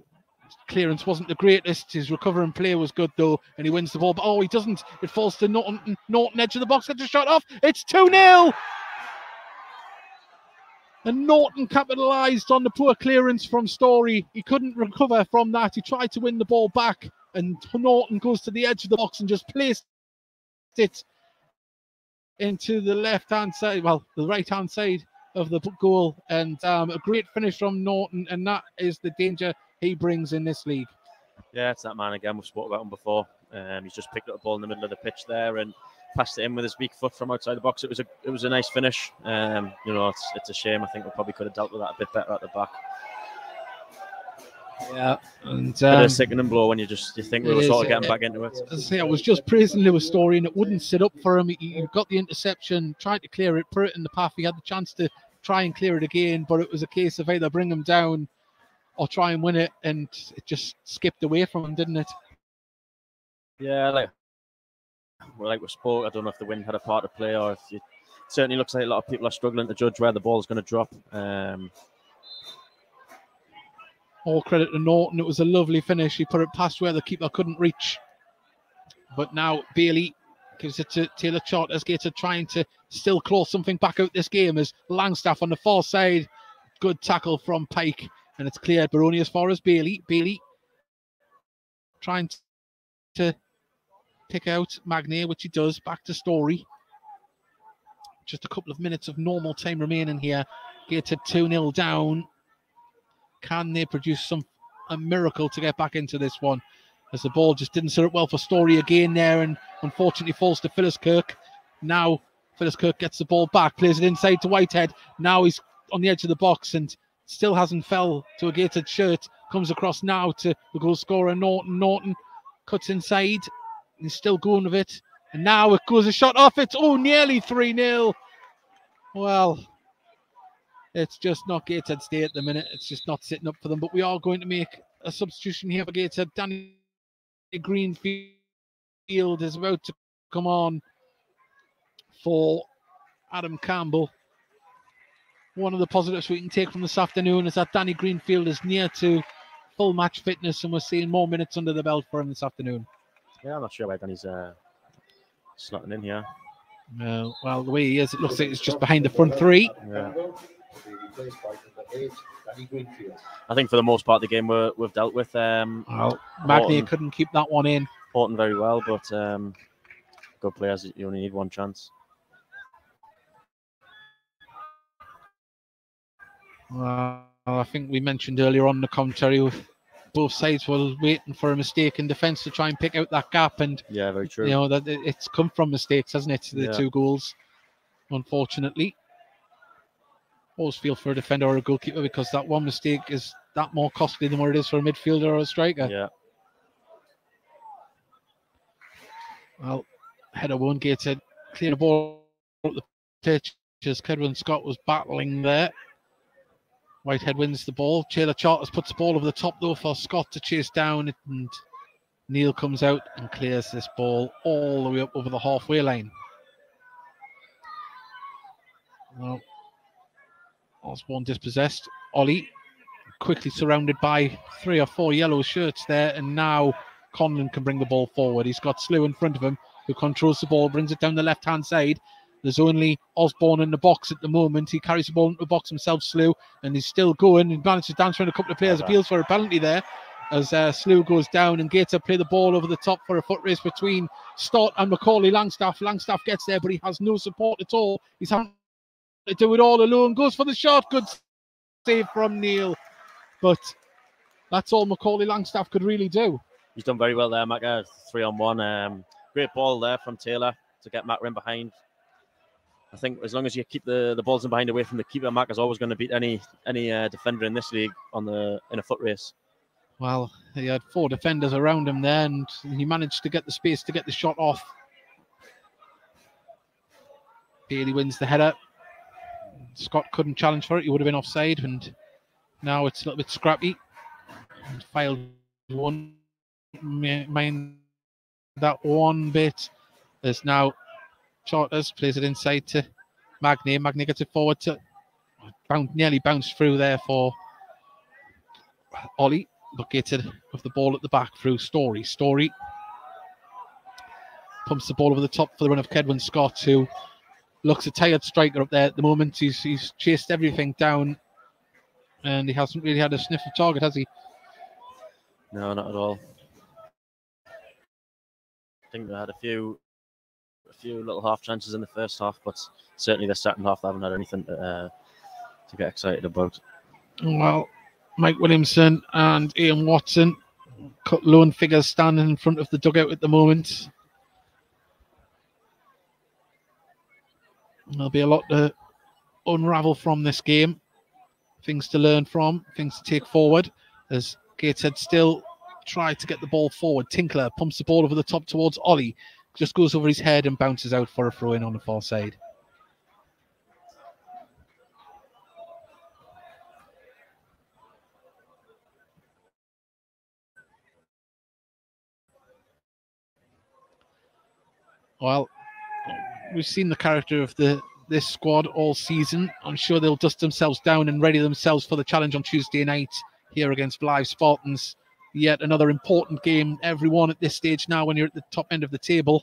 clearance wasn't the greatest. His recovering play was good though, and he wins the ball. But he doesn't. It falls to Norton. Norton edge of the box, gets a shot off. It's 2-0. And Norton capitalised on the poor clearance from Story. He couldn't recover from that. He tried to win the ball back, and Norton goes to the edge of the box and just placed it into the left-hand side, well, the right-hand side of the goal. And a great finish from Norton, and that is the danger he brings in this league. Yeah, it's that man again. We've spoken about him before. He's just picked up the ball in the middle of the pitch there and passed it in with his weak foot from outside the box. It was a nice finish. It's a shame. I think we probably could have dealt with that a bit better at the back. Yeah, and bit of a sickening blow when you think we were sort of getting back into it. As I say, I was just praising Lewis Story, and it wouldn't sit up for him. He got the interception, tried to clear it, put it in the path. He had the chance to try and clear it again, but it was a case of either bring him down or try and win it, and it just skipped away from him, didn't it? Yeah, like we spoke, I don't know if the wind had a part to play, or if it certainly looks like a lot of people are struggling to judge where the ball's going to drop. All credit to Norton. It was a lovely finish. He put it past where the keeper couldn't reach. But now Bailey gives it to Taylor Charters. Gateshead trying to still claw something back out this game as Langstaff on the far side. Good tackle from Pike, and it's cleared, but only as far as Bailey. Bailey trying to pick out Magnier, which he does. Back to Story. Just a couple of minutes of normal time remaining here. Gateshead 2-0 down. Can they produce a miracle to get back into this one? As the ball just didn't set up well for Story again there, and unfortunately falls to Philliskirk. Now Philliskirk gets the ball back, plays it inside to Whitehead. Now he's on the edge of the box and still hasn't fell to a Gateshead shirt. Comes across now to the goal scorer Norton. Norton cuts inside. He's still going with it. And now it goes a shot off. It's nearly 3-0. Well, it's just not Gateshead's day at the minute. It's just not sitting up for them. But we are going to make a substitution here for Gateshead. Danny Greenfield is about to come on for Adam Campbell. One of the positives we can take from this afternoon is that Danny Greenfield is near to full match fitness, and we're seeing more minutes under the belt for him this afternoon. Yeah, I'm not sure why Danny's slotting in here. Well, the way he is, it looks like it's just behind the front three. Yeah. I think for the most part, the game we've dealt with. Magnier couldn't keep that one in. Horton very well, but good players, you only need one chance. I think we mentioned earlier on the commentary, both sides were waiting for a mistake in defence to try and pick out that gap, and Yeah, very true. you know that it's come from mistakes, hasn't it? The 2 goals, unfortunately. Always feel for a defender or a goalkeeper, because that one mistake is that more costly than what it is for a midfielder or a striker. Yeah. Well, header one, Gateshead clear the ball up the pitch as Kedwin Scott was battling there. Whitehead wins the ball. Taylor Charters puts the ball over the top though for Scott to chase down, and Neil comes out and clears this ball all the way up over the halfway line. Well, Osborne dispossessed. Ollie quickly surrounded by 3 or 4 yellow shirts there, and now Conlon can bring the ball forward. He's got Slew in front of him, who controls the ball, brings it down the left-hand side. There's only Osborne in the box at the moment. He carries the ball into the box himself, Slew, and he's still going. He manages to dance around a couple of players, appeals for a penalty there as Slew goes down, and Gateshead play the ball over the top for a foot race between Stott and Macaulay Langstaff. Langstaff gets there, but he has no support at all. He's having to do it all alone. Goes for the shot. Good save from Neil, but that's all Macaulay Langstaff could really do. He's done very well there, Mac. 3-on-1. Great ball there from Taylor to get Mac in behind. I think as long as you keep the balls in behind away from the keeper, Mac is always going to beat any defender in this league in a foot race. Well, he had 4 defenders around him there, and he managed to get the space to get the shot off. Bailey wins the header. Scott couldn't challenge for it. He would have been offside, and now it's a little bit scrappy. Fylde won't mind that one bit. There's now Charters plays it inside to Magny. Magny gets it forward to nearly bounced through there for Ollie, but Gateshead with the ball at the back through Story. Story pumps the ball over the top for the run of Kedwin Scott, who looks a tired striker up there at the moment. He's chased everything down, and he hasn't really had a sniff of target, has he? No, not at all. I think they had a few little half chances in the first half, but certainly the second half they haven't had anything to get excited about. Well, Mike Williamson and Ian Watson, lone figures standing in front of the dugout at the moment. There'll be a lot to unravel from this game. Things to learn from, things to take forward, as Gateshead still try to get the ball forward. Tinkler pumps the ball over the top towards Ollie. Just goes over his head and bounces out for a throw-in on the far side. Well, we've seen the character of this squad all season. I'm sure they'll dust themselves down and ready themselves for the challenge on Tuesday night here against Blythe Spartans. Yet another important game. Everyone at this stage now, when you're at the top end of the table,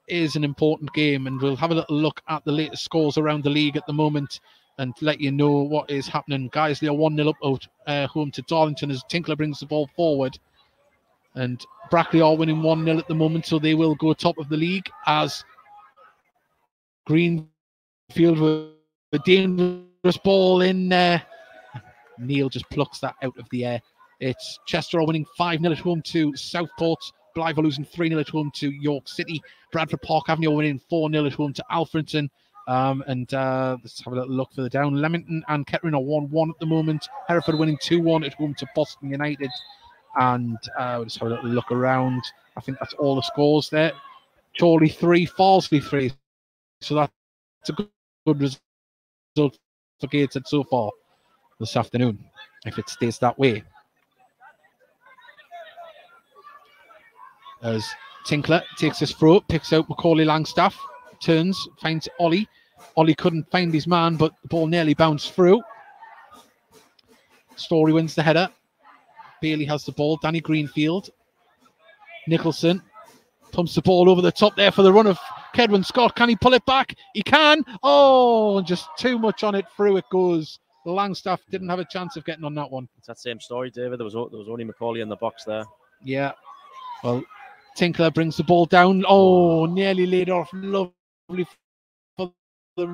is an important game. And we'll have a little look at the latest scores around the league at the moment and let you know what is happening. Guiseley are 1-0 up out home to Darlington as Tinkler brings the ball forward. And Brackley are winning 1-0 at the moment, so they will go top of the league as Greenfield with a dangerous ball in there. Neil just plucks that out of the air. It's Chester are winning 5-0 at home to Southport. Blythe are losing 3-0 at home to York City. Bradford Park Avenue are winning 4-0 at home to Alfredton. Let's have a little look further down. Leamington and Kettering are 1-1 at the moment. Hereford winning 2-1 at home to Boston United. And we'll just have a little look around. I think that's all the scores there. Chorley 3, Farsley 3. So that's a good result for Gateshead so far this afternoon, if it stays that way. As Tinkler takes his throw, picks out Macaulay Langstaff, turns, finds Ollie. Ollie couldn't find his man, but the ball nearly bounced through. Story wins the header. Bailey has the ball. Danny Greenfield. Nicholson pumps the ball over the top there for the run of Kedwin Scott. Can he pull it back? He can. Oh, just too much on it. Through it goes. Langstaff didn't have a chance of getting on that one. It's that same story, David. There was only Macaulay in the box there. Yeah. Well, Tinkler brings the ball down. Oh, nearly laid off. Lovely for the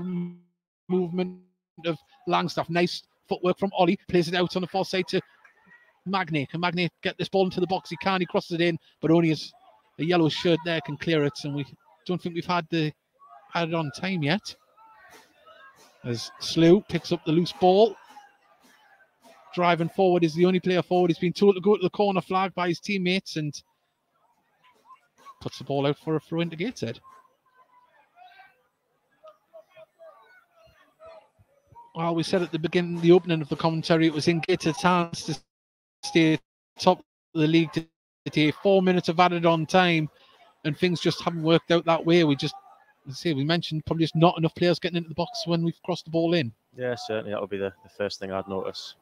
movement of Langstaff. Nice footwork from Ollie, plays it out on the far side to Magne. Can Magne get this ball into the box? He can. He crosses it in, but only as a yellow shirt there can clear it, and we don't think we've had it on time yet. As Slew picks up the loose ball, driving forward, is the only player forward. He's been told to go to the corner flag by his teammates and puts the ball out for a throw into Gateshead. Well, we said at the beginning, the opening of the commentary, it was in Gateshead's hands to stay top of the league today. 4 minutes of added on time, and things just haven't worked out that way. We mentioned probably just not enough players getting into the box when we've crossed the ball in. Yeah, certainly that would be the first thing I'd notice.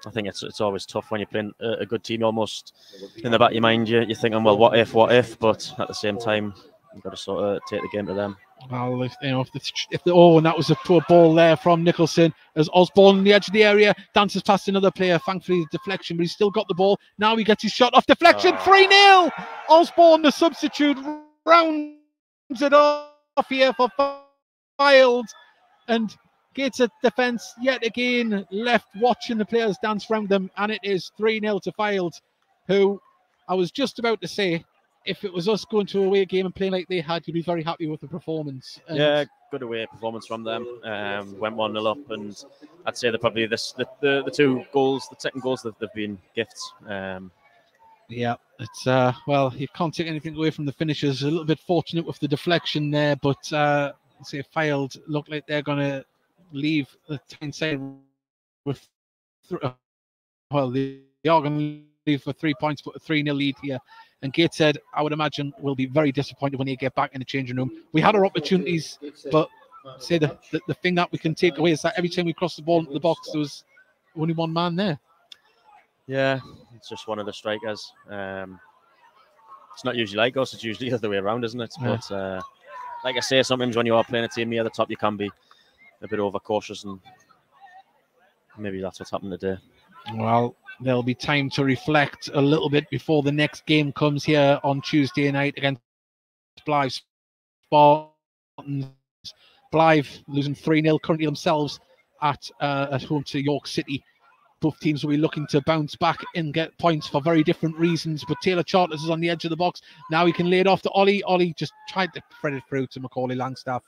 I think it's always tough when you're playing a good team. Almost in the back of your mind, you're thinking, well, what if? But at the same time, you've got to sort of take the game to them. Well, and that was a poor ball there from Nicholson as Osborne on the edge of the area dances past another player. Thankfully, the deflection, but he's still got the ball. Now he gets his shot off deflection. 3-0. Osborne, the substitute, rounds it off here for Fylde, and Gateshead defence yet again left watching the players dance around them, and it is 3-0 to Fylde, who I was just about to say, if it was us going to a away game and playing like they had, you'd be very happy with the performance. And yeah, good away performance from them. Went 1-0 up, and I'd say they're probably the two goals, the second goals, they've been gifts. Yeah, it's well, you can't take anything away from the finishers. A little bit fortunate with the deflection there, but say Fylde look like they're going to leave the side with well, they are going to leave for 3 points, but a 3-0 lead here. And Gateshead, I would imagine, will be very disappointed when they get back in the changing room. We had our opportunities, but say the thing that we can take away is that every time we cross the ball into the box, there was only one man there. Yeah, it's just one of the strikers. It's not usually like us; it's usually the other way around, isn't it? Yeah. But like I say, sometimes when you are playing a team near the top, you can be a bit overcautious, and maybe that's what's happened today. Well, there'll be time to reflect a little bit before the next game comes here on Tuesday night against Blythe Spartans. Blythe losing 3-0 currently themselves at home to York City. Both teams will be looking to bounce back and get points for very different reasons. But Taylor Charters is on the edge of the box. Now he can lay it off to Ollie. Ollie just tried to thread it through to Macaulay Langstaff.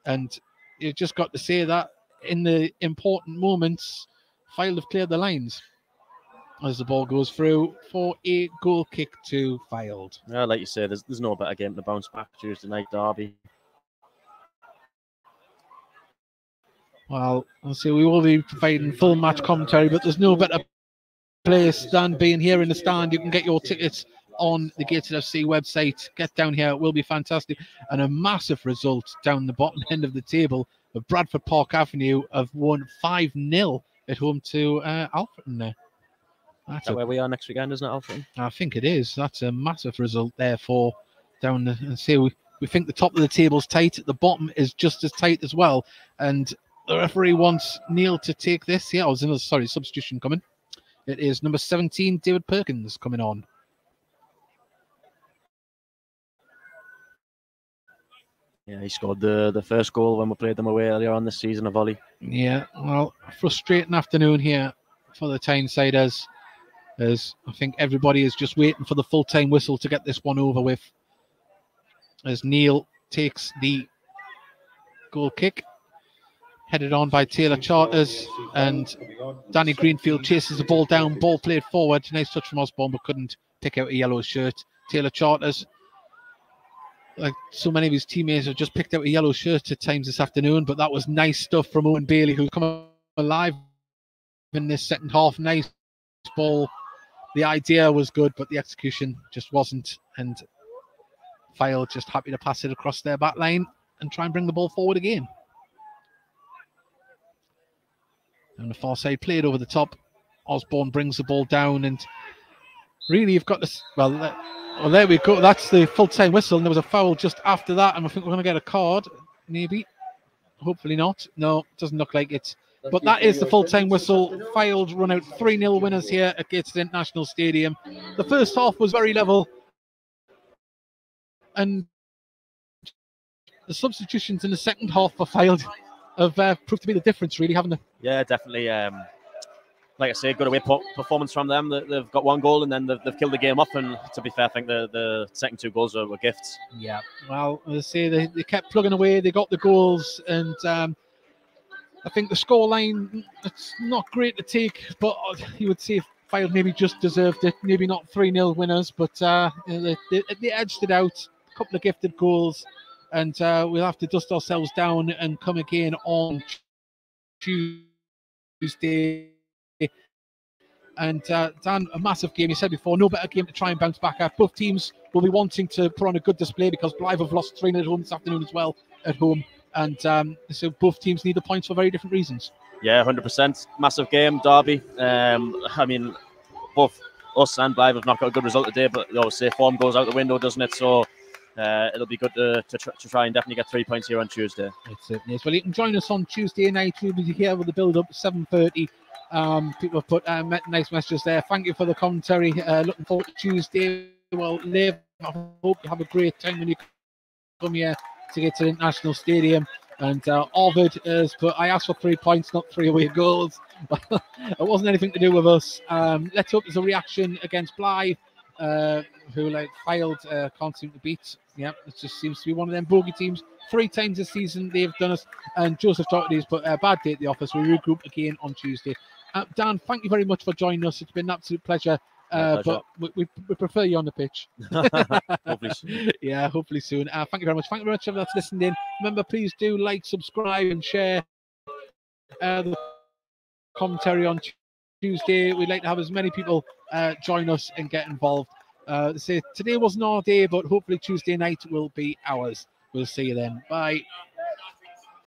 And you just got to say that in the important moments, Fylde have cleared the lines as the ball goes through for a goal kick to Fylde. Yeah, like you say, there's no better game to bounce back Tuesday night derby. Well, I'll say we will be providing full match commentary, but there's no better place than being here in the stand. You can get your tickets on the Gateshead FC website. Get down here, it will be fantastic. And a massive result down the bottom end of the table of Bradford Park Avenue have won 5-0 at home to Alfreton there. That's where we are next weekend, isn't it, Alfreton? I think it is. That's a massive result there for down the, and say we think the top of the table's tight. The bottom is just as tight as well. And the referee wants Neil to take this. Yeah, substitution coming. It is number 17, David Perkins, coming on. Yeah, he scored the first goal when we played them away earlier on this season, a volley. Yeah, well, frustrating afternoon here for the Tynesiders, as I think everybody is just waiting for the full-time whistle to get this one over with. As Neil takes the goal kick, headed on by Taylor Charters, and Danny Greenfield chases the ball down, ball played forward. Nice touch from Osborne, but couldn't pick out a yellow shirt. Taylor Charters, like so many of his teammates, have just picked out a yellow shirt at times this afternoon, but that was nice stuff from Owen Bailey, who's come alive in this second half. Nice ball. The idea was good, but the execution just wasn't, and Fylde just happy to pass it across their back line and try and bring the ball forward again. And the far side played over the top. Osborne brings the ball down, and really you've got this. Well, there we go. That's the full-time whistle, and there was a foul just after that, and I think we're going to get a card, maybe. Hopefully not. No, it doesn't look like it. But that is the full-time whistle. Fylde run out 3-0 winners here at Gateshead International Stadium. The first half was very level, and the substitutions in the second half for Fylde have proved to be the difference, really, haven't they? Yeah, definitely. Like I say, good away performance from them. They've got one goal and then they've killed the game off. And to be fair, I think the second 2 goals were gifts. Yeah. Well, as I say, they kept plugging away. They got the goals, and I think the scoreline, it's not great to take, but you would say Fylde maybe just deserved it. Maybe not 3-0 winners, but they edged it out. A couple of gifted goals, and we'll have to dust ourselves down and come again on Tuesday. And Dan, a massive game. You said before, no better game to try and bounce back at. Both teams will be wanting to put on a good display because Blythe have lost 3-0 at home this afternoon as well at home. And so both teams need the points for very different reasons. Yeah, 100%. Massive game, derby. I mean, both us and Blythe have not got a good result today, but you always say form goes out the window, doesn't it? So it'll be good to try and definitely get 3 points here on Tuesday. It certainly is. Well, you can join us on Tuesday night. We'll be here with the build-up 7:30. People have put nice messages there. Thank you for the commentary. Looking forward to Tuesday. Well, Liv, I hope you have a great time when you come here to get to the International Stadium. And Ovid is, but I asked for 3 points, not 3 away goals. It wasn't anything to do with us. Let's hope there's a reaction against Blythe, who like Fylde can't seem to beat. Yeah, it just seems to be one of them bogey teams. 3 times this season they've done us. And Joseph Doherty's put a bad day at the office. We regroup again on Tuesday. Dan, thank you very much for joining us. It's been an absolute pleasure. But we prefer you on the pitch. Hopefully soon. Yeah, hopefully soon. Thank you very much. Thank you very much for that's listened in. Remember, please do like, subscribe, and share the commentary on Tuesday. We'd like to have as many people join us and get involved. Say today wasn't our day, but hopefully Tuesday night will be ours. We'll see you then. Bye.